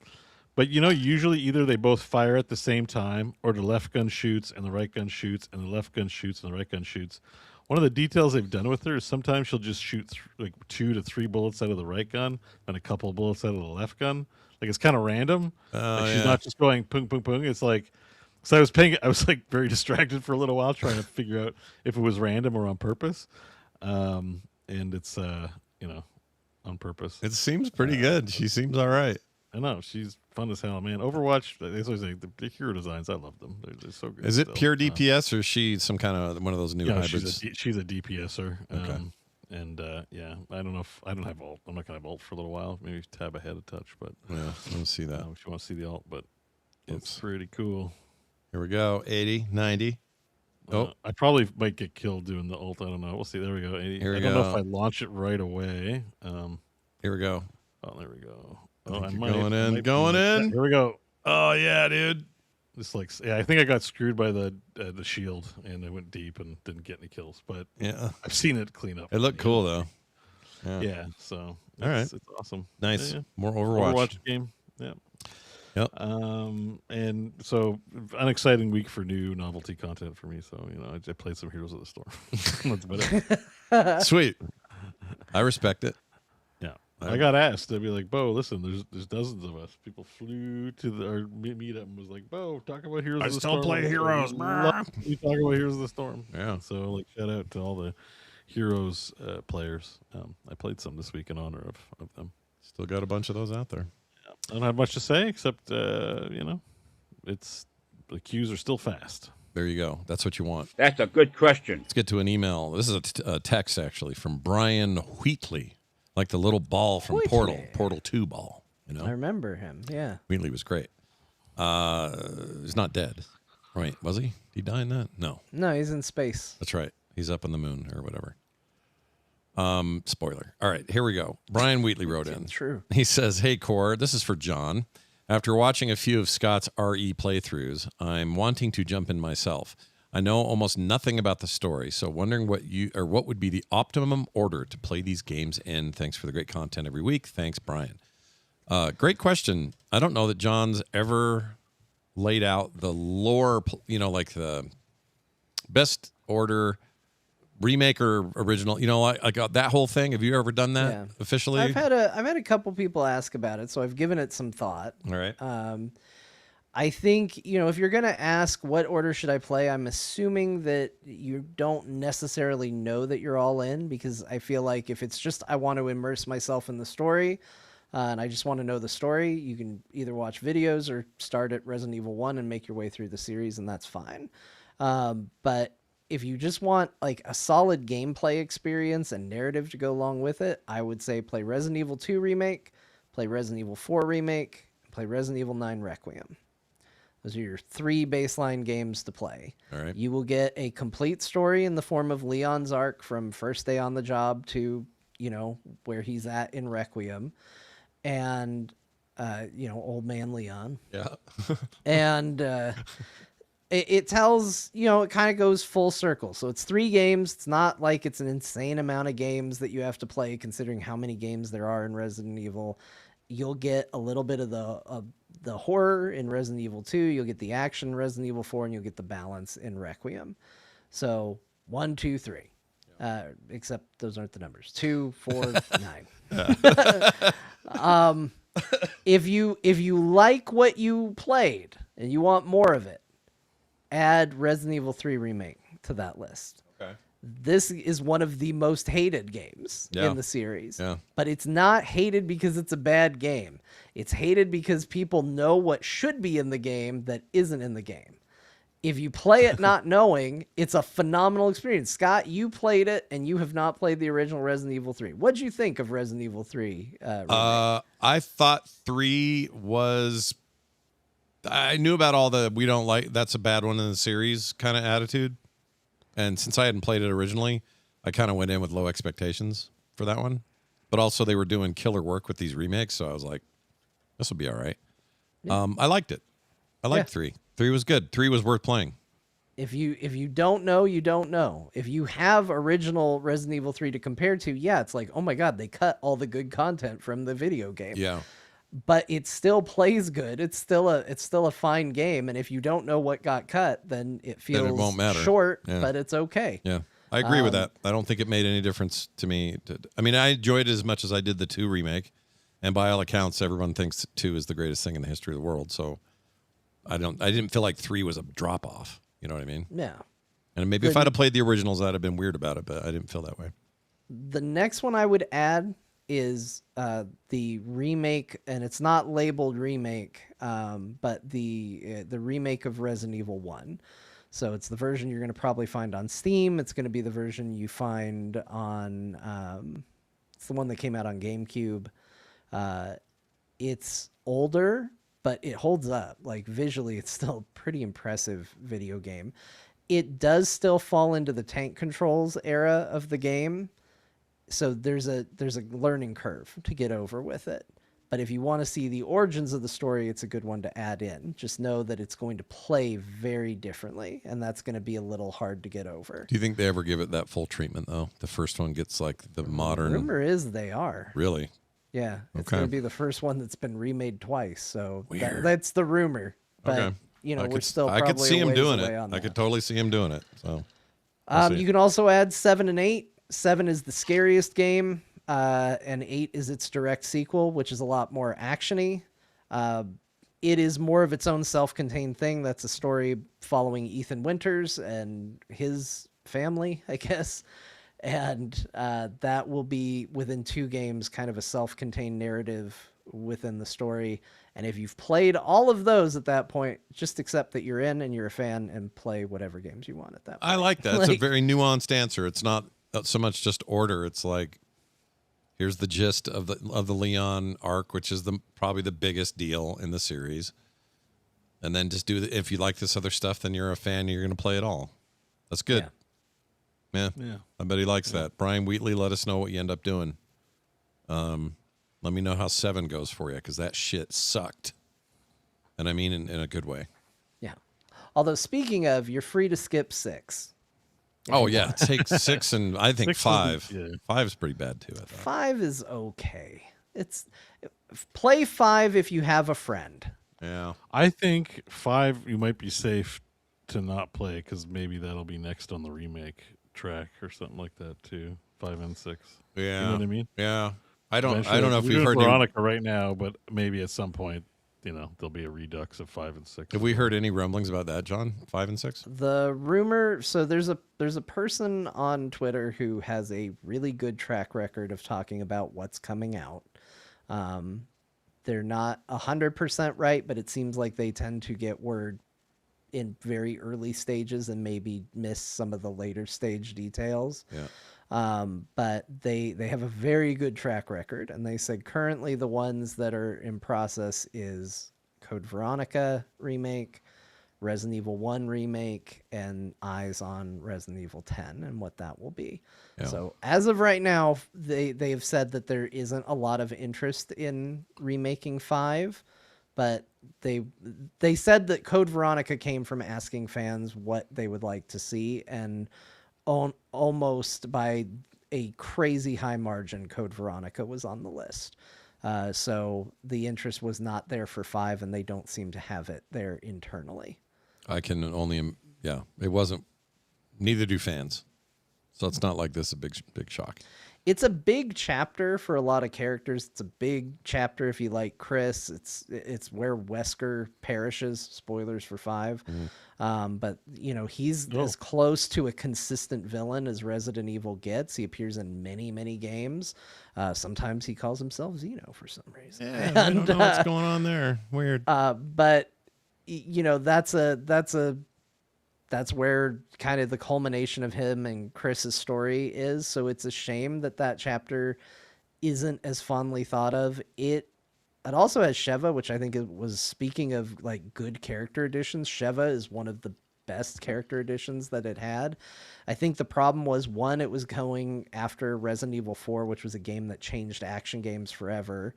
But, usually either they both fire at the same time, or the left gun shoots and the right gun shoots and the left gun shoots and the right gun shoots. One of the details they've done with her is sometimes she'll just shoot like 2 to 3 bullets out of the right gun and a couple of bullets out of the left gun. Like, it's kind of random. Like, she's not just going pung, pung, pung. It's like, so I was like very distracted for a little while trying to figure out if it was random or on purpose. And it's, on purpose. It seems pretty good. She seems all right. I know, she's fun as hell, man. Overwatch, they always say the hero designs. I love them. They're so good. Is it still. pure DPS or is she some kind of one of those new hybrids? She's a DPSer. Okay. And yeah, I don't know if I don't have ult. I'm not gonna have ult for a little while. Maybe tab ahead a touch, but Yeah, let me see that. if you want to see the ult, but it's Oops. pretty cool. Here we go. 80, 90. Oh. I probably might get killed doing the ult. I don't know. We'll see. There we go. 80. Here we I don't know go. if I launch it right away. Here we go. Oh, there we go. I Oh, think you're might- going I in. might Going be- in. Here we go. Oh, yeah, dude. Just like, yeah, I think I got screwed by the shield, and I went deep and didn't get any kills. But Yeah. I've seen it clean up. It looked cool, though. Yeah. Yeah, so All right. it's awesome. Nice. Yeah, More yeah. Overwatch. Game. Yeah. Yep. And so unexciting week for new novelty content for me. So I played some Heroes of the Storm. That's about it. Sweet. I respect it. Yeah. I got asked. I'd be like, Bo, listen, there's dozens of us. People flew to our meetup and was like, Bo, talk about Heroes of the Storm. still play Heroes, Love you talk about Heroes of the Storm. Yeah. So like, shout out to all the Heroes players. I played some this week in honor of them. Still got a bunch of those out there. I don't have much to say except it's the queues are still fast. There you go. That's what you want. That's a good question. Let's get to an email. This is a text, actually, from Brian Wheatley, like the little ball from Wheatley. Portal 2 ball. I remember him. Yeah. Wheatley was great. He's not dead. Right. Was he? Did he die in that? No. No, he's in space. That's right. He's up on the moon or whatever. Spoiler. All right, here we go. Brian Wheatley wrote in. True. He says, "Hey, Core, this is for John. After watching a few of Scott's RE playthroughs, I'm wanting to jump in myself. I know almost nothing about the story, so wondering what would be the optimum order to play these games in. Thanks for the great content every week. Thanks, Brian." Great question. I don't know that John's ever laid out the lore, like the best order, remake or original, like that whole thing. Have you ever done that Yeah. officially? I've had a couple people ask about it, so I've given it some thought. All right. I think, if you're going to ask what order should I play, I'm assuming that you don't necessarily know that you're all in, because I feel like if it's just I want to immerse myself in the story and I just want to know the story, you can either watch videos or start at Resident Evil 1 and make your way through the series, and that's fine. But if you just want like a solid gameplay experience and narrative to go along with it, I would say play Resident Evil 2 Remake, play Resident Evil 4 Remake, and play Resident Evil 9 Requiem. Those are your 3 baseline games to play. All right. You will get a complete story in the form of Leon's arc from first day on the job to, where he's at in Requiem. And, old man Leon. Yeah. And it tells, it kind of goes full circle. So it's 3 games. It's not like it's an insane amount of games that you have to play, considering how many games there are in Resident Evil. You'll get a little bit of the horror in Resident Evil 2. You'll get the action in Resident Evil 4, and you'll get the balance in Requiem. So 1, 2, 3. Except those aren't the numbers. 2, 4, 9. If you like what you played and you want more of it, add Resident Evil 3 Remake to that list. Okay. This is one of the most hated games Yeah. in the series. Yeah. But it's not hated because it's a bad game. It's hated because people know what should be in the game that isn't in the game. If you play it not knowing, it's a phenomenal experience. Scott, you played it, and you have not played the original Resident Evil 3. What'd you think of Resident Evil 3 remake? I thought 3 was. I knew about all the we don't like. That's a bad one in the series kind of attitude. And since I hadn't played it originally, I kind of went in with low expectations for that one. But also they were doing killer work with these remakes, so I was like, this will be all right. I liked it. I liked 3. 3 was good. 3 was worth playing. If you don't know, you don't know. If you have original Resident Evil 3 to compare to, yeah, it's like, oh my god, they cut all the good content from the video game. Yeah. But it still plays good. It's still a fine game, and if you don't know what got cut, then it feels won't matter. short, Yeah. but it's okay. Yeah. I agree with that. I don't think it made any difference to me. I mean, I enjoyed it as much as I did the 2 remake. And by all accounts, everyone thinks 2 is the greatest thing in the history of the world. So I didn't feel like 3 was a drop off. You know what I mean? Yeah. And maybe if I'd have played the originals, I'd have been weird about it, but I didn't feel that way. The next one I would add is the remake, and it's not labeled remake, but the remake of Resident Evil 1. So it's the version you're going to probably find on Steam. It's going to be the version you find on, it's the one that came out on GameCube. It's older, but it holds up. Like visually, it's still a pretty impressive video game. It does still fall into the tank controls era of the game. So there's a learning curve to get over with it. But if you want to see the origins of the story, it's a good one to add in. Just know that it's going to play very differently, and that's going to be a little hard to get over. Do you think they ever give it that full treatment, though? The first one gets like the modern... Rumor is they are. Really? Yeah. It's Okay. going to be the first one that's been remade twice. So Weird. that's the rumor. But, Okay. you know, I we're could, still I probably could see a him ways doing away it. on I that. could totally see him doing it. So we'll see. You can also add 7 and 8. 7 is the scariest game, and 8 is its direct sequel, which is a lot more actiony. It is more of its own self-contained thing. That's a story following Ethan Winters and his family, I guess. And that will be within 2 games, kind of a self-contained narrative within the story. And if you've played all of those at that point, just accept that you're in and you're a fan and play whatever games you want at that point. I like that. It's a Like- very nuanced answer. It's not so much just order. It's like, here's the gist of the Leon arc, which is probably the biggest deal in the series. And then just if you like this other stuff, then you're a fan. You're going to play it all. That's good. Yeah. I bet he likes that. Brian Wheatley, let us know what you end up doing. Let me know how 7 goes for you, because that shit sucked. And I mean in a good way. Yeah. Although speaking of, you're free to skip 6. Oh, yeah. Take 6 and I think 6 5. yeah. 5 is pretty bad, too, I thought. 5 is okay. Play 5 if you have a friend. Yeah. I think 5 you might be safe to not play because maybe that'll be next on the remake track or something like that too. 5 and 6. Yeah. You know what I mean? Yeah. I don't Eventually, know if we're we've doing heard any, Veronica right now, but maybe at some point, there'll be a redux of 5 and 6. have we heard any rumblings about that, John? 5 and 6? The rumor, so there's a person on Twitter who has a really good track record of talking about what's coming out. They're not 100% right, but it seems like they tend to get word in very early stages and maybe miss some of the later stage details. Yeah. But they have a very good track record, and they said currently the ones that are in process is Code Veronica remake, Resident Evil 1 remake, and eyes on Resident Evil 10 and what that will be. Yeah. So as of right now, they have said that there isn't a lot of interest in remaking 5, but they said that Code Veronica came from asking fans what they would like to see, and almost by a crazy high margin, Code Veronica was on the list. So the interest was not there for 5, and they don't seem to have it there internally. I can only, it wasn't, neither do fans. So it's not like this a big shock. It's a big chapter for a lot of characters. It's a big chapter if you like Chris. It's where Wesker perishes. Spoilers for 5. But he's as close to a consistent villain as Resident Evil gets. He appears in many, many games. Sometimes he calls himself Xeno for some reason. Yeah, I don't know what's going on there. Weird. But that's where kind of the culmination of him and Chris's story is. So it's a shame that chapter isn't as fondly thought of. It also has Sheva, which I think it was, speaking of like good character additions, Sheva is one of the best character additions that it had. I think the problem was, one, it was going after Resident Evil 4, which was a game that changed action games forever.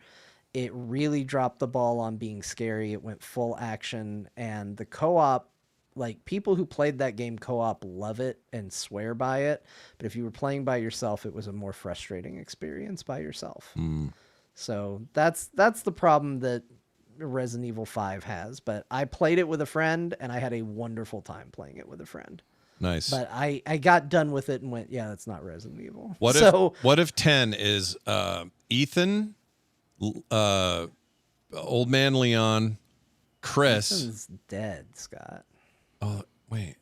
It really dropped the ball on being scary. It went full action, and the co-op, like, people who played that game co-op love it and swear by it. But if you were playing by yourself, it was a more frustrating experience by yourself. So that's the problem that Resident Evil 5 has. But I played it with a friend, and I had a wonderful time playing it with a friend. Nice. But I got done with it and went, yeah, that's not Resident Evil. What if 10 is Ethan, Old Man Leon, Chris? Ethan's dead, Scott. Oh, wait,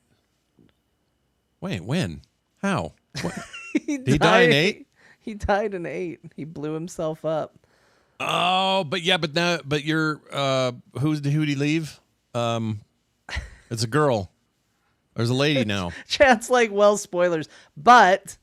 when? How? What? He died in 8? He died in 8. He blew himself up. Oh, but you're who'd he leave? It's a girl. There's a lady now. Chat's like, well, spoilers, but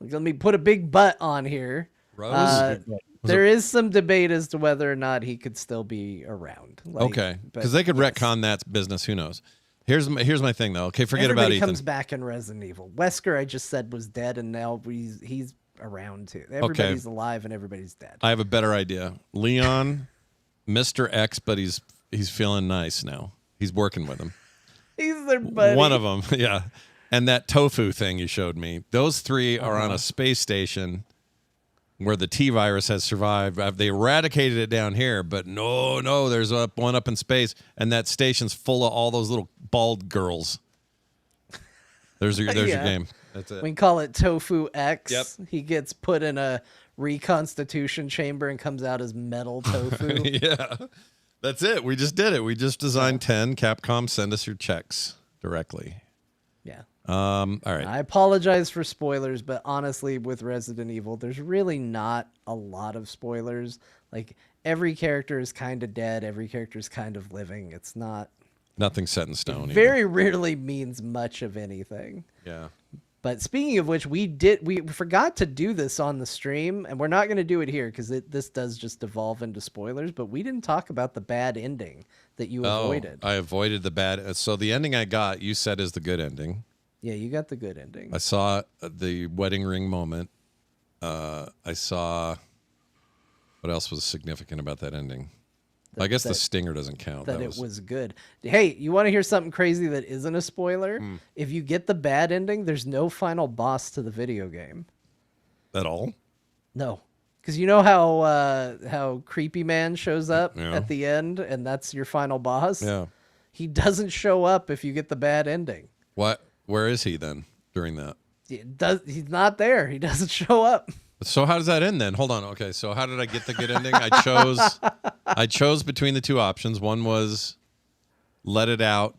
let me put a big but on here. Rose? There is some debate as to whether or not he could still be around. Okay, because they could retcon that business. Who knows? Here's my thing though. Okay, forget about Ethan. Comes back in Resident Evil. Wesker, I just said, was dead, and now he's around too. Everybody's alive and everybody's dead. I have a better idea. Leon, Mr. X, but he's feeling nice now. He's working with him. He's their buddy. One of them, yeah. And that tofu thing you showed me. Those three are on a space station where the T virus has survived. They eradicated it down here, but no, there's one up in space, and that station's full of all those little bald girls. There's your game. That's it. We can call it Tofu X. Yep. He gets put in a reconstitution chamber and comes out as metal tofu. Yeah. That's it. We just did it. We just designed 10. Capcom, send us your checks directly. Yeah. All right. I apologize for spoilers, but honestly, with Resident Evil, there's really not a lot of spoilers. Like, every character is kind of dead. Every character is kind of living. It's not... Nothing set in stone. Very rarely means much of anything. Yeah. But speaking of which, we forgot to do this on the stream, and we're not going to do it here because this does just devolve into spoilers, but we didn't talk about the bad ending that you avoided. I avoided the bad. So the ending I got, you said, is the good ending. Yeah, you got the good ending. I saw the wedding ring moment. I saw... What else was significant about that ending? I guess the stinger doesn't count. That it was good. Hey, you want to hear something crazy that isn't a spoiler? If you get the bad ending, there's no final boss to the video game. At all? No. Because you know how Creepy Man shows up at the end, and that's your final boss? Yeah. He doesn't show up if you get the bad ending. What? Where is he then during that? He's not there. He doesn't show up. So how does that end then? Hold on. Okay, so how did I get the good ending? I chose between the two options. One was let it out,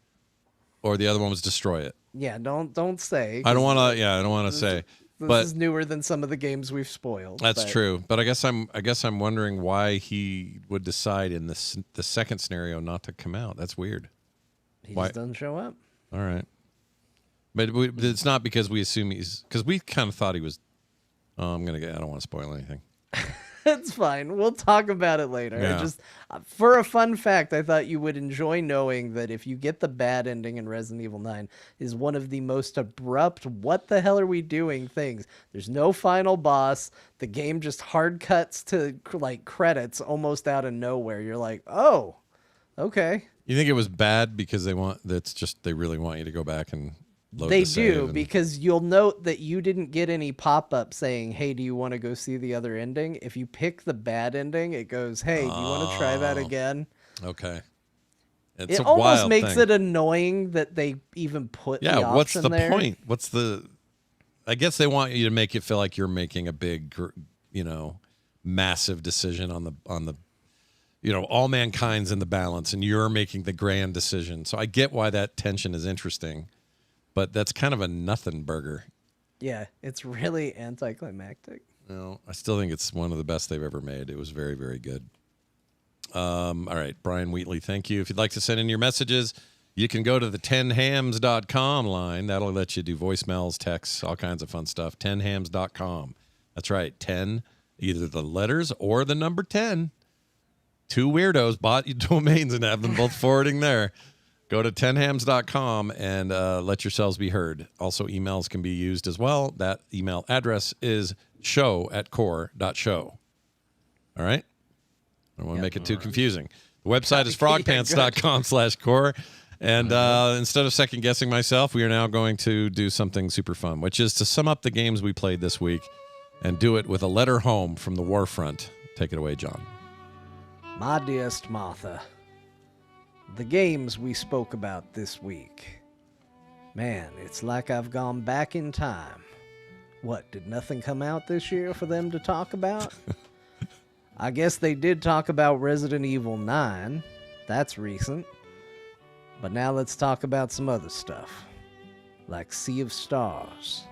or the other one was destroy it. Yeah, don't say. I don't want to. Yeah, I don't want to say. This is newer than some of the games we've spoiled. That's true. But I guess I'm wondering why he would decide in the second scenario not to come out. That's weird. He just doesn't show up. All right. But it's not because we assume because we kind of thought he was. Oh, I don't want to spoil anything. It's fine. We'll talk about it later. Yeah. Just for a fun fact, I thought you would enjoy knowing that if you get the bad ending in Resident Evil 9 is one of the most abrupt, what the hell are we doing things. There's no final boss. The game just hard cuts to like credits almost out of nowhere. You're like, oh, okay. You think it was bad because they really want you to go back and load They the save do, because you'll note that you didn't get any pop-up saying, hey, do you want to go see the other ending? If you pick the bad ending, it goes, hey, do you want to try that again? Okay. It almost makes it annoying that they even put the option what's the there. point? I guess they want you to make it feel like you're making a big, massive decision on the all mankind's in the balance and you're making the grand decision. So I get why that tension is interesting. But that's kind of a nothing burger. Yeah, it's really anticlimactic. No, I still think it's one of the best they've ever made. It was very, very good. All right, Brian Wheatley, thank you. If you'd like to send in your messages, you can go to the 10hams.com line. That'll let you do voicemails, texts, all kinds of fun stuff. 10hams.com. That's right, 10, either the letters or the number 10. Two weirdos bought you domains and have them both forwarding there. Go to 10hams.com and let yourselves be heard. Also, emails can be used as well. That email address is show@core.show. All right? I don't want to make it too confusing. The website is frogpants.com/core. And instead of second guessing myself, we are now going to do something super fun, which is to sum up the games we played this week and do it with a letter home from the war front. Take it away, John. My dearest Martha, the games we spoke about this week. Man, it's like I've gone back in time. What, did nothing come out this year for them to talk about? I guess they did talk about Resident Evil 9. That's recent. But now let's talk about some other stuff, like Sea of Stars.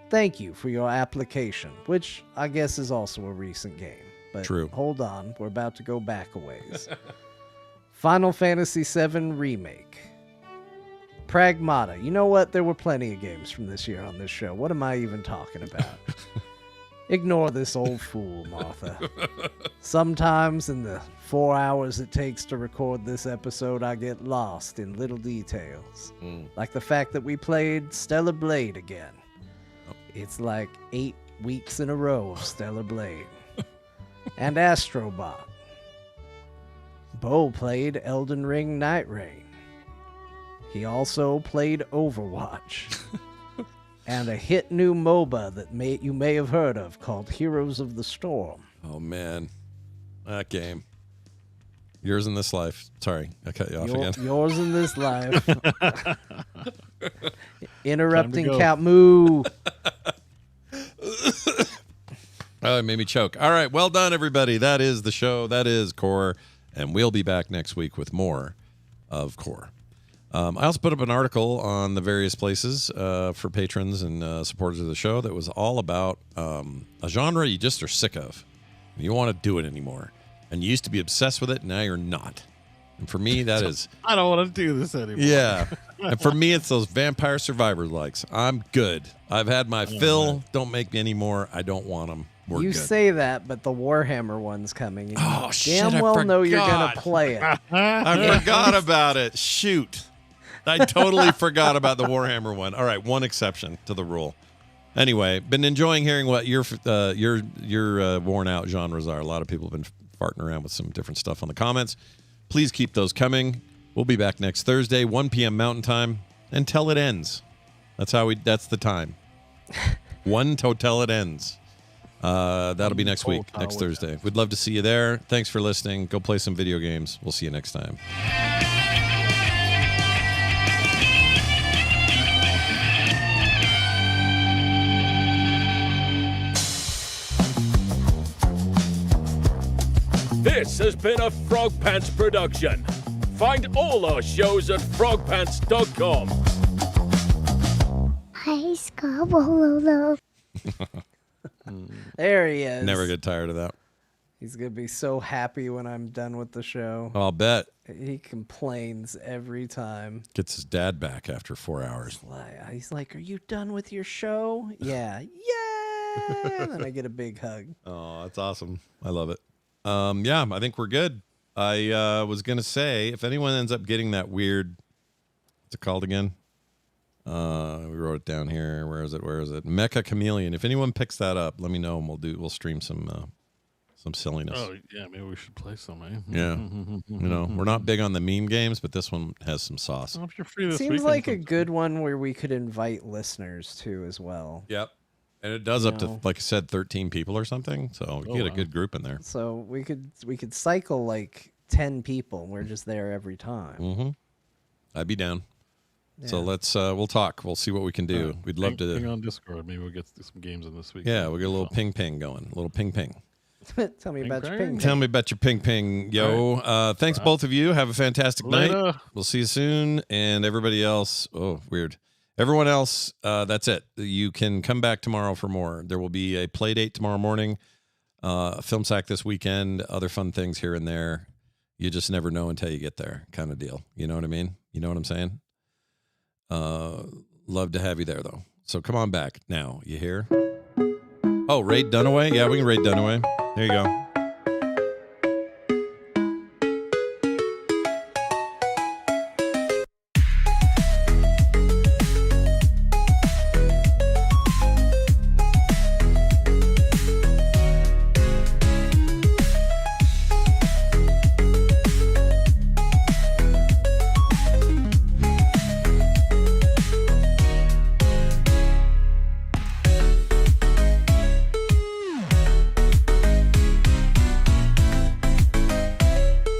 Thank you for your application, which I guess is also a recent game. But True. Hold on, we're about to go back a ways. Final Fantasy VII Remake. Pragmata. You know what? There were plenty of games from this year on this show. What am I even talking about? Ignore this old fool, Martha. Sometimes in the 4 hours it takes to record this episode, I get lost in little details. Like the fact that we played Stellar Blade again. It's like 8 weeks in a row of Stellar Blade. And Astrobot. Bo played Elden Ring Night Rain. He also played Overwatch. And a hit new MOBA that you may have heard of called Heroes of the Storm. Oh, man. That game. Yours in this life. Sorry, I cut you off again. Yours in this life. Interrupting Count Moo. Oh, it made me choke. All right, well done, everybody. That is the show. That is Core. And we'll be back next week with more of Core. I also put up an article on the various places for patrons and supporters of the show that was all about a genre you just are sick of. You don't want to do it anymore. And you used to be obsessed with it, now you're not. And for me, that is... I don't want to do this anymore. Yeah. And for me, it's those Vampire Survivor likes. I'm good. I've had my fill. Man. Don't make me any more. I don't want them. We're you good. Say that, but the Warhammer one's coming. Oh, shit, damn well know you're going to play it. I forgot about it. Shoot. I totally forgot about the Warhammer one. All right, one exception to the rule. Anyway, been enjoying hearing what your worn out genres are. A lot of people have been farting around with some different stuff on the comments. Please keep those coming. We'll be back next Thursday, 1 p.m. Mountain Time, until it ends. That's the time. 1 till it ends. That'll be next week, next Thursday. We'd love to see you there. Thanks for listening. Go play some video games. We'll see you next time. This has been a Frog Pants production. Find all our shows at frogpants.com. Hi, Scabololo. There he is. Never get tired of that. He's going to be so happy when I'm done with the show. I'll bet. He complains every time. Gets his dad back after 4 hours. He's like, are you done with your show? Yeah. Yay! And then I get a big hug. Oh, that's awesome. I love it. Yeah, I think we're good. I was going to say, if anyone ends up getting that weird, what's it called again? We wrote it down here. Where is it? Mecha Chameleon. If anyone picks that up, let me know and we'll stream some silliness. Oh, yeah, maybe we should play some, eh? Yeah. We're not big on the meme games, but this one has some sauce. Well, if you're free this Seems like a good one where we could invite listeners to as well. Yep. And it does up to, like I said, 13 people or something. So you get a good group in there. So we could cycle like 10 people. And we're just there every time. Mm-hmm. I'd be down. Yeah. So we'll talk. We'll see what we can do. We'd love to. Ping on Discord. Maybe we'll get some games in this week. Yeah, we'll get a little ping going. A little ping. Tell me about your ping. Tell me about your ping, yo. Right. Thanks, both of you. Have a fantastic night. We'll see you soon. And everybody else. Oh, weird. Everyone else, that's it. You can come back tomorrow for more. There will be a play date tomorrow morning, a film sack this weekend, other fun things here and there. You just never know until you get there, kind of deal. You know what I mean? You know what I'm saying? Love to have you there, though. So come on back now. You hear? Oh, Raid Dunaway? Yeah, we can raid Dunaway. There you go.